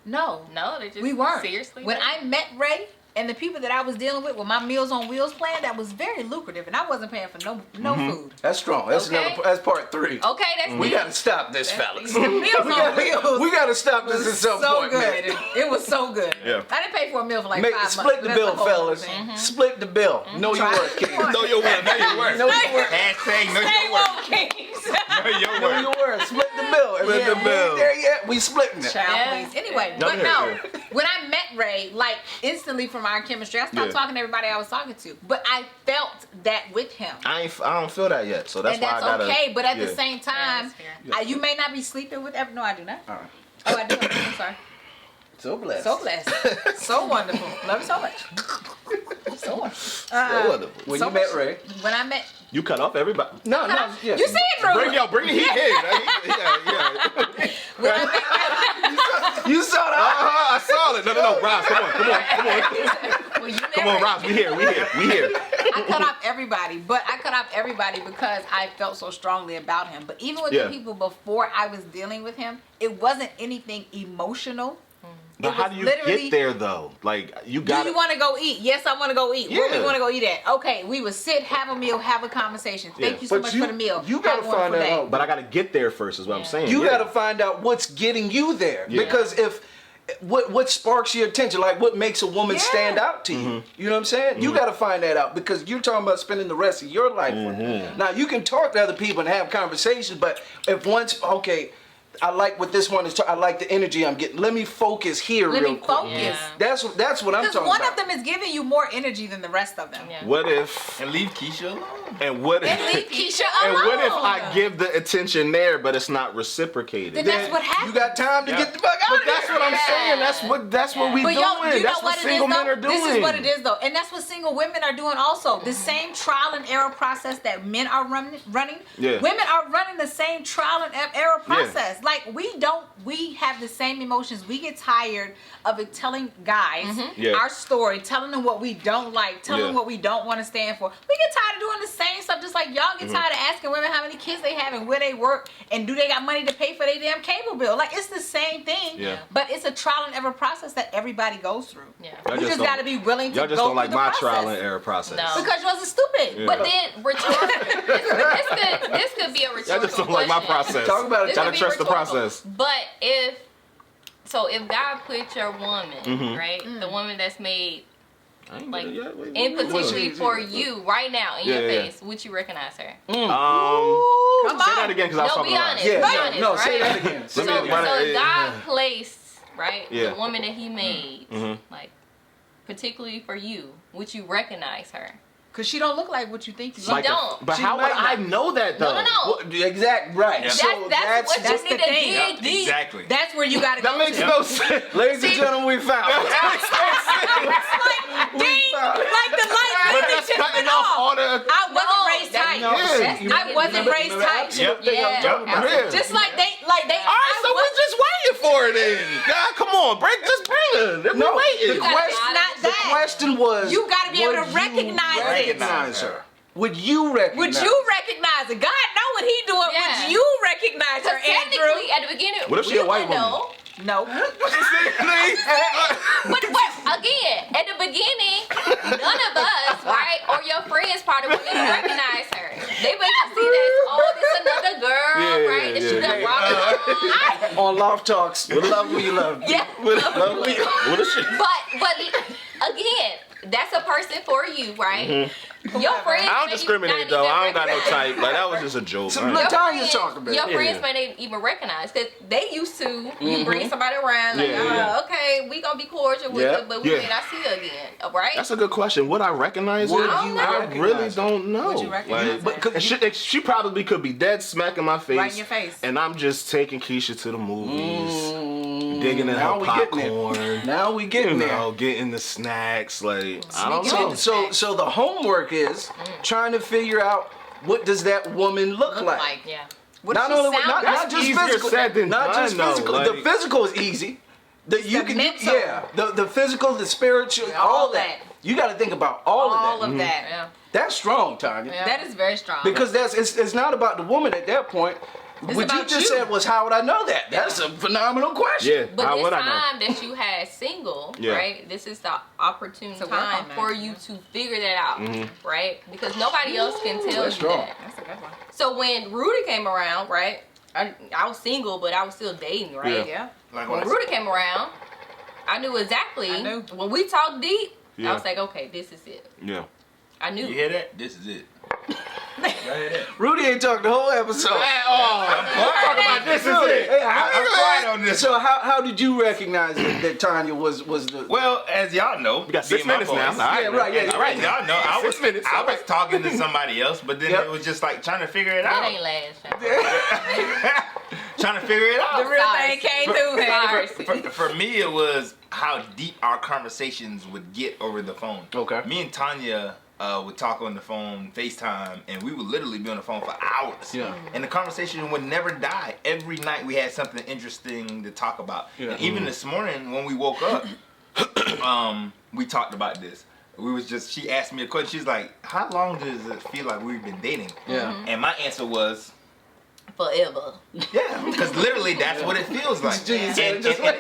S3: No.
S4: No, they just
S3: We weren't.
S4: seriously.
S3: When I met Ray and the people that I was dealing with my Meals on Wheels plan, that was very lucrative, and I wasn't paying for no food.
S1: That's strong. That's
S4: Okay.
S1: That's part 3.
S3: Okay, that's
S1: We
S3: deep.
S1: gotta stop this, fellas.
S3: The Meals on Wheels.
S1: We gotta stop this at some
S3: so
S1: point,
S3: good.
S1: man.
S3: It was so good.
S2: Yeah.
S3: I didn't pay for a meal for like
S1: Make,
S3: 5 months.
S1: split the
S3: but that's
S1: bill,
S3: a whole
S1: fellas.
S3: thing.
S1: Split the bill. Know your worth, King.
S2: Know your worth. Know your worth.
S1: Know your worth.
S5: Hashtag know
S3: Stay
S5: your
S3: woke,
S5: worth.
S3: kings.
S5: Know your
S1: Know
S5: worth.
S1: your worth. Split the bill. If
S2: Split
S1: we
S2: the
S1: ain't
S2: bill.
S1: there yet, we splitting it.
S3: Child,
S4: Yeah.
S3: please. Anyway,
S2: Y'all
S3: but
S2: hear
S3: no,
S2: it,
S3: when I met Ray, like instantly from our chemistry, I stopped
S2: Yeah.
S3: talking to everybody I was talking to. But I felt that with him.
S2: I don't feel that yet, so that's
S3: And
S2: why
S3: that's
S2: I gotta.
S3: okay, but at the
S2: yeah.
S3: same time,
S4: that's fair.
S3: you may not be sleeping with every. No, I do not.
S1: All right.
S3: Oh, I do. I'm sorry.
S1: So blessed.
S3: So blessed. So wonderful. Love you so much. So wonderful.
S2: So wonderful.
S1: When
S3: so
S1: you met
S3: much-
S1: Ray.
S3: When I met.
S2: You cut off everybody.
S1: No, no. Yeah.
S3: You see it, Drew.
S2: Bring the heat in. Yeah.
S3: When I met
S1: You saw that?
S2: I saw it. No, Ross, come on.
S3: well, you
S2: Come on,
S3: never-
S2: Ross, we here.
S3: I cut off everybody, but I cut off everybody because I felt so strongly about him. But even with
S2: Yeah.
S3: the people before I was dealing with him, it wasn't anything emotional.
S2: But
S3: It
S2: how
S3: was
S2: do you
S3: literally-
S2: get there though? Like you
S3: Do
S2: got.
S3: you want to go eat? Yes, I want to go eat. Where we
S2: Yeah.
S3: want to go eat at? Okay, we would sit, have a meal, have a conversation. Thank
S2: Yeah.
S3: you so
S1: But
S3: much
S1: you-
S3: for the meal.
S1: you gotta
S3: Have one
S1: find
S3: for
S1: that
S3: that.
S1: out.
S2: But I gotta get there first. Is what I'm saying.
S1: You
S2: yeah.
S1: got to find out what's getting you there.
S2: Yeah.
S1: Because if what sparks your attention, like what makes a woman
S3: Yeah.
S1: stand out to you. You know what I'm saying? You got to find that out because you're talking about spending the rest of your life with them. Now you can talk to other people and have conversations, but if once I like what this one is. I like the energy I'm getting. Let me focus here
S3: Let
S1: real
S3: me
S1: quick.
S3: focus.
S4: Yeah.
S1: That's what I'm
S3: Because
S1: talking
S3: one
S1: about.
S3: of them is giving you more energy than the rest of them.
S4: Yeah.
S2: What if?
S5: And leave Keisha alone.
S2: And what
S3: And
S2: if?
S3: leave Keisha
S2: And
S3: alone.
S2: what if I give the attention there, but it's not reciprocated?
S3: Then that's what happens.
S1: You got time to get the fuck out
S2: But
S1: of here.
S2: that's what I'm saying. That's what we
S3: But
S2: doing.
S3: yo, you know
S2: That's
S3: what
S2: what
S3: it
S2: single
S3: is
S2: men
S3: though?
S2: are doing.
S3: This is what it is though, and that's what single women are doing also. The same trial and error process that men are running.
S2: Yeah.
S3: Women are running the same trial and error process. Like we have the same emotions. We get tired of it telling guys
S2: Yeah.
S3: our story, telling them what we don't like, telling them
S2: Yeah.
S3: what we don't want to stand for. We get tired of doing the same stuff, just like y'all get tired of asking women how many kids they have and where they work and do they got money to pay for their damn cable bill. Like it's the same thing,
S2: Yeah.
S3: but it's it's a trial and error process that everybody goes through.
S4: Yeah.
S3: You just got to be willing to
S2: Y'all
S3: go
S2: just don't like
S3: through the
S2: my
S3: process.
S2: trial and error process.
S4: No.
S3: Because yours is stupid.
S2: Yeah.
S4: But then this could be a rhetorical
S2: Y'all just don't like my
S4: question.
S2: process.
S1: Talk about it.
S4: This
S2: Gotta
S4: could be
S2: trust the
S4: rhetorical.
S2: process.
S4: But if God put your woman,
S2: Mm-hmm.
S4: right, the woman that's made like
S2: Wait,
S4: in
S2: wait.
S4: particularly for you right now in your
S2: Yeah.
S4: face, would you recognize her?
S3: Come
S2: say
S3: on.
S2: that again because I was
S4: No,
S2: talking
S4: be
S2: about.
S4: honest.
S1: Yeah,
S4: Be
S1: no,
S4: honest,
S1: no,
S4: right?
S1: say that again.
S4: So,
S1: Say that again.
S2: Right.
S4: if God placed right
S2: Yeah.
S4: the woman that He made,
S2: Mhm.
S4: like particularly for you, would you recognize her?
S3: Because she don't look like what you think you
S4: She
S3: like.
S4: don't.
S2: But
S1: She
S2: how would
S1: might
S2: I
S1: not.
S2: know that though?
S4: No.
S1: Well, exact right.
S5: Yeah.
S1: So
S4: That's what
S3: that's
S4: you
S3: the
S4: need to
S3: thing.
S4: dig deep.
S5: Exactly.
S3: That's where you got to go
S2: That makes
S3: to.
S2: no sense.
S1: ladies and gentlemen, we found it.
S3: Ding, like the light
S2: But
S3: really
S2: that's
S3: just
S2: cutting
S3: went
S2: off
S3: off.
S2: all the.
S3: I wasn't raised
S4: that's-
S3: tight.
S1: No,
S2: Yeah.
S1: see, you-
S3: I wasn't
S1: remember-
S3: raised
S1: remember
S3: tight.
S1: absolute
S4: Yep.
S1: thing I'm
S4: Yeah.
S1: talking about?
S2: Yeah.
S3: Just like they,
S2: All right, so we're just waiting for it then. God, come on, just bring it.
S1: No,
S2: We're waiting.
S1: the
S4: gotta
S1: question,
S4: be honest.
S1: the
S3: Not that.
S1: question was,
S3: You gotta be able to
S1: would you
S3: recognize it.
S1: recognize her? Would you recognize?
S3: Would you recognize it? God know what He doing.
S4: Yeah.
S3: Would you recognize her,
S4: Because
S3: Andrew?
S4: technically, at the beginning,
S2: What if she
S4: we
S2: a white
S4: would
S2: woman?
S4: know.
S3: No.
S4: But again, at the beginning, none of us, right, or your friends probably wouldn't even recognize her. They would just see that, oh, this another girl,
S2: Yeah,
S4: right? That she
S2: yeah.
S4: done brought along.
S1: on Loft Talks? Love who you love.
S4: Yeah.
S2: What is she?
S4: But again, that's a person for you, right? Your friends.
S2: I don't
S4: may
S2: discriminate
S4: not
S2: though.
S4: even
S2: I don't got no
S4: recognize-
S2: type. Like that was just a joke.
S1: So
S2: All right.
S1: look,
S4: Your
S1: Tanya's
S4: friends-
S1: talking about
S4: Your
S1: it.
S4: friends
S2: Yeah.
S4: may not even recognize because they used to. You bring somebody around like,
S2: Yeah.
S4: okay, we gonna be cordial with
S1: Yeah.
S4: it, but we
S2: Yeah.
S4: may not see her again, right?
S2: That's a good question. Would I recognize
S1: Would
S2: it?
S1: you
S2: I
S1: recognize
S2: really
S1: it?
S2: don't know.
S3: Would you recognize
S2: Like,
S3: it?
S1: But
S2: she probably could be dead smack in my face.
S3: Right in your face.
S2: And I'm just taking Keisha to the movies, digging in
S1: now
S2: her
S1: we getting there.
S2: popcorn.
S1: Now we
S2: You
S1: getting there.
S2: know, getting the snacks. Like I don't know.
S1: So the homework is trying to figure out what does that woman look like.
S4: yeah.
S3: What
S1: Not
S3: does she
S1: only
S3: sound
S1: not,
S3: like?
S1: not just
S2: easier
S1: physical,
S2: said than
S1: not
S2: done,
S1: just
S2: though,
S1: physical.
S2: like-
S1: The physical is easy.
S3: the mental.
S1: yeah. The physical, the spiritual, all that. You got to think about all
S3: All
S1: of
S3: of
S1: that.
S3: that.
S4: Yeah.
S1: That's strong, Tanya.
S4: Yeah.
S3: That is very strong.
S1: Because it's not about the woman at that point. What you
S3: about
S1: just
S3: you.
S1: said was, how would I know that? That's a phenomenal question.
S2: Yeah.
S4: But
S2: How
S4: this
S2: would I know?
S4: time that you had single,
S2: Yeah.
S4: right? This is the opportune
S3: To work
S4: time
S3: on that.
S4: for you to figure that out, right? Because nobody else can tell
S1: that's
S4: you
S1: strong.
S4: that.
S3: That's a good one.
S4: So when Rudy came around, right? I was single, but I was still dating, right?
S2: Yeah.
S3: Yeah.
S4: When Rudy came around, I knew exactly.
S3: I knew.
S4: When we talked deep,
S2: Yeah.
S4: I was like, okay, this is it.
S2: Yeah.
S4: I knew.
S5: You hear that? This is it. Y'all hear that?
S1: Rudy ain't talked the whole episode.
S5: Talk about this is it.
S1: Hey,
S5: I'm quiet on this.
S1: So how did you recognize that Tanya was the?
S5: Well, as y'all know,
S2: We got 6
S5: being my
S2: minutes now.
S5: voice,
S2: All right.
S1: Yeah, right, yeah,
S5: As
S1: right.
S5: y'all know, I
S2: 6
S5: was
S2: minutes.
S5: I
S2: All
S5: was
S2: right.
S5: talking to somebody else, but then
S1: Yep.
S5: it was just like trying to figure it
S4: That
S5: out.
S4: ain't last.
S5: Trying to figure it out.
S3: The real thing came through here.
S4: Sorry.
S5: For me, it was how deep our conversations would get over the phone.
S1: Okay.
S5: Me and Tanya would talk on the phone, FaceTime, and we would literally be on the phone for hours.
S1: Yeah.
S5: And the conversation would never die. Every night we had something interesting to talk about.
S1: Yeah.
S5: And even this morning when we woke up, we talked about this. We was just, she asked me a question. She's like, how long does it feel like we've been dating?
S1: Yeah.
S5: And my answer was,
S4: Forever.
S5: yeah, because literally that's what it feels like.
S1: You said it just like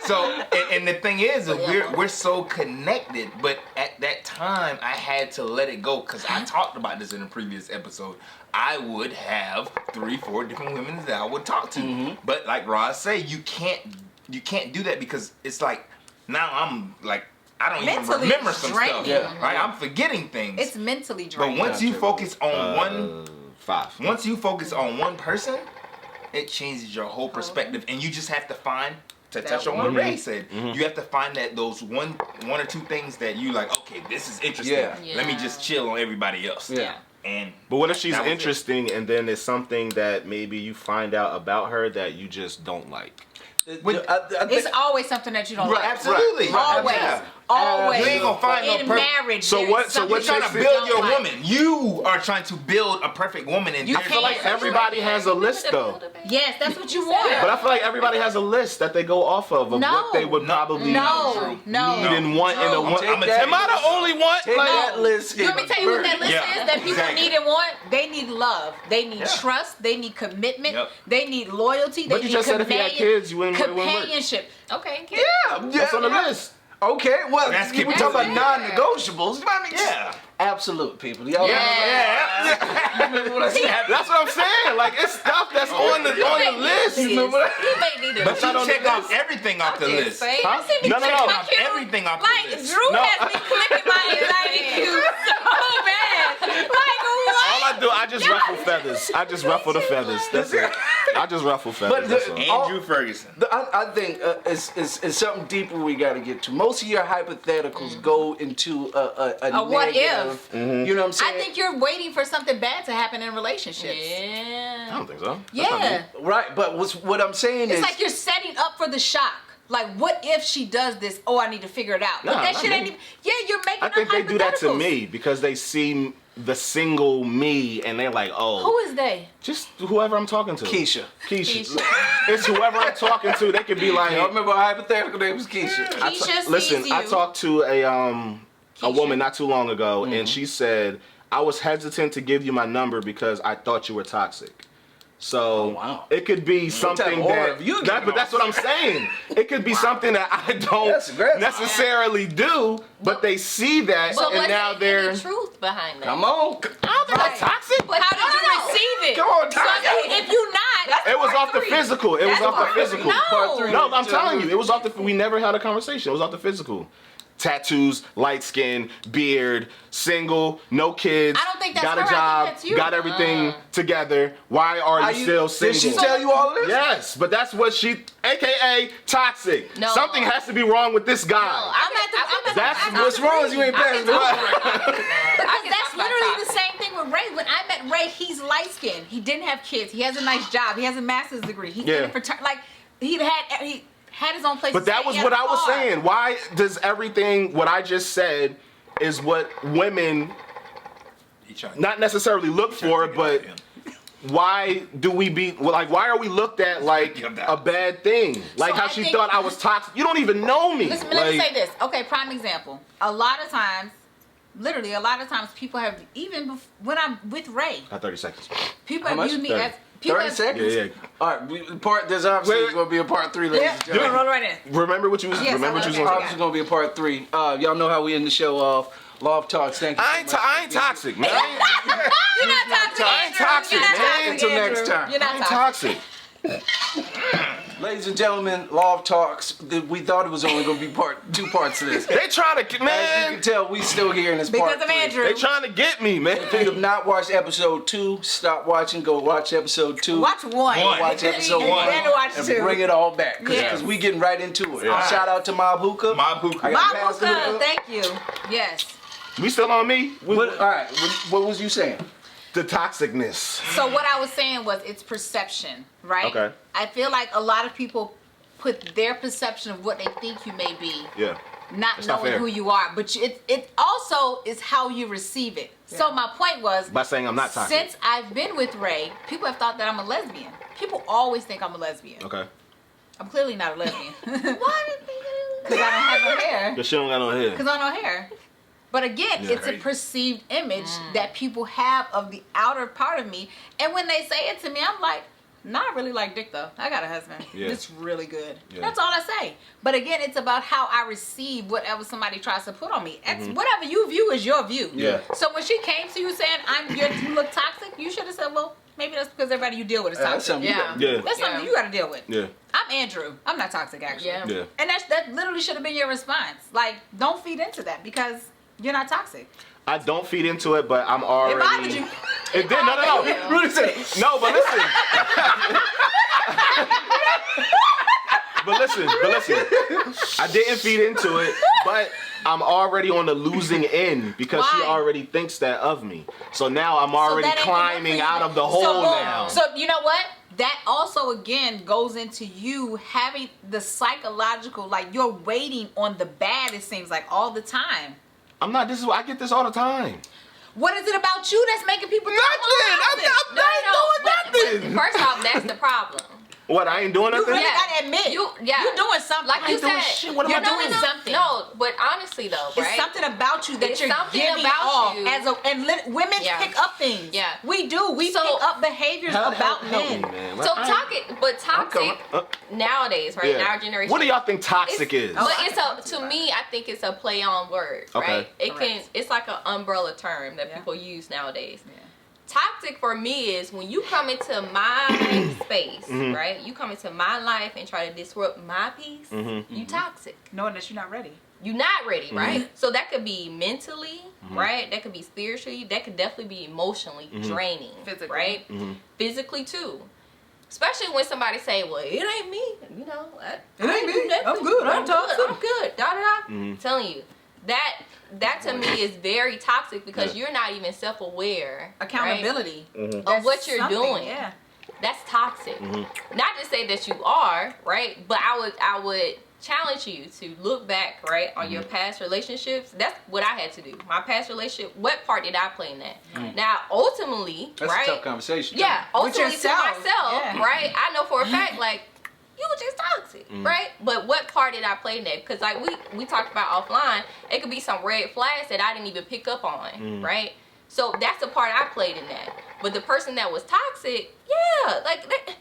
S5: So, and the thing is, we're so connected, but at that time, I had to let it go because I talked about this in a previous episode. I would have 3-4 different women that I would talk to, but like Roz say, you can't do that because it's like now I'm like I don't
S3: Mentally
S5: even remember some
S3: draining.
S5: stuff,
S1: Yeah.
S5: right? I'm forgetting things.
S3: It's mentally
S5: but
S3: draining.
S5: once you focus on one.
S2: 5.
S5: Once you focus on one person, it changes your whole perspective, and you just have to find. To touch on what Ray said, you have to find that those one or two things that you like. Okay, this is interesting.
S1: Yeah.
S5: Let me
S4: Yeah.
S5: just chill on everybody else.
S1: Yeah.
S5: And
S2: But what if she's
S5: that was it.
S2: interesting and then it's something that maybe you find out about her that you just don't like?
S1: I think-
S3: It's always something that you don't
S1: Right,
S3: like.
S5: Absolutely.
S1: Right.
S3: Always.
S5: Yeah.
S3: always.
S5: You ain't gonna find no
S3: in
S5: perfect.
S3: marriage.
S2: So
S3: there
S2: what-
S3: is
S2: so
S3: something
S2: what
S5: You're trying
S2: takes
S5: to
S2: it-
S5: build your
S3: like.
S5: woman. You are trying to build a perfect woman, and
S3: You
S5: there's
S3: can't.
S5: like
S2: Everybody has a list though.
S3: Yes, that's what you want.
S2: But I feel like everybody has a list that they go off of
S3: No.
S2: what they would probably
S3: No.
S2: need and want in a
S3: No.
S2: woman.
S5: I'ma
S2: Am I the only one?
S1: Take
S2: Like,
S1: that list.
S3: You want me to tell you what that list
S5: Yeah,
S3: is that people
S5: exactly.
S3: need and want? They need love. They need
S5: Yeah.
S3: trust. They need commitment.
S5: Yep.
S3: They need loyalty. They
S2: But you
S3: need
S2: just said if you had kids, you wouldn't work.
S3: companionship.
S4: Okay.
S1: Yeah,
S2: That's on the list.
S1: Okay, well,
S5: That's
S1: we're talking about
S3: keeping-
S1: non-negotiables. I mean,
S5: Yeah.
S1: absolute people. Y'all
S5: Yeah.
S1: remember what I said?
S2: That's what I'm saying. Like it's stuff that's on the list.
S4: You may need to.
S5: But
S2: not
S5: you
S2: on the
S5: check off
S2: list.
S5: everything off the list.
S2: Huh?
S3: See me
S2: No, no,
S3: check
S2: no.
S3: my
S5: Off
S3: cue.
S5: everything off the
S3: Like
S5: list.
S3: Drew
S2: No.
S3: has me clicking my anxiety cue so bad. Like
S2: All
S3: what?
S2: I do, I just ruffle feathers. I just ruffle the feathers. That's it. I just ruffle feathers.
S1: But
S2: That's
S1: the-
S2: all.
S5: Andrew Ferguson.
S1: I think it's something deeper we got to get to. Most of your hypotheticals go into a
S3: what
S1: negative.
S3: if?
S1: You know what I'm saying?
S3: I think you're waiting for something bad to happen in relationships.
S2: I
S4: Yeah.
S2: don't think so. That's not
S3: Yeah.
S2: me.
S1: Right, but what I'm saying
S3: It's
S1: is,
S3: like you're setting up for the shock. Like, what if she does this? Oh, I need to figure it out.
S2: Nah,
S3: But that
S2: not
S3: shit ain't
S2: me.
S3: even. Yeah, you're making
S2: I
S3: up
S2: think they do that to
S3: hypotheticals.
S2: me because they see the single me and they're like, oh,
S3: Who is they?
S2: just whoever I'm talking to.
S1: Keisha.
S3: Keisha.
S2: It's whoever I'm talking to. They could be like,
S1: I remember our hypothetical name was Keisha.
S3: Keisha
S2: listen,
S3: sees
S2: I
S3: you.
S2: talked to a woman not too long ago,
S1: Mm-hmm.
S2: and she said, I was hesitant to give you my number because I thought you were toxic. So
S1: wow.
S2: it could be
S1: type
S2: something
S1: of aura
S2: that,
S1: have you
S2: that
S1: given
S2: but that's what I'm saying. It could be something that I don't
S1: That's aggressive.
S2: necessarily do, but they see that
S4: But
S2: and
S4: was
S2: now
S4: there
S2: they're
S4: any truth behind that?
S1: Come on.
S2: I don't think
S3: Right.
S2: I'm toxic.
S4: But
S3: How did you receive it?
S1: Come on,
S3: So
S1: Tanya.
S3: if you're not,
S2: It was off the physical. It was
S3: That's
S2: off the
S3: part
S2: physical.
S3: three.
S1: Part three.
S2: No, I'm telling you, it was off the. We never had a conversation. It was off the physical. Tattoos, light skin, beard, single, no kids.
S3: I don't think that's
S2: got
S3: her.
S2: a
S3: I
S2: job,
S3: think that's you.
S2: got everything together. Why are you still single?
S1: Did she tell you all of this?
S2: Yes, but that's what she, aka toxic.
S4: No.
S2: Something has to be wrong with this guy. That's
S1: What's wrong is you ain't passing the
S3: Because that's literally the same thing with Ray. When I met Ray, he's light skinned. He didn't have kids. He has a nice job. He has a master's degree. He's
S2: Yeah.
S3: in like he had his own place.
S2: But
S3: to
S2: that
S3: stay.
S2: was
S3: He
S2: what
S3: had
S2: I
S3: a
S2: was
S3: car.
S2: saying. Why does everything what I just said is what women
S5: He trying to-
S2: not necessarily look for,
S5: trying to
S2: but
S5: get off him.
S2: why do we be like? Why are we looked at like a bad thing? Like
S3: So
S2: how
S3: I
S2: she
S3: think-
S2: thought I was toxic. You don't even know me.
S3: Listen, let me
S2: Like,
S3: say this. Okay, prime example. A lot of times, literally, a lot of times, people have when I'm with Ray,
S2: Got 30 seconds.
S3: people
S1: How
S3: have
S1: much?
S3: viewed me
S2: 30.
S3: as people
S1: 30
S3: have,
S1: seconds?
S2: Yeah,
S1: All right, there's obviously
S2: Wait.
S1: going to be a part 3, ladies
S3: Yeah,
S1: and
S3: roll
S1: gentlemen.
S3: right in.
S2: Remember what you was.
S3: Yes,
S2: remember what you was
S3: okay.
S2: gonna
S1: Obviously going to be a part 3. Y'all know how we end the show off. Love Talks, thank you.
S2: I ain't,
S1: so much.
S2: I ain't toxic, man.
S3: You're not toxic.
S2: I ain't toxic,
S3: You're not
S2: man.
S3: toxic,
S1: Until
S3: Andrew.
S1: next time.
S3: You're
S2: I
S3: not
S2: ain't
S3: toxic.
S2: toxic.
S1: Ladies and gentlemen, Love Talks. We thought it was only going to be two parts of this.
S2: They trying to
S1: As you
S2: man.
S1: can tell, we still here in this part
S3: Because of
S1: 3.
S3: Andrew.
S2: They trying to get me, man.
S1: If you have not watched episode 2, stop watching. Go watch episode 2.
S3: Watch one.
S1: Watch episode 1.
S3: Then watch
S1: And
S3: 2.
S1: bring it all back. Because
S3: Yes.
S1: we getting right into it.
S2: Yeah.
S1: Shout out to Mob Hookah.
S5: Mob Hookah.
S1: I got
S3: Bob
S1: passed the
S3: Hookah,
S1: hookah.
S3: thank you. Yes.
S2: We still on me?
S1: All right, what was you saying?
S2: The toxicness.
S3: So what I was saying was it's perception, right?
S2: Okay.
S3: I feel like a lot of people put their perception of what they think you may be,
S2: Yeah.
S3: not
S2: That's not
S3: knowing
S2: fair.
S3: who you are. But it also is how you receive it. So my point was,
S2: By saying I'm not toxic.
S3: since I've been with Ray, people have thought that I'm a lesbian. People always think I'm a lesbian.
S2: Okay.
S3: I'm clearly not a lesbian.
S4: Why did they
S3: Because I don't have no hair.
S2: Cause she don't got no hair.
S3: Because I don't have hair. But again,
S2: Yeah.
S3: it's a perceived image that people have of the outer part of me. And when they say it to me, I'm like, no, I really like dick though. I got a husband.
S2: Yeah.
S3: It's really good.
S2: Yeah.
S3: That's all I say. But again, it's about how I receive whatever somebody tries to put on me. It's whatever you view is your view.
S2: Yeah.
S3: So when she came to you saying you look toxic, you should have said, well, maybe that's because everybody you deal with is
S1: That's
S3: toxic.
S1: something you
S4: Yeah.
S1: gotta
S2: Yeah.
S3: That's something
S4: Yeah.
S3: you got to deal with.
S2: Yeah.
S3: I'm Andrew. I'm not toxic actually.
S4: Yeah.
S2: Yeah.
S3: And that literally should have been your response. Like, don't feed into that because you're not toxic.
S2: I don't feed into it, but I'm
S3: It
S2: already.
S3: bothered you.
S2: It did. No, no, no. Rudy said, no, but listen. but listen. I didn't feed into it, but I'm already on the losing end because she
S3: Why?
S2: already thinks that of me. So now I'm already
S3: that ain't good
S2: climbing
S3: for you.
S2: out of the
S3: So
S2: hole
S3: boom.
S2: now.
S3: So you know what? that also again goes into you having the psychological, like you're waiting on the bad, it seems like, all the time.
S2: I'm not. I get this all the time.
S3: What is it about you that's making people
S2: Nothing. I'm not doing nothing.
S4: First off, that's the problem.
S2: What? I ain't doing
S3: You
S2: nothing.
S3: really gotta admit, you're doing something.
S4: Like you said,
S2: shit. What am I
S3: doing
S2: doing?
S3: something.
S4: No, but honestly though, right?
S3: It's something about you that
S4: It's
S3: you're
S4: something
S3: giving
S4: about
S3: off
S4: you.
S3: women
S4: Yeah.
S3: pick up things.
S4: Yeah.
S3: We do. We
S4: So-
S3: pick up behaviors about men.
S2: man.
S4: So toxic nowadays, right? In our generation.
S2: What do y'all think toxic is?
S4: But to me, I think it's a play on words, right?
S2: Okay.
S4: It's like an umbrella term that people use nowadays.
S3: Yeah.
S4: Toxic for me is when you come into my space, right? You come into my life and try to disrupt my peace. You toxic.
S3: Knowing that you're not ready.
S4: You're not ready, right? So that could be mentally, right? That could be spiritually. That could definitely be emotionally draining,
S3: Physically.
S4: right? Physically too. Especially when somebody say, "Well, it ain't me," you know.
S3: It ain't me.
S4: do nothing.
S3: I'm good. I'm toxic.
S4: I'm good. Da da da. I'm telling you, that to me is very toxic because you're not even self-aware.
S3: Accountability.
S4: Right? Of what you're doing.
S3: Yeah.
S4: That's toxic. Not to say that you are, right? But I would challenge you to look back, right, on your past relationships. That's what I had to do. My past relationship, what part did I play in that? Now, ultimately,
S1: That's
S4: right?
S1: a tough conversation.
S4: Yeah, ultimately to
S3: yourself.
S4: myself,
S3: Yeah.
S4: right? I know for a fact, like, you were just toxic, right? But what part did I play in that? Because like we talked about offline, it could be some red flags that I didn't even pick up on, right? So that's the part I played in that. But the person that was toxic, like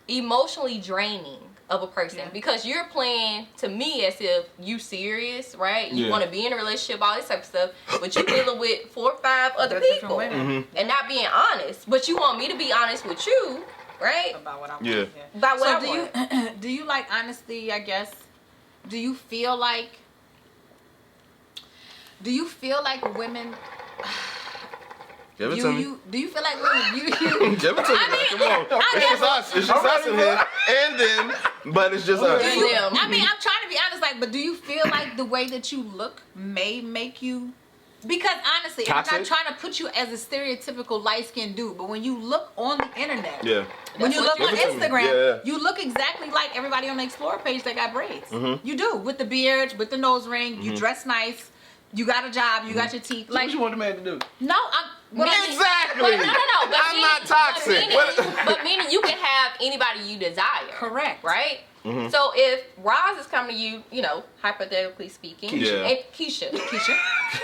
S4: emotionally draining of a person because you're playing to me as if you serious, right? You want to be in a relationship, all this type of stuff, but you're dealing with 4 or 5 other people
S3: women.
S4: and not being honest. But you want me to be honest with you, right?
S3: About what I want.
S2: Yeah.
S4: About what
S3: So
S4: I want.
S3: do you like honesty, I guess? Do you feel like women
S2: Give it to me.
S3: do you feel like women you
S2: Give it to me. Come on. It's just us. It's just us in here. And them. But it's just us.
S3: do you,
S4: them.
S3: I mean, I'm trying to be honest, like, but do you feel like the way that you look may make you? Because honestly, I'm
S2: Toxic?
S3: not trying to put you as a stereotypical light-skinned dude, but when you look on the internet,
S2: Yeah.
S3: when you
S4: That's
S3: look
S4: what
S3: on
S2: you- Give it to me.
S3: Instagram,
S2: Yeah.
S3: you look exactly like everybody on the Explorer page that got braids. You do, with the beard, with the nose ring, you dress nice, you got a job, you got your teeth.
S1: What
S3: Like,
S1: you want the man to do?
S3: no, But
S2: Exactly.
S4: But no. But
S2: I'm not toxic.
S4: But meaning you can have anybody you desire.
S3: correct.
S4: Right? So if Roz is coming to you, you know, hypothetically speaking,
S2: Keisha.
S4: and Keisha,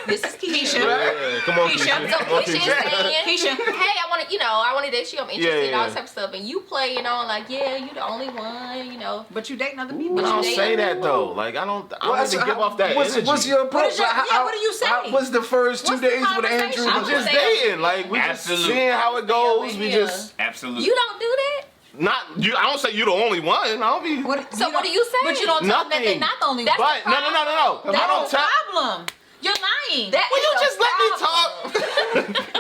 S4: this is Keisha.
S2: Yeah, come on,
S3: Keisha.
S2: Keisha.
S4: So
S2: Come on,
S4: Keisha is saying,
S3: Keisha.
S4: hey, I want to, I want to date you. I'm interested in all
S2: Yeah.
S4: this type of stuff, and you playing on like, yeah, you the only one,
S3: But you dating other people.
S2: But I don't
S4: you
S2: say
S4: dating
S2: that though. Like I don't even give off that
S1: what's,
S2: energy.
S1: What's your approach?
S3: What do you say?
S1: How was the first 2
S3: What's the
S1: days with Andrew?
S3: conversation?
S2: I'm just dating. Like we just
S5: Absolutely.
S2: seeing how it goes.
S4: over
S2: We
S4: here.
S2: just
S5: Absolutely.
S4: You don't do that.
S2: not you. I don't say you the only one. I don't be.
S4: So what do you say?
S3: But you don't tell them that they're
S2: Nothing.
S3: not the only
S4: That's
S3: one.
S2: But no.
S3: That's
S2: I don't
S3: the
S2: tell.
S3: problem. You're lying.
S4: That
S2: Will
S4: is
S2: you
S4: the
S2: just let me
S4: problem.
S2: talk?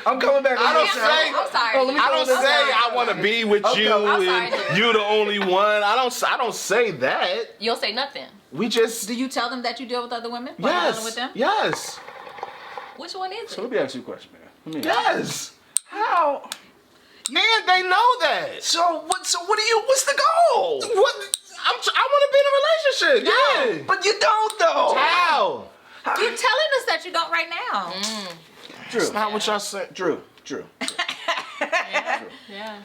S1: I'm coming back.
S2: I
S1: on
S2: don't
S1: this
S2: say-
S1: side.
S4: I'm sorry.
S1: Oh, let me
S2: I
S1: throw
S2: don't
S1: this
S2: say
S1: out.
S2: I want to be with you
S4: I'm
S2: and
S4: sorry.
S2: you the only one. I don't say that.
S4: You don't say nothing.
S2: We just
S3: Do you tell them that you deal with other women? While you're dealing with them?
S2: yes.
S4: Which one is
S1: So
S4: it?
S1: let me ask you a question, man. Let me
S2: Yes.
S1: How?
S2: And they know that.
S1: So what do you? What's the goal?
S2: What? I want to be in a relationship. Yeah.
S1: But you don't though.
S2: How?
S3: You're telling us that you don't right now.
S1: Drew.
S2: That's not what y'all said.
S1: Drew.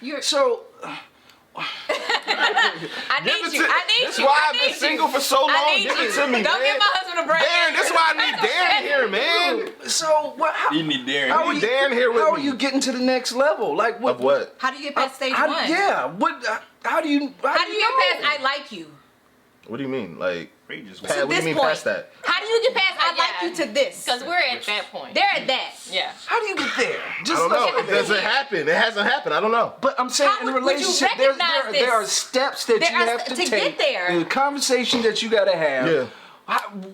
S4: Yeah.
S1: So
S3: I
S2: Give
S3: need
S2: it
S3: you.
S2: to-
S3: I need
S2: That's
S3: you.
S2: why
S3: I
S2: I've been
S3: need
S2: single
S3: you.
S2: for so long.
S3: I need
S2: Give
S3: you.
S2: it to me,
S3: Don't
S2: man.
S3: give my husband a break.
S2: Darren, that's why I need Darren here, man.
S1: so what? How,
S5: You need Darren.
S1: how are
S2: need
S1: you?
S2: Darren here with
S1: how are
S2: me.
S1: you getting to the next level? Like what?
S2: Of what?
S3: How do you get past stage
S1: How,
S3: one?
S1: yeah. What? How do you?
S3: How do you get past I like you?
S2: What do you mean? Like,
S5: Ray just
S2: what do
S3: this
S2: you mean
S3: point.
S2: past that?
S3: How do you get past I like you to this?
S4: Because we're at that point.
S3: They're at that.
S4: Yeah.
S1: How do you get there?
S2: I
S1: Just
S2: don't know.
S1: like-
S2: It doesn't happen. It hasn't happened. I don't know.
S1: But I'm saying
S3: How
S1: in a
S3: would you
S1: relationship,
S3: recognize this?
S1: there are steps that
S3: There
S1: you
S3: are
S1: have
S3: st-
S1: to
S3: to
S1: take.
S3: get there.
S1: There's a conversation that you gotta have.
S2: Yeah.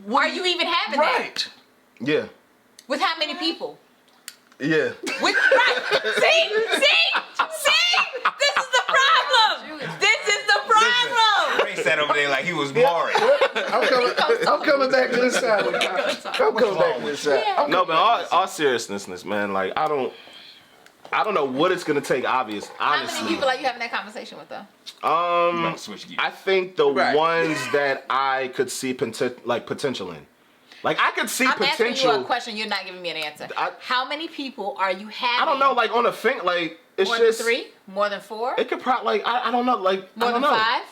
S1: What
S3: Are
S1: do
S3: you even having that?
S1: right?
S2: Yeah.
S3: With how many people?
S2: Yeah.
S3: With right. See? This is the problem. This is the problem.
S5: Ray sat over there like he was Maury.
S1: I'm coming back to this side. I'm coming back to this side.
S2: No, but all seriousness, man. Like, I don't. I don't know what it's gonna take.
S3: How
S2: Honestly,
S3: many people are you having that conversation with though?
S5: I'm gonna switch gears.
S2: I think the
S1: Right.
S2: ones that I could see potential in. Like I could see
S3: I'm
S2: potential.
S3: asking you a question. You're not giving me an answer. How many people are you having?
S2: I don't know, like on a thing, like it's
S3: More
S2: just
S3: than 3? More than 4?
S2: It could probably, like I don't know, like
S3: More
S2: I don't
S3: than
S2: know.
S3: 5?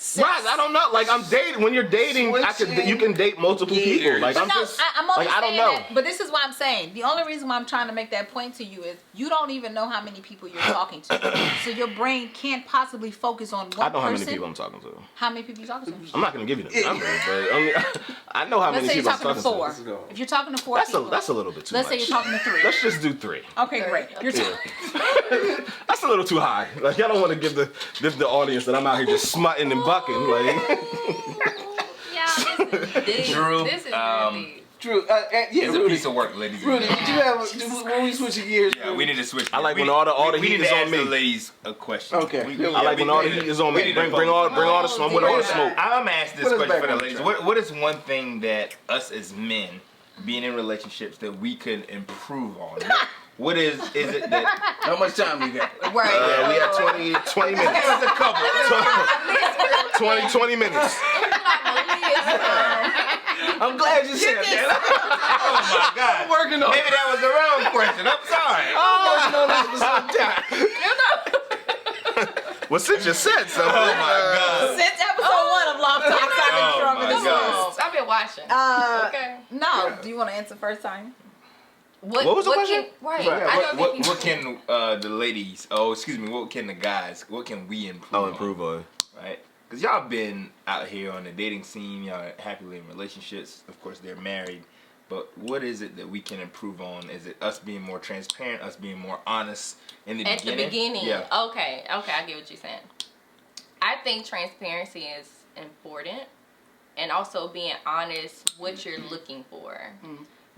S3: 6?
S2: Right, I don't know. Like I'm dating. When you're dating, you can date multiple people. Like
S3: But
S2: I'm
S3: no,
S2: just,
S3: I'm only
S2: like I don't
S3: saying
S2: know.
S3: that. But this is what I'm saying. The only reason why I'm trying to make that point to you is you don't even know how many people you're talking to, so your brain can't possibly focus on one
S2: I know how
S3: person.
S2: many people I'm talking to.
S3: How many people you talking to?
S2: I'm not gonna give you the number, but I know how
S3: Let's
S2: many
S3: say you're
S2: people I'm
S3: talking to
S2: talking
S3: 4.
S2: to.
S3: If you're talking to 4
S2: That's
S3: people,
S2: a little bit too
S3: let's
S2: much.
S3: say you're talking to 3.
S2: Let's just do 3.
S3: Okay, great. You're
S2: Yeah. That's a little too high. Like y'all don't want to give the audience that I'm out here just smutting and bucking. Like
S4: Yeah, this is deep.
S5: Drew,
S4: This is real deep.
S1: Drew,
S5: It's a
S1: Rudy.
S5: piece of work, ladies and
S1: Rudy, did
S5: gentlemen.
S1: you have when we switching gears?
S5: Yeah, we need to switch.
S2: I like
S5: we
S2: when
S5: need-
S2: all the
S5: we
S2: heat
S5: need
S2: is
S5: to
S2: on
S5: ask
S2: me.
S5: the ladies a question.
S1: Okay.
S2: I like when all the heat is on me. Bring all the smoke. With all the smoke.
S5: I'm gonna ask this
S1: Put us
S5: question
S1: back
S5: for the
S1: on
S5: ladies.
S1: track.
S5: What is one thing that us as men, being in relationships, that we could improve on? What is it that?
S1: How much time you got?
S3: Right.
S2: We have 20 minutes.
S5: There's a couple.
S2: 20 minutes.
S1: I'm glad you said that.
S5: Oh my God.
S1: I'm working on
S5: Maybe that was the wrong question. I'm sorry.
S1: I'm working on this for some time.
S2: Well, Sid just said something.
S5: Oh my God.
S3: Since episode 1 of Love Talks, I've been
S5: Oh
S3: strong
S5: my
S3: in this
S5: God.
S3: list.
S4: I've been watching. Okay.
S3: No. Do you want to answer first time?
S2: What was the question?
S4: Right.
S5: Right.
S4: I know
S5: What can the ladies? Oh, excuse me. What can the guys? What can we improve?
S2: I'll
S5: on?
S2: improve on.
S5: Right? Because y'all been out here on the dating scene. Y'all are happily in relationships. Of course, they're married. But what is it that we can improve on? Is it us being more transparent, us being more honest in the
S4: At
S5: beginning?
S4: the beginning.
S5: Yeah.
S4: Okay, I get what you're saying. I think transparency is important, and also being honest what you're looking for.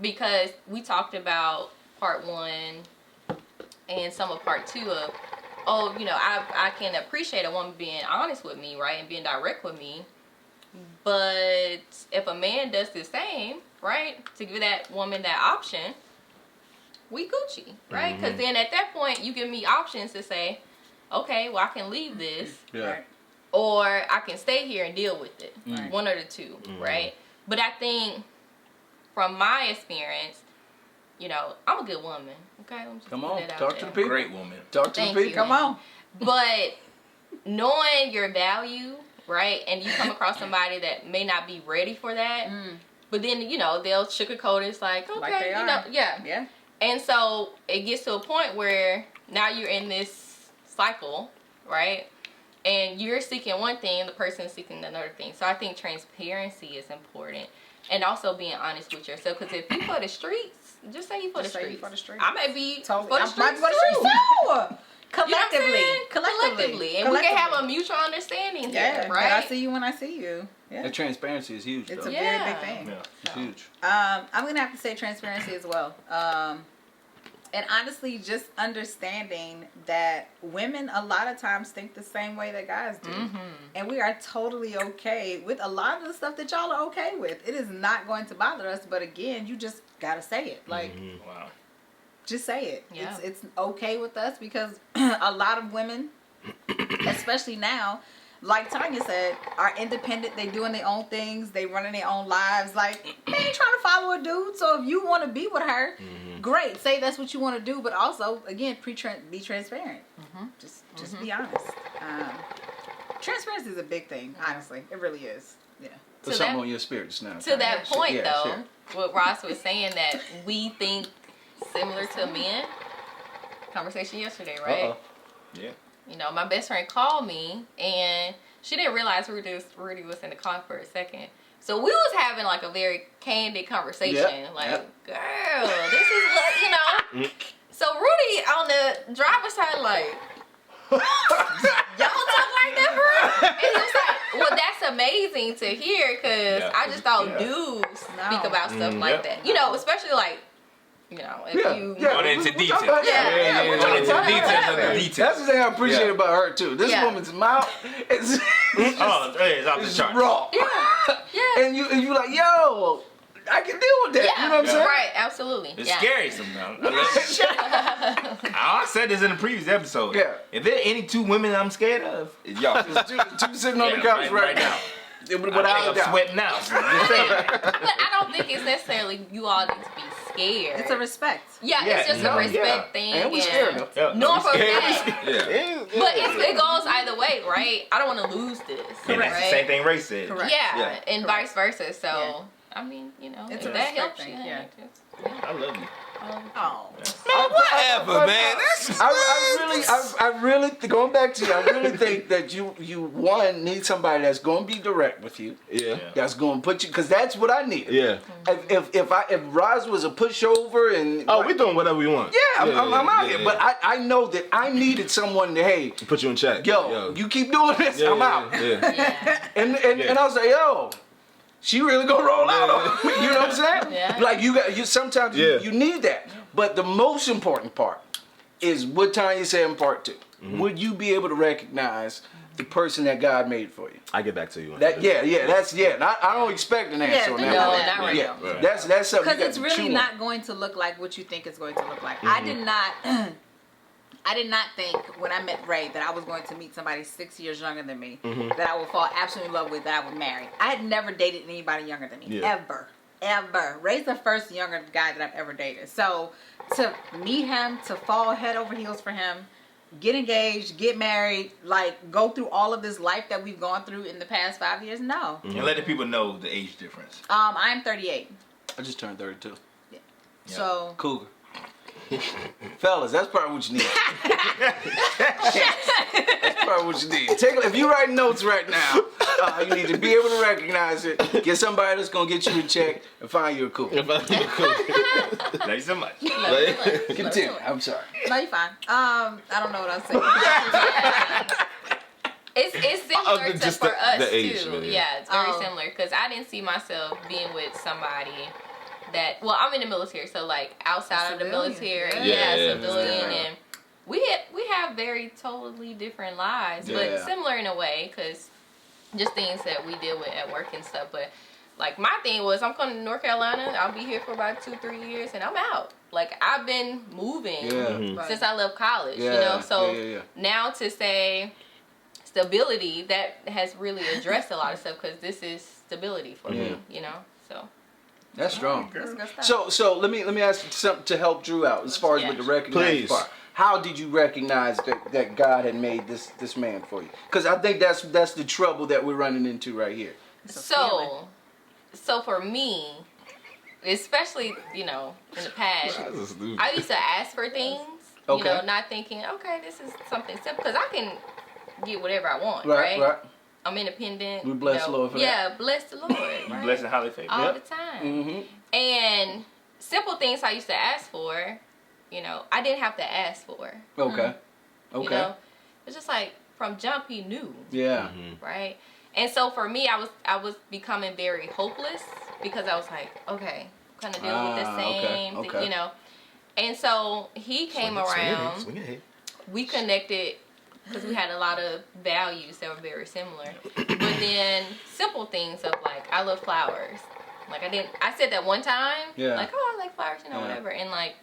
S4: Because we talked about part 1 and some of part 2 of, I can appreciate a woman being honest with me, right, and being direct with me. But if a man does the same, right, to give that woman that option, we Gucci, right? Because then at that point, you give me options to say, okay, well, I can leave this,
S1: Yeah.
S4: or I can stay here and deal with it.
S1: Right.
S4: One or the two, right? But I think from my experience, I'm a good woman, okay? I'm just
S1: Come
S4: putting
S1: on,
S4: it out
S1: talk to
S4: there.
S1: the people.
S5: Great woman.
S1: Talk to
S4: Thank
S1: the
S4: you.
S1: people.
S3: Come on.
S4: But knowing your value, right, and you come across somebody that may not be ready for that, but then, they'll sugarcoat it. It's like, okay,
S3: Like they are.
S4: yeah.
S3: Yeah.
S4: And so it gets to a point where now you're in this cycle, right? And you're seeking one thing, the person's seeking another thing. So I think transparency is important. And also being honest with yourself. Because if you for the streets, just say you for the
S3: Just say you
S4: streets.
S3: for the streets.
S4: I may be
S3: Totally.
S4: for the
S3: I
S4: streets
S3: might be for the
S4: too.
S3: streets too.
S4: You know what I'm
S3: Collectively.
S4: saying? Collectively. And we can have a mutual understanding
S3: Yeah,
S4: here,
S3: but
S4: right?
S3: I see you when I see you. Yeah.
S1: The transparency is huge,
S3: It's
S1: though.
S3: a
S4: Yeah.
S3: very big thing.
S5: Yeah.
S1: It's huge.
S3: I'm gonna have to say transparency as well. And honestly, just understanding that women a lot of times think the same way that guys do. And we are totally okay with a lot of the stuff that y'all are okay with. It is not going to bother us, but again, you just gotta say it. Like,
S5: Wow.
S3: just say it.
S4: Yeah.
S3: It's okay with us because a lot of women, especially now, like Tanya said, are independent. They doing their own things. They running their own lives. Like, they ain't trying to follow a dude. So if you want to be with her, great. Say that's what you want to do. But also, again, be transparent. Just be honest. Transparency is a big thing. Honestly, it really is. Yeah.
S1: Put
S4: To
S1: something
S4: that-
S1: on your spirit just now.
S4: To that point,
S1: Yeah,
S4: though,
S1: sure.
S4: what Ross was saying that we think similar to men. Conversation yesterday, right?
S1: Uh-oh.
S5: Yeah.
S4: My best friend called me and she didn't realize Rudy was in the car for a second. So we was having like a very candid conversation.
S1: Yep,
S4: Like,
S1: yep.
S4: girl, this is what, So Rudy on the driver's side like, y'all talk like that for real? And he was like, well, that's amazing to hear because
S5: Yeah.
S4: I just thought
S5: Yeah.
S4: dudes
S3: No.
S4: speak about stuff like
S5: Yeah.
S4: that. Especially like, if you...
S5: Going into detail.
S4: Yeah.
S5: Going into
S4: Whatever.
S5: details of the details.
S1: That's the thing I appreciate
S5: Yeah.
S1: about her, too. This
S4: Yeah.
S1: woman's mouth is
S5: Oh, it's off the
S1: it's
S5: chart.
S1: raw.
S4: Yeah.
S1: And you like, yo, I can deal with that.
S4: Yeah,
S1: You know what I'm saying?
S4: right, absolutely.
S5: It's
S4: yeah.
S5: scary sometimes. I said this in the previous episode.
S1: Yeah.
S5: If there are any two women I'm scared of, it's y'all.
S1: Two sitting on the couch right now. Without a
S5: I'm
S1: doubt.
S5: sweating now. Just saying.
S4: But I don't think it's necessarily you all need to be scared.
S3: It's a respect.
S4: Yeah,
S5: Yeah,
S4: it's just
S5: no,
S4: a respect
S5: yeah.
S4: thing.
S1: And we scared them.
S5: Yeah,
S4: Knowing for a
S5: scared.
S4: fact.
S5: Yeah.
S4: But it goes either way, right? I don't want to lose this.
S5: And that's the
S4: right?
S5: same thing Ray said.
S3: Correct.
S4: Yeah,
S5: Yeah.
S4: and vice versa. So, I mean,
S3: It's
S4: if
S3: a
S4: that
S3: respect
S4: helps
S3: thing,
S4: you,
S3: yeah.
S5: I love you.
S3: Oh.
S6: Whatever, man. That's
S1: I really, going back to you, I really think that you need somebody that's going to be direct with you.
S2: Yeah.
S1: That's going to put you, because that's what I need.
S2: Yeah.
S1: If Roz was a pushover and
S2: Oh, we doing whatever we want.
S1: yeah, I'm out here. But I know that I needed someone to, hey,
S2: Put you in check.
S1: yo, you keep doing this,
S2: Yeah,
S1: I'm out.
S2: Yeah.
S4: Yeah.
S1: And I was like, yo, she really gonna roll out on me. You know what I'm saying?
S4: Yeah.
S1: Like sometimes you need that. But the most important part is what Tanya said in part 2.
S2: Mm-hmm.
S1: Would you be able to recognize the person that God made for you?
S2: I get back to you. on
S1: That I don't expect an answer on
S3: no,
S1: that. one.
S3: not right
S1: Yeah,
S3: now.
S2: Right.
S1: that's something.
S3: Because
S1: you
S3: it's
S1: got to
S3: really
S1: chew
S3: not
S1: on.
S3: going to look like what you think it's going to look like.
S1: Mm-hmm.
S3: I did not think when I met Ray that I was going to meet somebody 6 years younger than me
S1: Mm-hmm.
S3: that I would fall absolutely in love with, that I would marry. I had never dated anybody younger than me.
S2: Yeah.
S3: Ever. Ray's the first younger guy that I've ever dated. So to meet him, to fall head over heels for him, get engaged, get married, like go through all of this life that we've gone through in the past 5 years, no.
S5: And let the people know the age difference.
S3: I'm 38.
S1: I just turned 32.
S3: So
S1: Cougar. Fellas, that's probably what you need. That's probably what you need. If you write notes right now, you need to be able to recognize it. Get somebody that's gonna get you a check and find you a cougar.
S5: Love you so much.
S1: Continue. I'm sorry.
S3: no, you're fine. I don't know what I was saying.
S4: It's similar to
S2: just
S4: for us
S2: the age,
S4: too.
S2: really.
S4: Yeah, it's very
S3: Oh.
S4: similar because I didn't see myself being with somebody that. Well, I'm in the military, so like outside of the
S3: Civilian.
S4: military,
S2: Yeah, yeah,
S4: civilian,
S1: yeah.
S4: and we have very totally different lives,
S1: Yeah.
S4: but similar in a way because just things that we deal with at work and stuff. But like my thing was, I'm coming to North Carolina. I'll be here for about 2-3 years, and I'm out. Like I've been moving
S1: Yeah.
S4: since I left college,
S1: Yeah,
S4: you know. So
S1: yeah.
S4: now to say stability, that has really addressed a lot of stuff because this is stability for me, you know. So
S1: That's strong.
S3: That's good stuff.
S1: So let me ask you something to help Drew out as far as with the recognizing
S2: Please.
S1: part. How did you recognize that God had made this man for you? Because I think that's the trouble that we're running into right here.
S4: so for me, especially in the past, I used to ask for things,
S1: Okay.
S4: not thinking, okay, this is something simple because I can get whatever I want,
S1: Right.
S4: I'm independent.
S1: We bless the Lord for that.
S4: Yeah, bless the Lord.
S5: You
S4: right?
S5: blessed and highly favored.
S4: all the time.
S1: Mm-hmm.
S4: And simple things I used to ask for, I didn't have to ask for.
S1: Okay. Okay.
S4: It's just like from jump he knew,
S1: Yeah.
S4: right? And so for me, I was becoming very hopeless because I was like, okay, I'm kind of dealing with the same,
S1: okay.
S4: thing, And so he came around.
S2: Swing ahead.
S4: We connected because we had a lot of values that were very similar. But then simple things of like, I love flowers. Like I said that one time.
S1: Yeah.
S4: Like, oh, I like flowers,
S1: Yeah.
S4: whatever. And like,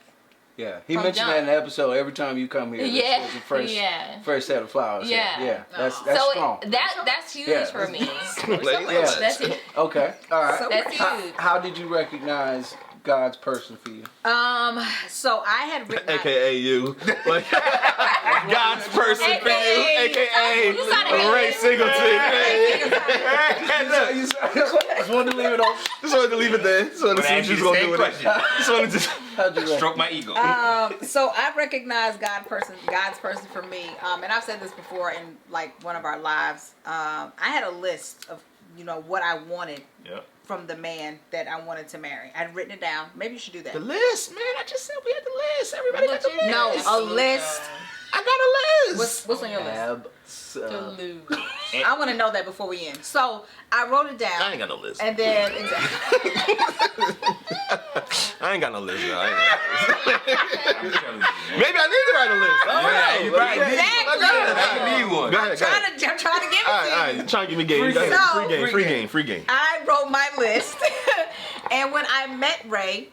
S1: Yeah. He
S4: From
S1: mentioned
S4: jump.
S1: that in the episode. Every time you come here,
S4: Yeah.
S1: there's a fresh set of flowers.
S4: Yeah.
S1: Yeah. That's
S4: so
S1: strong.
S4: that's huge
S1: Yeah.
S4: for me.
S1: Yeah.
S4: That's it.
S1: Okay. All right.
S3: So
S4: That's huge.
S1: How did you recognize God's person for you?
S3: So I had written.
S2: AKA you. Like, God's person for you.
S4: AKA
S2: AKA
S4: You sounded
S2: Ray Singleton.
S1: Just wanted to leave it on.
S2: Just wanted to leave it there. Just wanted to see what you was going to do with it. Just wanted to.
S1: How'd you
S5: Stroke my ego.
S3: So I recognize God's person for me, and I've said this before in like one of our lives. I had a list of what I wanted
S5: Yep.
S3: from the man that I wanted to marry. I'd written it down. Maybe you should do that.
S2: The list, man. I just said we had the list. Everybody got the list.
S3: No, a list.
S2: I got a list.
S3: What's on your list?
S1: Absolutely.
S3: I want to know that before we end. So I wrote it down.
S2: I ain't got no list.
S3: And then exactly.
S2: I ain't got no list, y'all.
S5: I'm telling you, man.
S2: Maybe I need to write a list. I don't
S5: Yeah,
S2: know.
S5: you probably need
S3: Exactly.
S5: one. You need one.
S2: Go ahead, go ahead.
S3: I'm trying to give it
S2: All
S3: to
S2: right,
S3: you.
S2: trying to give me game. Go ahead.
S3: So-
S2: Free game.
S3: I wrote my list, And when I met Ray,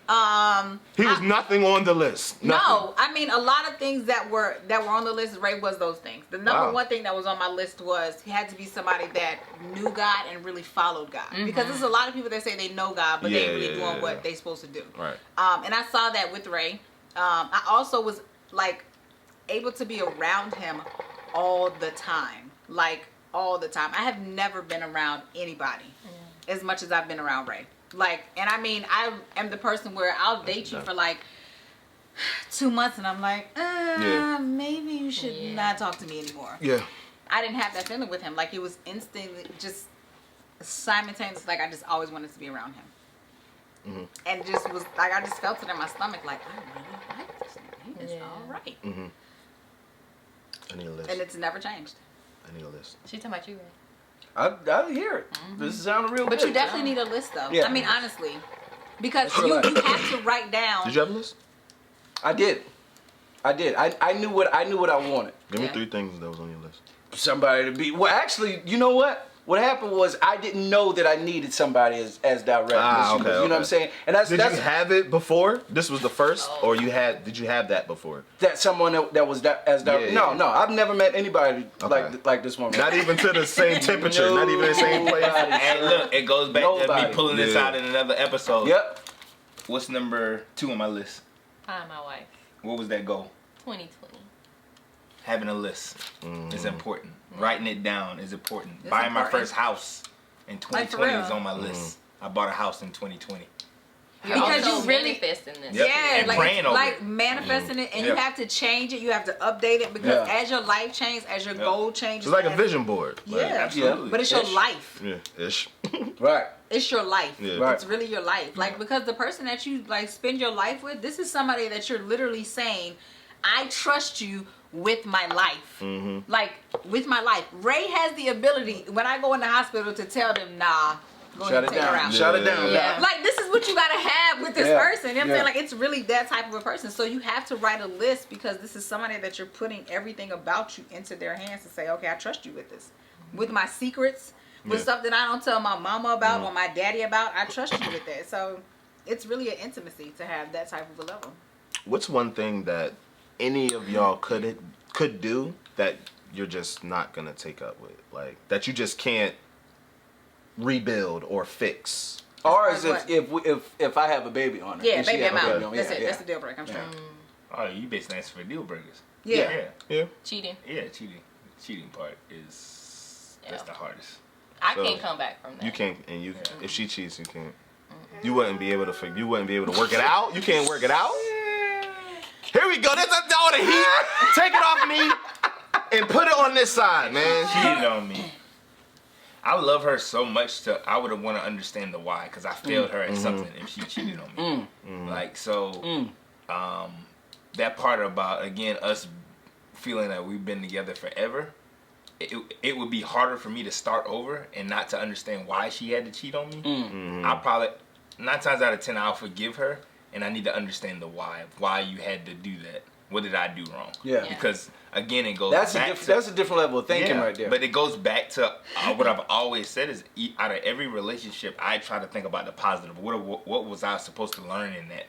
S2: He was nothing on the list. Nothing.
S3: no, I mean a lot of things that were on the list. Ray was those things. The number one thing that was on my list was he had to be somebody that knew God and really followed God. Because there's a lot of people that say they know God, but they ain't really doing what they supposed to do.
S2: Right.
S3: And I saw that with Ray. I also was like able to be around him all the time, like all the time. I have never been around anybody as much as I've been around Ray. Like, and I mean, I am the person where I'll date you for like 2 months and I'm like, maybe you should not talk to me anymore.
S2: Yeah.
S3: I didn't have that feeling with him. Like, it was instantly, just simultaneous. Like, I just always wanted to be around him. And just was like, I just felt it in my stomach. Like, I really like this nigga. He is all right.
S2: I need a list.
S3: And it's never changed.
S2: I need a list.
S4: She talking about you, Ray.
S1: I hear it. This sounds real
S3: But
S1: good.
S3: you definitely need a list, though.
S1: Yeah.
S3: I mean, honestly. Because you have to write down.
S2: Did you have a list?
S1: I did. I knew what I wanted.
S2: Give me 3 things that was on your list.
S1: Somebody to be. Well, actually, you know what? What happened was I didn't know that I needed somebody as direct.
S2: Ah, okay,
S1: You know what I'm saying? And that's
S2: Did you have it before? This was the first, or did you have that before?
S1: that someone that was as direct.
S2: Yeah,
S1: No, I've never met anybody
S2: Okay.
S1: like this woman.
S2: Not even to the same temperature, not even the same place.
S5: And look, it goes back to
S1: Nobody.
S5: me pulling this
S2: Yeah.
S5: out in another episode.
S1: Yep.
S5: What's number 2 on my list?
S4: Find my wife.
S5: What was that goal?
S4: 2020.
S5: Having a list is important. Writing it down is important.
S3: It's
S5: Buying my
S3: important.
S5: first house in
S3: Like, for
S5: 2020
S3: real.
S5: was on my list. I bought a house in 2020.
S3: Because
S4: Also
S3: you really
S4: manifesting this.
S5: Yep.
S3: Yeah,
S5: And praying over
S3: like
S5: it.
S3: manifesting it, and
S5: Yeah.
S3: you have to change it. You have to update it because
S1: Yeah.
S3: as your life changes, as your goal changes,
S2: It's like a
S3: as-
S2: vision board. Like,
S3: Yeah,
S5: Absolutely.
S3: but it's your
S1: Ish.
S3: life.
S2: Yeah, ish.
S1: Right.
S3: It's your life.
S2: Yeah.
S1: Right.
S3: It's really your life. Like, because the person that you like spend your life with, this is somebody that you're literally saying, I trust you with my life. Like, with my life. Ray has the ability when I go in the hospital to tell them, nah, go ahead
S1: Shut
S3: and
S1: it
S3: take her
S1: down.
S3: out.
S1: Shut it down.
S4: Yeah.
S3: Like, this is what you gotta have with this
S1: Yeah.
S3: person. You know what I'm
S1: Yeah.
S3: saying? Like, it's really that type of a person. So you have to write a list because this is somebody that you're putting everything about you into their hands to say, okay, I trust you with this. With my secrets, with stuff that I don't tell my mama about or my daddy about, I trust you with that. So it's really an intimacy to have that type of a level.
S2: What's one thing that any of y'all could do that you're just not gonna take up with, like that you just can't rebuild or fix?
S1: Or
S3: As
S1: as
S3: far as
S1: if I have a baby on her.
S3: Yeah,
S1: and she
S3: baby,
S1: have
S3: I'm
S1: a
S3: out.
S1: baby on-
S3: That's
S1: yeah,
S3: it.
S1: yeah.
S3: That's the deal breaker. I'm straight.
S5: Oh, you basically asking for deal breakers.
S3: Yeah.
S2: Yeah.
S4: Cheating.
S5: Yeah, cheating part is that's
S4: Yeah.
S5: the hardest.
S4: I
S2: So,
S4: can't come back from that.
S2: You can't, and you if she cheats, you can't. You wouldn't be able to. You wouldn't be able to work it out. You can't work it out. Here we go. That's all the heat. Take it off me and put it on this side, man.
S5: Cheated on me. I would love her so much I would want to understand the why, because I failed her at something if she cheated on me. Like, so, that part about, again, us feeling that we've been together forever, it would be harder for me to start over and not to understand why she had to cheat on me. I'll probably, 9 times out of 10, I'll forgive her, and I need to understand the why you had to do that. What did I do wrong?
S1: Yeah.
S5: Because, again, it goes
S1: That's
S5: back
S1: a different level of thinking right there.
S5: But it goes back to what I've always said is out of every relationship, I try to think about the positive. What was I supposed to learn in that?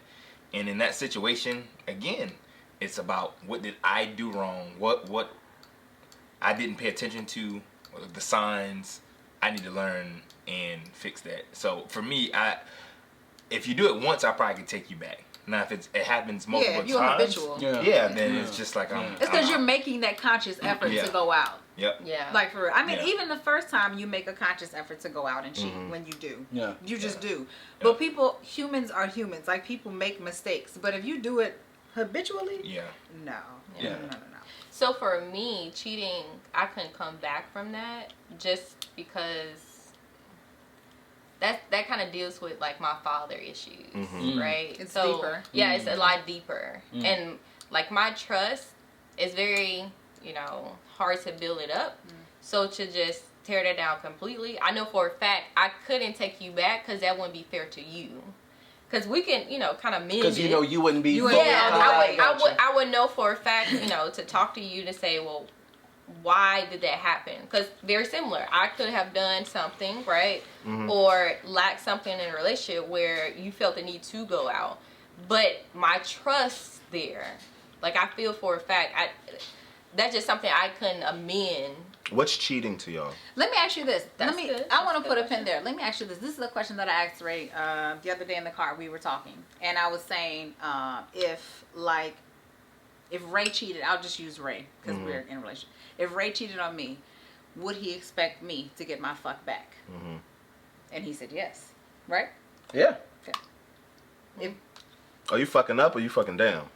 S5: And in that situation, again, it's about what did I do wrong? What I didn't pay attention to, the signs. I need to learn and fix that. So for me, if you do it once, I probably could take you back. Now, if it happens multiple
S3: if you're
S5: times,
S3: habitual.
S5: then it's just like I'm.
S3: It's because you're making that conscious effort
S5: Yeah.
S3: to go out.
S5: Yep.
S4: Yeah.
S3: Like, for real. I mean,
S5: Yeah.
S3: even the first time you make a conscious effort to go out and cheat when you do.
S1: Yeah.
S3: You just do. But humans are humans. Like, people make mistakes. But if you do it habitually,
S5: Yeah.
S3: no.
S5: Yeah.
S3: No.
S4: So for me, cheating, I couldn't come back from that just because that kind of deals with like my father issues, right?
S3: It's
S4: so,
S3: deeper.
S4: Yeah, it's a lot deeper. And like my trust is very, hard to build it up. So to just tear that down completely, I know for a fact I couldn't take you back because that wouldn't be fair to you. Because we can, kind of mend
S1: Because
S4: it.
S1: you wouldn't be.
S3: You
S1: fully
S3: ain't-
S4: Yeah,
S1: on the
S4: I
S1: line,
S4: would, I
S1: gotcha.
S4: would, I would know for a fact, to talk to you to say, well, why did that happen? Because very similar. I could have done something, right? Or lacked something in a relationship where you felt the need to go out. But my trust there, like I feel for a fact, that's just something I couldn't amend.
S2: What's cheating to y'all?
S3: Let me ask you this.
S4: That's good.
S3: I want to
S4: That's
S3: put a
S4: good
S3: pin there. Let me ask you this. This is a question that I asked Ray the other day in the car. We were talking, and I was saying if Ray cheated, I'll just use Ray because we're in a relationship. If Ray cheated on me, would he expect me to get my fuck back? And he said yes. Right?
S1: Yeah.
S3: If,
S2: Are you fucking up or you fucking down?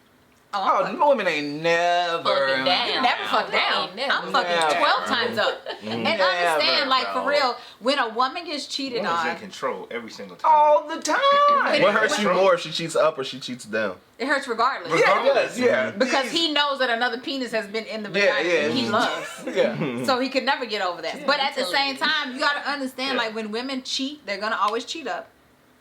S3: I'm
S1: Oh, women ain't never.
S4: Fucking down.
S3: You never fuck down.
S4: Never.
S3: I'm fucking
S1: Never.
S3: 12 times up. And
S1: Never,
S3: understand, like, for
S1: bro.
S3: real, when a woman gets cheated
S5: Woman's in
S3: on,
S5: control every single time.
S1: All the time.
S2: What hurts you more if she cheats up or she cheats down?
S3: it hurts regardless.
S1: Yeah, it does. Yeah.
S3: Because he knows that another penis has been in the
S1: Yeah,
S3: vagina
S1: yeah.
S3: that he loves.
S1: Yeah.
S3: So he could never get over that. But at the same time, you gotta understand,
S1: Yeah.
S3: like, when women cheat, they're gonna always cheat up.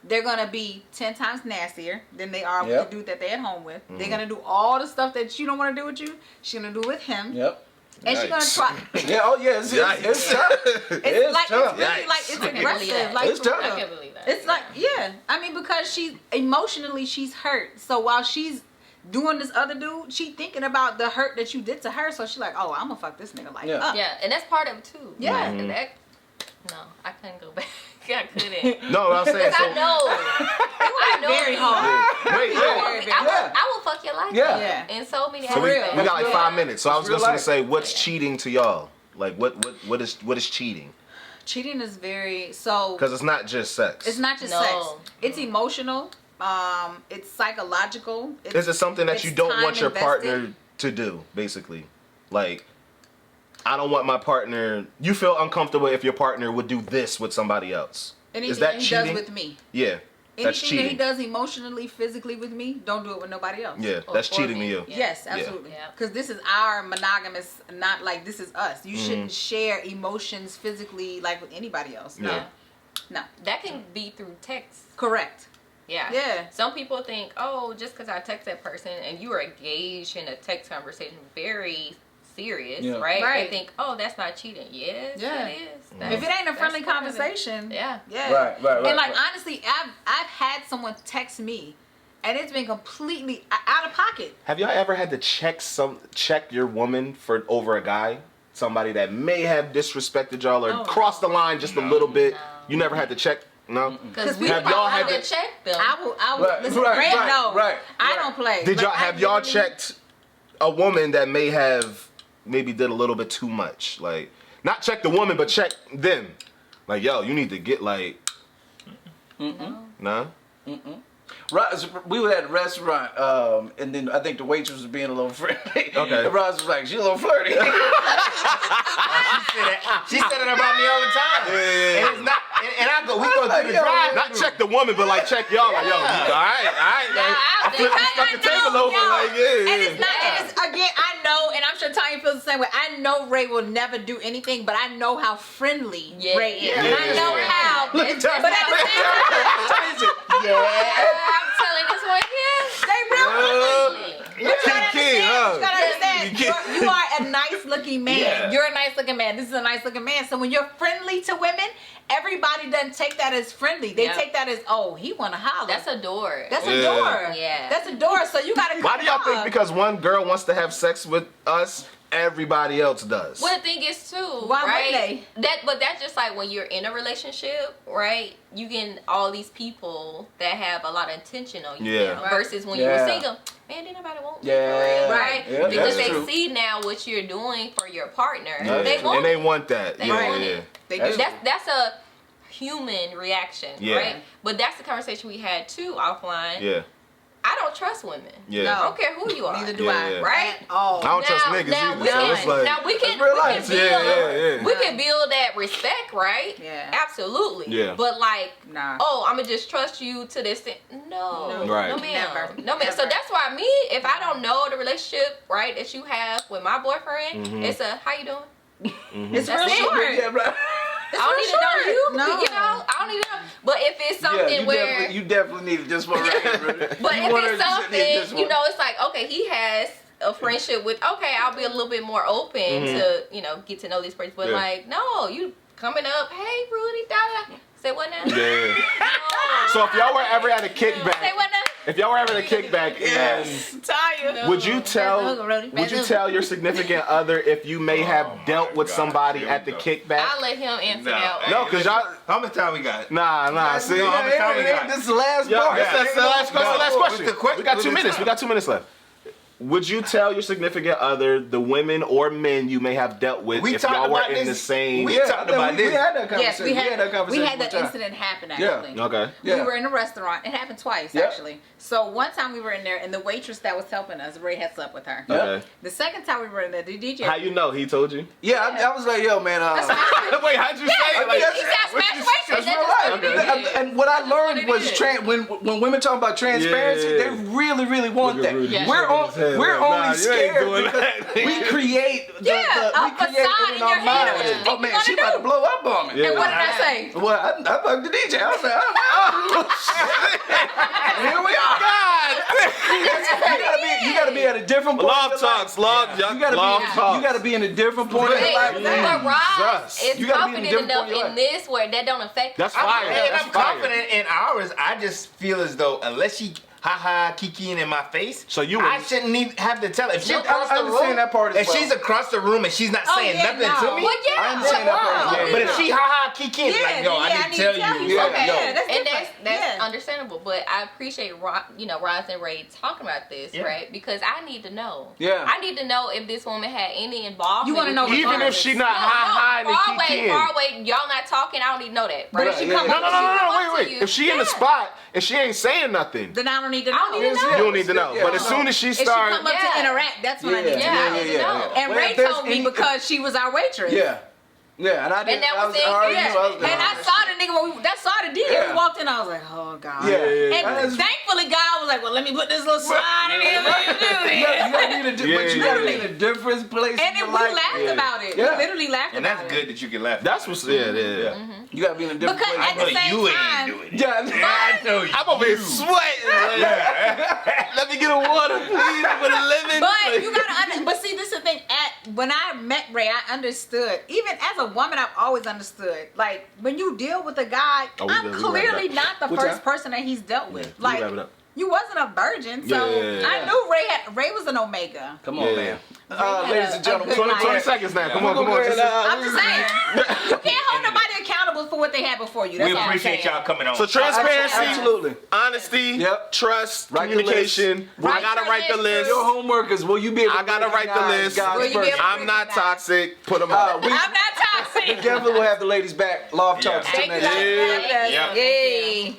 S3: They're gonna be 10 times nastier than they are
S1: Yep.
S3: with the dude that they're at home with. They're gonna do all the stuff that you don't want to do with you. She's gonna do with him.
S1: Yep.
S3: And she's gonna
S2: Yikes.
S3: try.
S1: Yeah. Oh, yeah. It's tough.
S3: It's like
S1: tough.
S3: it's really like it's
S4: I can't believe
S3: aggressive.
S4: that.
S3: Like
S1: It's
S3: for
S1: tough.
S3: real.
S4: I can't believe that.
S3: It's like, yeah. I mean, because she's emotionally she's hurt. So while she's doing this other dude, she thinking about the hurt that you did to her. So she's like, oh, I'm gonna fuck this nigga like
S1: Yeah.
S3: up.
S4: Yeah, and that's part of it too.
S3: Yeah.
S4: Like, and that, no, I couldn't go back. I couldn't.
S2: No, what I'm saying.
S4: I know. I know.
S3: Very hard.
S2: Wait,
S4: I will fuck your life
S1: Yeah.
S4: up
S3: Yeah.
S4: in so many
S2: So we
S4: aspects.
S2: got like 5 minutes. So I was
S1: It's real
S2: just gonna
S1: life.
S2: say, what's cheating to y'all? Like, what is cheating?
S3: Cheating is very so.
S2: Because it's not just sex.
S3: It's not just
S4: No.
S3: sex. It's emotional. It's psychological.
S2: Is it something that you
S3: it's
S2: don't
S3: time
S2: want your
S3: invested.
S2: partner to do? Basically, like, I don't want my partner. You feel uncomfortable if your partner would do this with somebody else.
S3: Anything
S2: Is that
S3: that he
S2: cheating?
S3: does with me.
S2: Yeah, that's
S3: Anything that he
S2: cheating.
S3: does emotionally, physically with me, don't do it with nobody else.
S2: Yeah,
S4: Or
S2: that's
S4: for
S2: cheating to
S4: me.
S2: you.
S4: Yeah.
S3: Yes, absolutely.
S4: Yeah.
S3: Because this is our monogamous, not like this is us. You shouldn't share emotions physically like with anybody else. No.
S2: Yeah.
S3: No.
S4: That can be through text.
S3: Correct.
S4: Yeah.
S3: Yeah.
S4: Some people think, oh, just because I text that person and you are engaged in a text conversation, very serious,
S1: Yeah.
S4: right?
S3: Right.
S4: They think, oh, that's not cheating. Yes,
S3: Yeah.
S4: it is.
S3: If it ain't a friendly
S4: That's part of it.
S3: conversation,
S4: Yeah.
S3: yeah.
S1: Right, right, right,
S3: And like
S1: right.
S3: honestly, I've had someone text me, and it's been completely out of pocket.
S2: Have y'all ever had to check your woman for over a guy? Somebody that may have disrespected y'all or
S3: Oh,
S2: crossed the line just a little bit. You never had to check? No?
S4: Because we
S2: Have y'all had
S4: to
S2: to-
S4: check them.
S3: I will.
S1: Right,
S3: Listen,
S1: right,
S3: Grant,
S1: right,
S3: no,
S1: right,
S3: I
S1: right.
S3: don't play.
S2: Did
S3: Like,
S2: y'all
S3: I
S2: have y'all
S3: literally-
S2: checked a woman that may have maybe did a little bit too much? Like, not check the woman, but check them. Like, yo, you need to get like. Nah.
S1: We were at a restaurant, and then I think the waitress was being a little friendly.
S2: Okay.
S1: And Ross was like, "She's a little flirty."
S5: She said it about me all the time.
S2: Yeah.
S5: And it's not. And I go, we go
S1: like,
S5: through the
S1: yo,
S5: drive.
S2: Not check the woman, but like check y'all. Like, yo, all right. Like, I flip the table over. Like, yeah.
S3: And it's not. And it's again. I know, and I'm sure Tanya feels the same way. I know Ray will never do anything, but I know how friendly
S4: Yeah.
S3: Ray is,
S4: Yeah.
S3: and I know how.
S1: Look at Tanya.
S3: But at the same time,
S4: I'm telling this one, yes.
S3: they real. You gotta
S2: Kid, huh?
S3: understand. You are a nice looking man.
S1: Yeah.
S3: You're a nice looking man. This is a nice looking man. So when you're friendly to women, everybody doesn't take that as friendly. They
S4: Yeah.
S3: take that as, oh, he wanna holler.
S4: That's a door.
S3: That's
S2: Yeah.
S3: a door.
S4: Yeah.
S3: That's a door. So you gotta.
S2: Why do y'all think
S3: come
S2: because one girl wants to have sex with us, everybody else does?
S4: Well, the thing is too,
S3: Why would
S4: right?
S3: they?
S4: But that's just like when you're in a relationship, right? You get all these people that have a lot of attention on you
S2: Yeah.
S4: now,
S3: Right.
S4: versus when you
S1: Yeah.
S4: were single. Man, didn't nobody want me,
S1: Yeah.
S4: for real, right?
S1: Yeah,
S4: Because
S1: that's
S4: they
S1: true.
S4: see now what you're doing for your partner.
S2: Yeah.
S4: They want
S2: and they
S4: it.
S2: want that.
S4: They
S2: yeah,
S4: want
S2: yeah.
S4: it.
S3: They
S1: That's-
S3: do.
S4: That's a human reaction,
S2: Yeah.
S4: right? But that's the conversation we had too offline.
S2: Yeah.
S4: I don't trust women.
S2: Yeah.
S3: No.
S4: I don't care who you are.
S3: Neither do
S2: Yeah,
S3: I.
S2: yeah.
S4: Right?
S3: At all.
S2: I don't trust
S4: Now-
S2: niggas
S4: now
S2: either.
S4: we
S2: So
S4: can-
S2: it's like,
S4: now we can
S1: real
S4: we
S1: life.
S4: can build
S2: Yeah.
S4: we can build that respect, right?
S3: Yeah.
S4: Absolutely.
S2: Yeah.
S4: But like,
S3: Nah.
S4: oh, I'm gonna just trust you to this thing. No.
S3: No.
S2: Right.
S4: No ma'am.
S3: Never.
S4: No ma'am. So
S3: Never.
S4: that's why me, if I don't know the relationship, right, that you have with my boyfriend, it's a how you doing?
S3: It's
S4: That's
S3: real
S4: it.
S3: short.
S1: Yeah, right.
S4: I don't need to know you.
S3: No.
S4: You know, I don't need to know. But if it's something
S1: Yeah,
S4: where
S1: you definitely need it just for a record.
S4: But
S1: You
S4: if
S1: want her
S4: it's
S1: to sit there just
S4: something, you
S1: for-
S4: know, it's like, okay, he has a friendship with, okay, I'll be a little bit more open to, you know, get to know this person. But like, no, you coming up, hey, Rudy, da. Say what now?
S2: Yeah. So if y'all were ever at a kickback,
S4: Say what now?
S2: if y'all were ever at a kickback,
S3: Tired.
S2: would you tell your significant other if you may have dealt with somebody at the kickback?
S4: I'll let him answer that one.
S2: No, because y'all.
S5: How much time we got?
S2: Nah. See,
S5: No, how much time we got?
S1: This is the last
S2: yeah,
S1: part.
S2: that's the last question. Last question.
S5: What's
S2: We got 2 minutes. We got 2 minutes left. Would you tell your significant other the women or men you may have dealt with
S5: We
S2: if
S5: talked
S2: y'all were
S5: about
S2: in the
S5: this.
S2: same?
S5: We talked about
S1: We
S5: this.
S1: had that conversation.
S3: Yes, we had
S1: that conversation.
S3: We had that
S1: one time.
S3: incident happen
S1: Yeah.
S3: actually.
S2: Okay.
S1: Yeah.
S3: We were in a restaurant. It happened twice
S1: Yep.
S3: actually. So one time we were in there, and the waitress that was helping us, Ray had slept with her.
S2: Okay.
S3: The second time we were in there, the DJ.
S2: How you know? He told you?
S1: Yeah, I was like, yo, man.
S2: Wait, how'd you say it? Like,
S3: He got smashed waitress.
S1: That's real life.
S2: Okay.
S1: And what I learned
S4: what
S1: was
S4: it is.
S1: when women talk about transparency,
S2: Yeah.
S1: they really want
S2: Look at
S1: that.
S2: Rudy.
S4: Yeah.
S1: We're
S2: Nah,
S1: only
S2: you ain't
S1: scared
S2: doing
S1: because
S2: that.
S1: we create
S3: Yeah, a
S1: we create
S3: facade
S1: it
S3: in
S1: in our
S3: your head of
S1: minds.
S3: what
S1: Oh
S3: you
S1: man,
S3: gonna
S1: she about to
S3: do.
S1: blow up on me.
S2: Yeah.
S3: And what did I say?
S1: Well, I fucked the DJ. I was like, here we are. You gotta be at a different point.
S2: Love
S1: in your life.
S2: talks, love,
S1: You gotta
S2: love
S1: be.
S2: talks.
S1: You gotta be in a different point in
S4: Hey,
S1: your life.
S4: but Rob
S2: Jesus.
S4: is
S1: You gotta be in a
S4: confident
S1: different
S4: enough
S1: point in your
S4: in this where that don't affect
S2: That's
S4: you.
S2: fire.
S5: And
S2: That's
S5: I'm
S2: fire.
S5: confident in ours. I just feel as though unless she kikiing in my face,
S2: So you
S5: I
S2: would-
S5: shouldn't need have to tell. If she's
S4: No,
S5: across
S1: I
S5: the
S1: understand
S5: room,
S1: that part as
S5: if
S1: well.
S5: she's across the room and she's not
S3: Oh,
S5: saying
S3: yeah,
S5: nothing
S3: no.
S5: to me,
S4: Well, yeah.
S1: I understand that part.
S3: Wow.
S1: Yeah.
S5: but if she kikiing, like yo, I need to tell you.
S1: Yeah,
S3: Okay,
S1: yo.
S3: yeah, that's
S4: And
S3: different.
S4: that's
S3: Yeah.
S4: understandable, but I appreciate Roz and Ray talking about this,
S5: Yeah.
S4: right? Because I need to know.
S1: Yeah.
S4: I need to know if this woman had any involvement.
S3: You wanna
S4: with
S3: know
S4: you.
S2: Even if she not high and
S4: far away,
S2: kikiing.
S4: far away. Y'all not talking. I don't need to know that.
S3: But
S4: Right?
S3: if she
S1: Yeah,
S3: come
S1: yeah.
S3: up
S2: No,
S3: to you,
S2: wait. If she in the
S4: Yeah.
S2: spot and she ain't saying nothing,
S3: then I don't need to
S4: I
S3: know.
S4: don't need to know.
S2: you don't need to know.
S1: Yeah.
S2: But as soon as she
S3: If she
S2: starts,
S3: come up
S4: Yeah.
S3: to interact, that's when I need to
S4: Yeah,
S3: know.
S4: I need to know.
S3: And
S1: Well,
S3: Ray
S1: if there's
S3: told me
S1: any-
S3: because she was our waitress.
S1: Yeah. Yeah, and I did.
S4: And that
S1: I
S4: was it.
S1: I already
S3: Yeah.
S1: knew I was
S3: And
S1: gonna-
S3: I saw the nigga when I saw the DJ
S1: Yeah.
S3: walked in. I was like, oh god.
S1: Yeah.
S3: And thankfully, God was like, well, let me put this little slide in here. Let me do
S1: You
S3: this.
S1: gotta be in a but you gotta be in a different place.
S3: And
S1: in your
S3: then we
S1: life.
S3: laughed
S2: Yeah.
S3: about it.
S1: Yeah.
S3: We literally laughed
S5: And
S3: about
S5: that's
S3: it.
S5: good that you can laugh.
S2: that's what's yeah.
S1: You gotta be in a different
S3: Because
S1: place.
S3: at the same
S5: you
S3: time,
S5: ain't doing it.
S1: Yeah.
S5: I know you.
S2: I'm over here sweating. Let me get a water, please, with a lemon.
S3: but you gotta but see, this is the thing. When I met Ray, I understood. Even as a woman, I've always understood. Like when you deal with a guy,
S2: Oh, we
S3: I'm
S2: good, we
S3: clearly
S2: wrap it
S3: not the
S1: What
S3: first
S1: time?
S3: person that he's dealt with.
S2: we
S3: Like
S2: wrap it up.
S3: you wasn't a virgin, so
S2: Yeah.
S3: I knew Ray was an omega.
S1: Come on,
S2: Yeah.
S1: man.
S3: had
S1: Ladies
S3: a-
S1: and gentlemen,
S3: a good
S2: 20
S3: life.
S2: seconds now. Come
S1: We're
S2: on, come
S1: gonna
S2: on.
S1: go
S2: Just-
S1: ahead,
S3: I'm just saying, you can't hold nobody accountable for what they had before you. That's
S5: We
S3: all I'm
S5: appreciate
S3: saying.
S5: y'all coming on.
S2: So transparency,
S1: Absolutely.
S2: honesty,
S1: Yep.
S2: trust,
S1: Write the
S2: communication. I
S3: Write
S2: gotta
S3: your
S2: write the
S3: list,
S2: list.
S1: Your homework is will you be able to
S2: I gotta write the
S1: recognize
S2: list.
S1: God's
S3: Will you be able
S1: person?
S3: to-
S2: I'm not toxic. Put them up.
S1: We
S3: I'm not toxic.
S1: definitely will have the ladies back. Love talks
S5: Yeah.
S1: till
S3: Thank you.
S1: next time.
S3: Yes.
S5: Yeah.
S3: Yay.